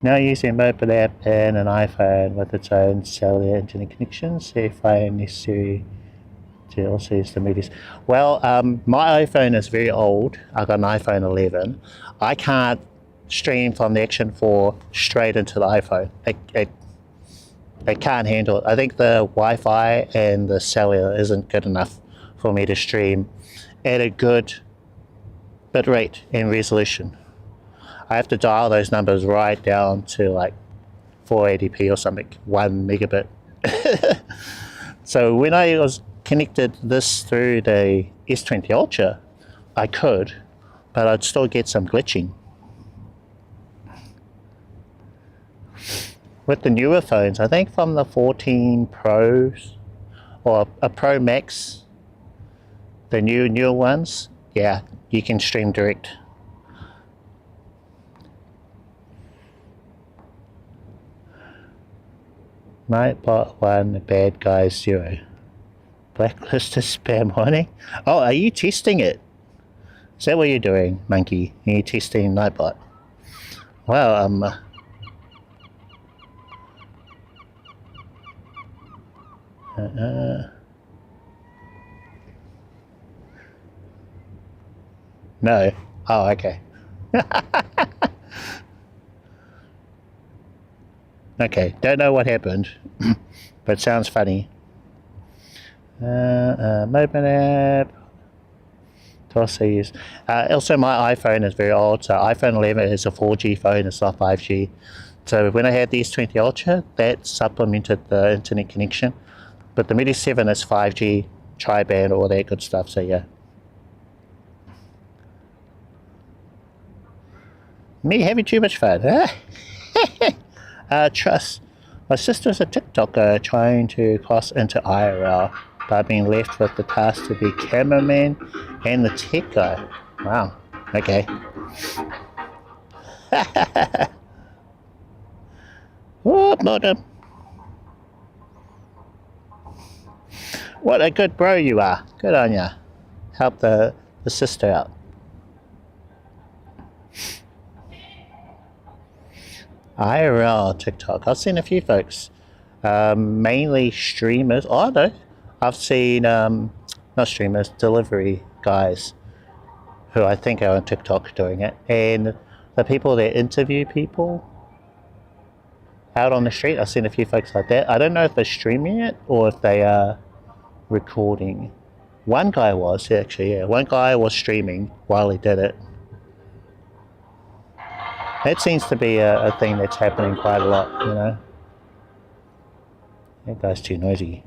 Now using mobile app and an iPhone with its own cellular internet connections, if I am necessary to also use the Mudis. Well, my iPhone is very old. I got an iPhone 11. I can't stream from the Action 4 straight into the iPhone. It can't handle it. I think the Wi-Fi and the cellular isn't good enough for me to stream at a good bit rate and resolution. I have to dial those numbers right down to like 480p or something, 1 megabit. So when I was connected this through the S23 Ultra, I could, but I'd still get some glitching. With the newer phones, I think from the 14 Pros or a Pro Max, the newer ones, yeah, you can stream direct. Nightbot 1, bad guys 0. Blacklisted spam warning. Oh, are you testing it? Is that what you're doing, monkey? Are you testing Nightbot? Well, no. Oh, okay. Okay, don't know what happened, but sounds funny. Mobile app. To also use. Also, my iPhone is very old, so iPhone 11 is a 4G phone, it's not 5G. So when I had the S23 Ultra, that supplemented the internet connection. But the Mudi 7 is 5G, tri-band, all that good stuff, so yeah. Me having too much fun, huh? Trust. My sister's a TikToker trying to cross into IRL, but being left with the task to be cameraman and the tech guy. Wow, okay. Oh, modem. What a good bro you are. Good on ya. Help the sister out. IRL TikTok. I've seen a few folks. Mainly streamers. Oh no. I've seen not streamers, delivery guys who I think are on TikTok doing it. And the people that interview people, out on the street. I've seen a few folks like that. I don't know if they're streaming it or if they are recording. One guy was, actually, yeah. One guy was streaming while he did it. That seems to be a thing that's happening quite a lot, you know. That guy's too noisy.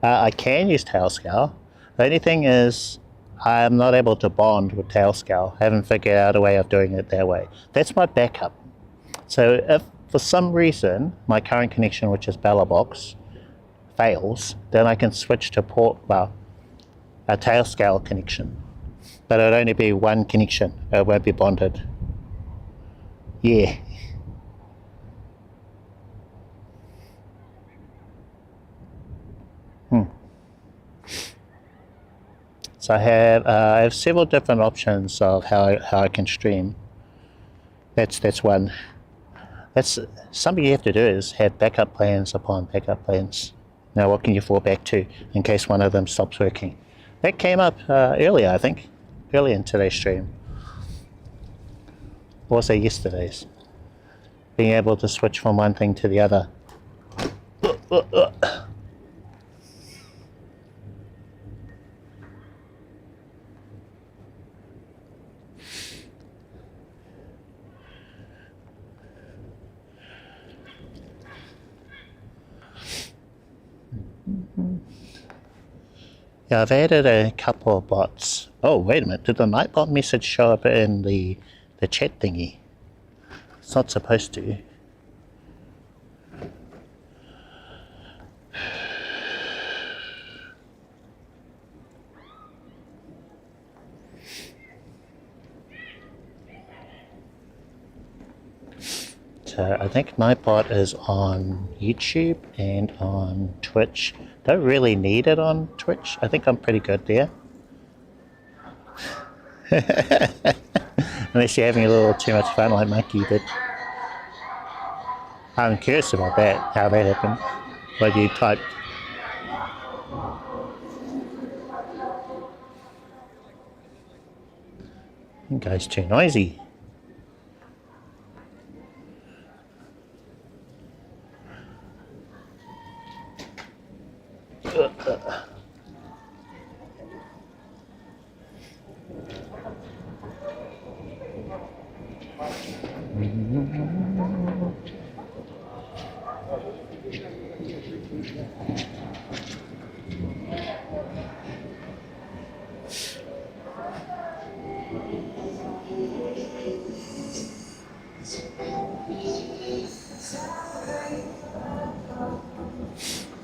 I can use Tailscale. The only thing is, I'm not able to bond with Tailscale. I haven't figured out a way of doing it that way. That's my backup. So if for some reason my current connection, which is Belabox, fails, then I can switch to a Tailscale connection. But it'll only be one connection. It won't be bonded. Yeah. So I have several different options of how I can stream. That's one. That's something you have to do, is have backup plans upon backup plans. Now what can you fall back to in case one of them stops working? That came up earlier, I think. Early in today's stream. Also yesterday's. Being able to switch from one thing to the other. Yeah, I've added a couple of bots. Oh, wait a minute. Did the Nightbot message show up in the chat thingy? It's not supposed to. So I think Nightbot is on YouTube and on Twitch. Don't really need it on Twitch. I think I'm pretty good there. Unless you're having a little too much fun like Monkey did. I'm curious about that, how that happened. What you typed. You guys too noisy.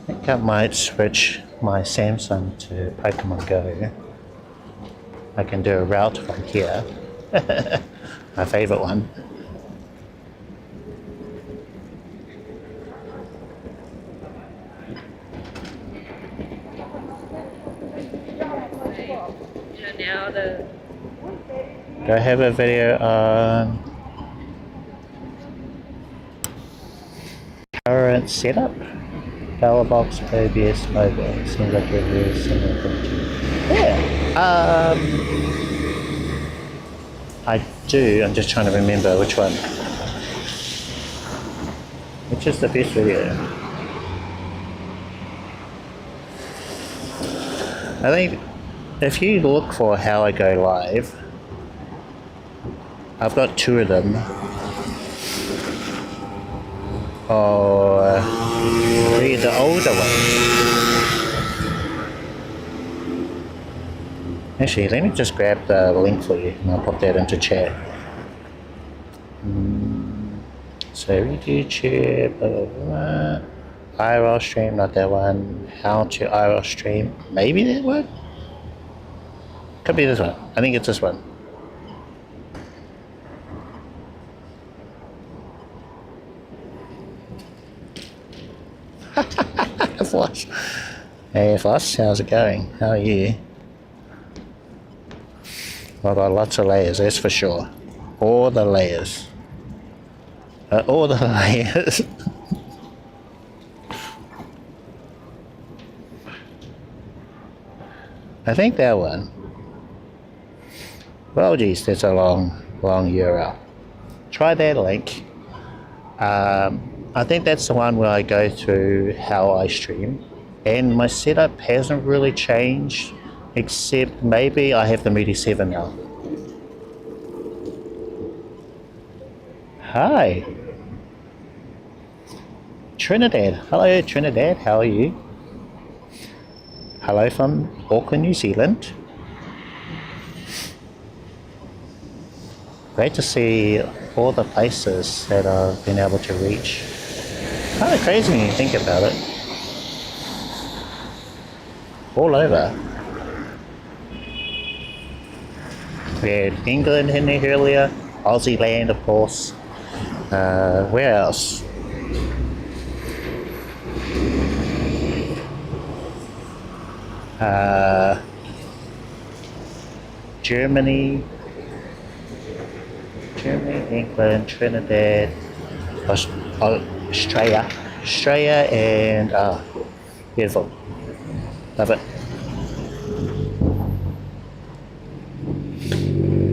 I think I might switch my Samsung to Pokemon Go. I can do a route from here. My favorite one. Do I have a video on current setup? Belabox, OBS, mobile. Seems like a very similar thing to. Yeah. I do. I'm just trying to remember which one. Which is the best video? I think if you look for how I go live, I've got two of them. Or read the older one. Actually, let me just grab the link for you and I'll pop that into chat. So read YouTube, blah, blah, blah. IRL stream, not that one. How to IRL stream, maybe that one? Could be this one. I think it's this one. Flush. Hey Flush, how's it going? How are you? I've got lots of layers, that's for sure. All the layers. All the layers. I think that one. Well, geez, that's a long URL. Try that link. I think that's the one where I go through how I stream, and my setup hasn't really changed, except maybe I have the Mudi 7 now. Hi, Trinidad. Hello, Trinidad. How are you? Hello from Auckland, New Zealand. Great to see all the places that I've been able to reach. Kind of crazy when you think about it. All over. We had England in there earlier, Aussie land, of course. Where else? Germany, England, Trinidad, Australia, and beautiful. Love it.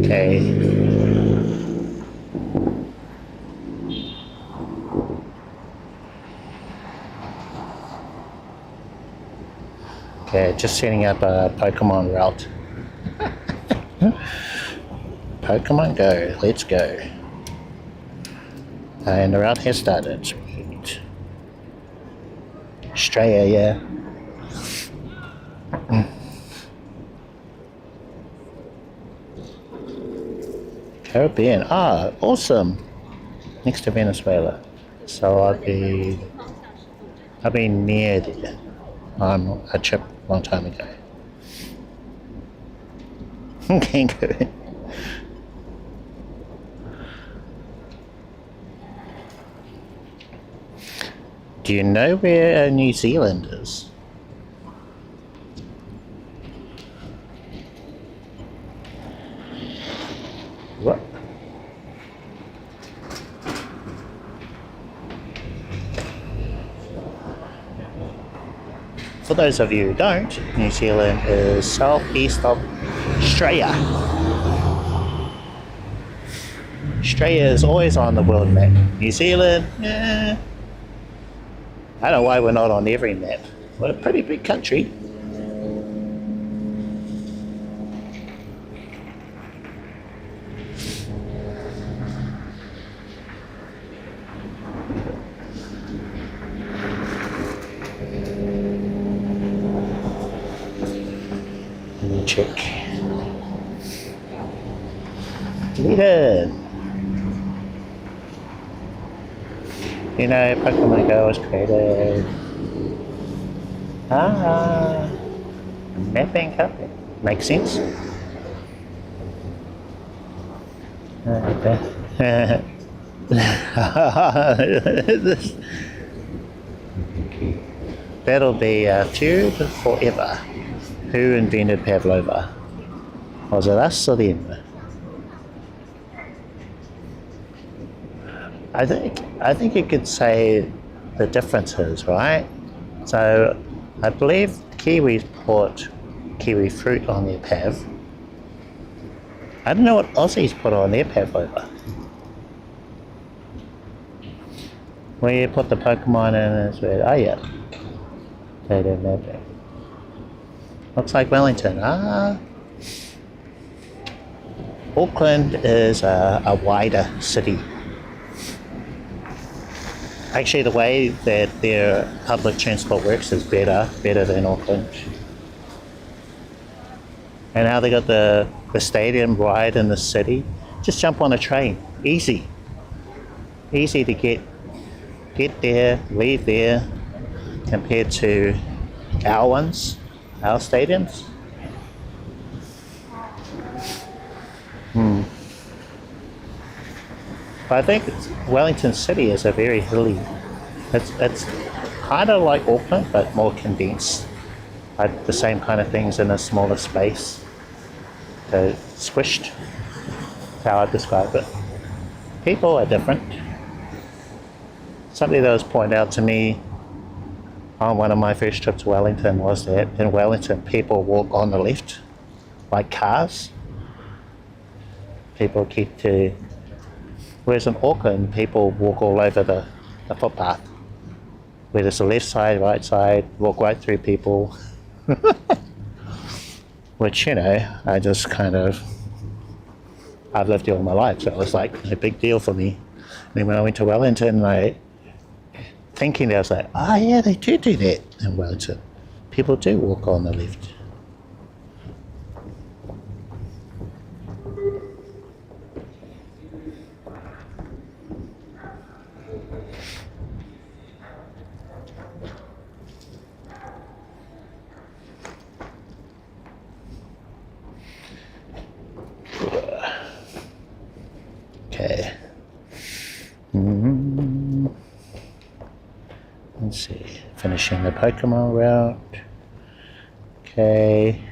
Okay. Okay, just setting up a Pokemon route. Pokemon Go, let's go. And the route has started. Sweet. Australia, yeah. Caribbean, awesome. Next to Venezuela. So I'll be near there on a trip a long time ago. Okay, good. Do you know where New Zealand is? What? For those of you who don't, New Zealand is southeast of Australia. Australia is always on the world map. New Zealand, I don't know why we're not on every map. We're a pretty big country. Let me check. Deleted. You know, Pokemon Go was created. Mapping copy. Makes sense. That'll be a feud forever. Who invented Pavlova? Was it us or them? I think you could say the differences, right? So I believe Kiwis put kiwi fruit on their pav. I don't know what Aussies put on their pavlova. Where you put the Pokemon in is where, yeah. Data mapping. Looks like Wellington. Auckland is a wider city. Actually, the way that their public transport works is better than Auckland. And now they got the stadium right in the city. Just jump on a train, easy to get there, leave there, compared to our stadiums. But I think Wellington City is a very hilly. It's kind of like Auckland, but more condensed. Like the same kind of things in a smaller space. So squished. That's how I describe it. People are different. Something that was pointed out to me on one of my first trips to Wellington was that in Wellington people walk on the left, like cars. People keep to, whereas in Auckland, people walk all over the footpath. Where there's a left side, right side, walk right through people. Which, you know, I just kind of, I've lived here all my life, so it was like a big deal for me. And then when I went to Wellington, thinking, I was like, oh yeah, they do that in Wellington. People do walk on the left. Okay. Let's see. Finishing the Pokemon route. Okay.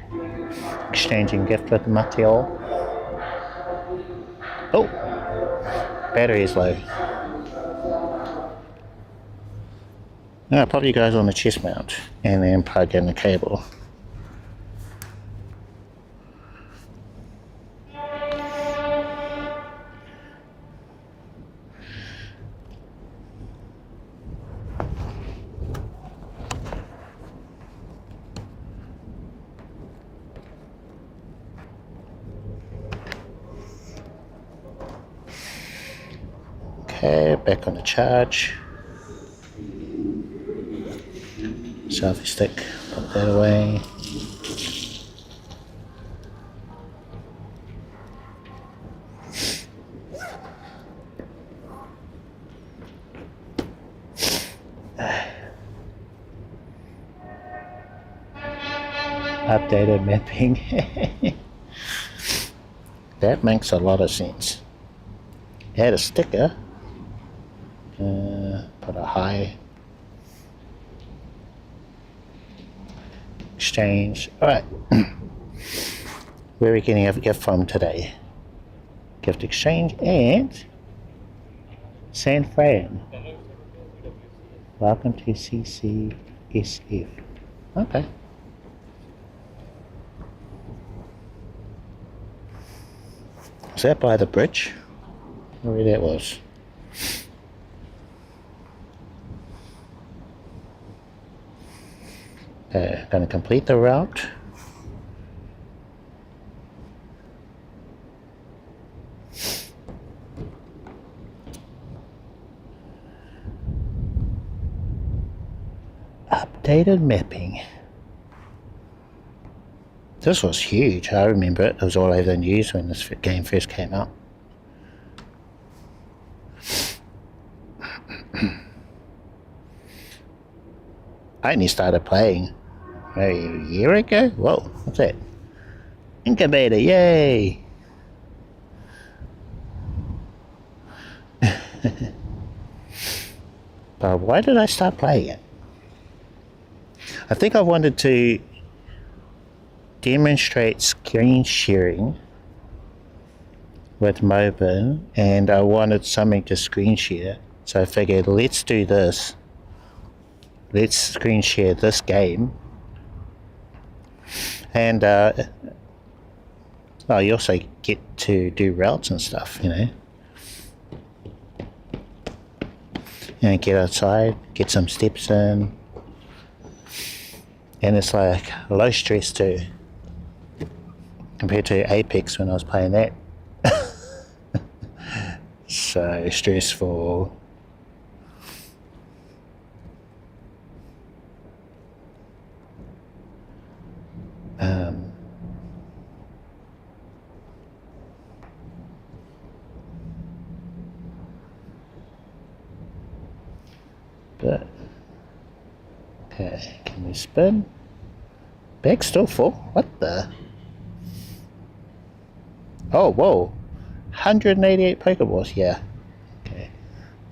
Exchanging gift with Mateo. Oh! Battery is low. Probably goes on the chest mount and then plug in the cable. Okay, back on the charge. Selfie stick, put that away. Updated mapping. That makes a lot of sense. Add a sticker. Put a high. Exchange. Alright. Where are we getting a gift from today? Gift exchange and San Fran. Welcome to CCSF. Okay. Is that by the bridge? Where that was? Going to complete the route. Updated mapping. This was huge. I remember it. It was all over the news when this game first came out. I only started playing maybe a year ago. Whoa, what's that? Incubator, yay! But why did I start playing it? I think I wanted to demonstrate screen sharing with Moblin, and I wanted something to screen share. So I figured, let's do this. Let's screen share this game. And you also get to do routes and stuff, you know. And get outside, get some steps in. And it's like low stress too. Compared to Apex when I was playing that. So stressful. But okay, can we spin? Bag's still full. What the? Oh, whoa. 188 Pokeballs, yeah. Okay.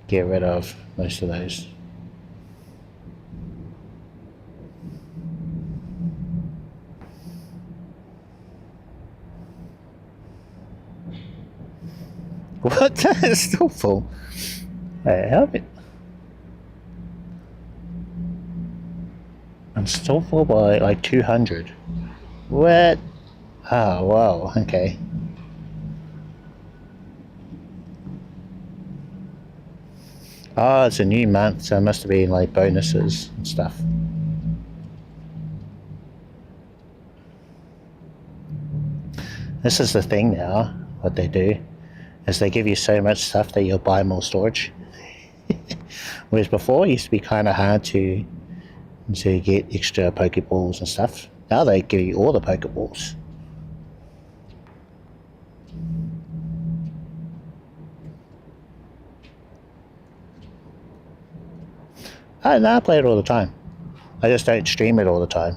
Get rid of most of those. What? It's still full. Hey, help it. I'm still full by like 200. What? Oh, wow, okay. Oh, it's a new month, so it must have been like bonuses and stuff. This is the thing now, what they do, is they give you so much stuff that you'll buy more storage. Whereas before, it used to be kind of hard to get extra Pokeballs and stuff. Now they give you all the Pokeballs. I play it all the time. I just don't stream it all the time.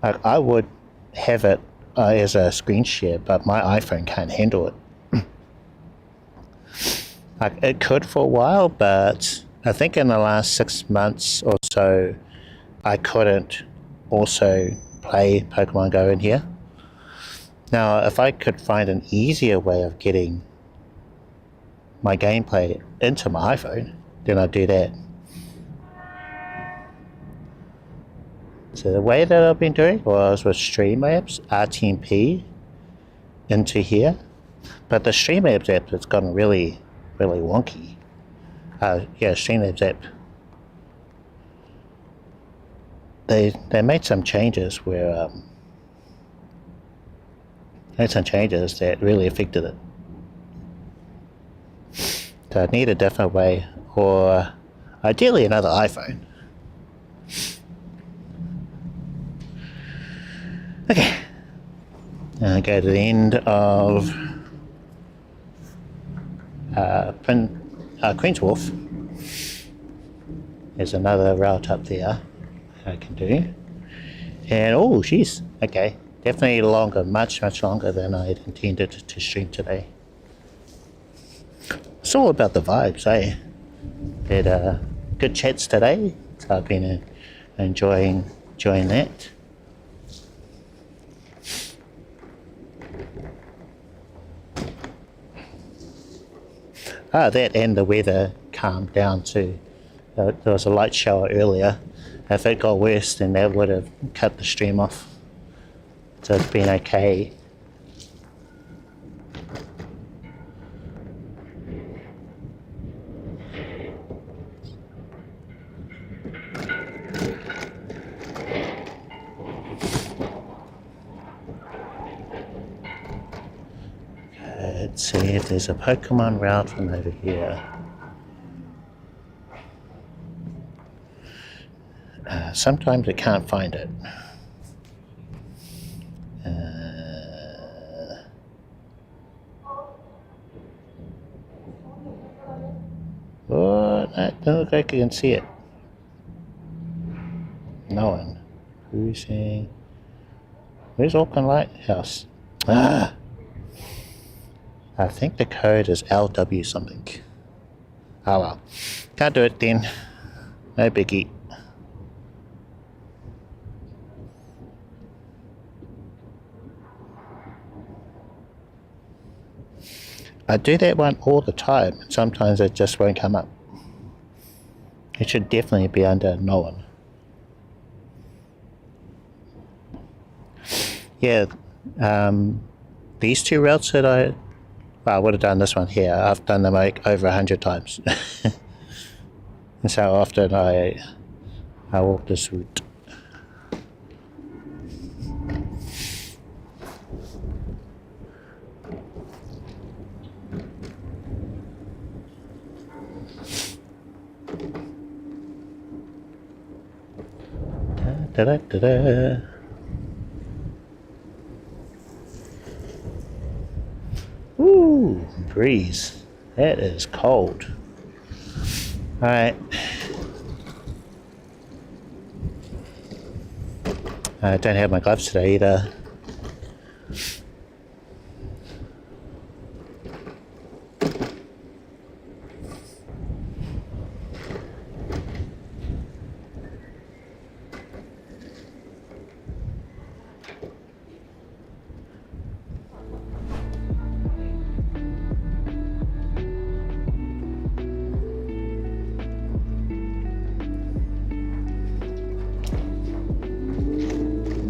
I would have it as a screen share, but my iPhone can't handle it. It could for a while, but I think in the last 6 months or so, I couldn't also play Pokemon Go in here. Now, if I could find an easier way of getting my gameplay into my iPhone, then I'd do that. So the way that I've been doing was with Streamlabs, RTMP into here. But the Streamlabs app has gotten really, really wonky. Yeah, Streamlabs app. They made some changes where that really affected it. So I need a different way, or ideally another iPhone. Okay, go to the end of Queen's Wharf. There's another route up there I can do. And oh, geez, okay, definitely longer, much longer than I had intended to stream today. It's all about the vibes, eh? Had good chats today, so I've been enjoying that. That and the weather calmed down too. There was a light shower earlier. If it got worse, then that would have cut the stream off. So it's been okay. Let's see if there's a Pokemon route from over here. Sometimes I can't find it. Oh, I don't look like I can see it. No one. Who's saying? Where's Auckland Lighthouse? I think the code is LW something. Oh well. Can't do it then. No biggie. I do that one all the time, and sometimes it just won't come up. It should definitely be under no one. Yeah, these two routes that I would have done this one here. I've done them like over 100 times. And so often I walk this route. Da da da da. Ooh, breeze. That is cold. Alright. I don't have my gloves today either.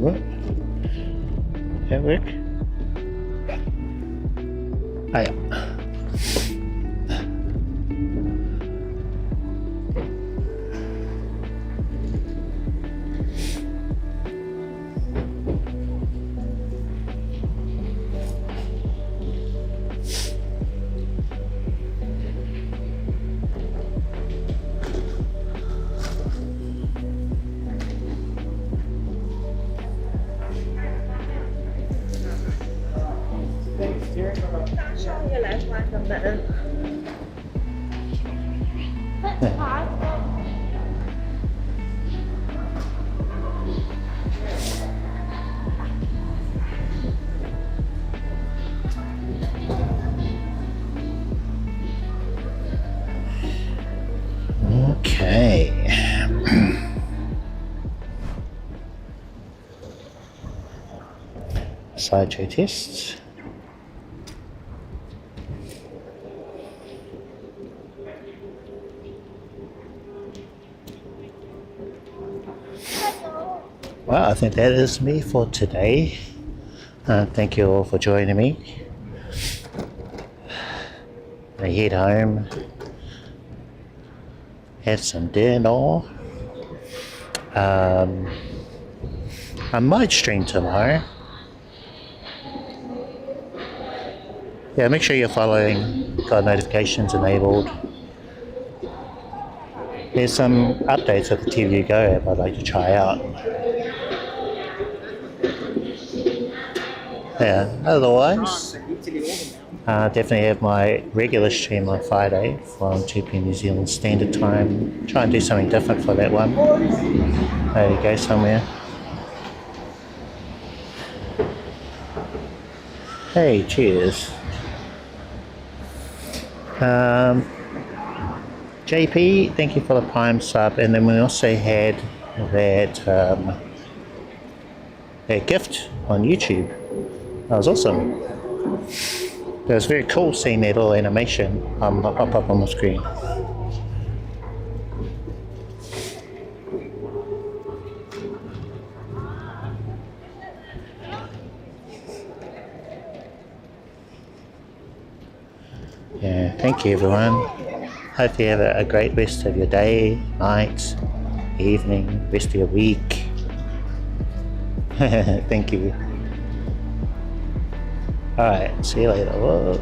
What? That work? Ah, yeah. Tại sao giờ lại qua tầm bệ? Okay. Slideshow tests. Well, I think that is me for today. Thank you all for joining me. I head home, had some dinner. I might stream tomorrow. Yeah, make sure you're following, got notifications enabled. There's some updates of the TLDR app I'd like to try out. Yeah, otherwise, definitely have my regular stream on Friday from 2 p.m. New Zealand Standard Time. Try and do something different for that one. Maybe go somewhere. Hey, cheers. JP, thank you for the Prime sub, and then we also had that gift on YouTube. That was awesome. It was very cool seeing that little animation pop up on the screen. Yeah, thank you everyone. Hope you have a great rest of your day, night, evening, rest of your week. Thank you. Alright, see you later. Whoa.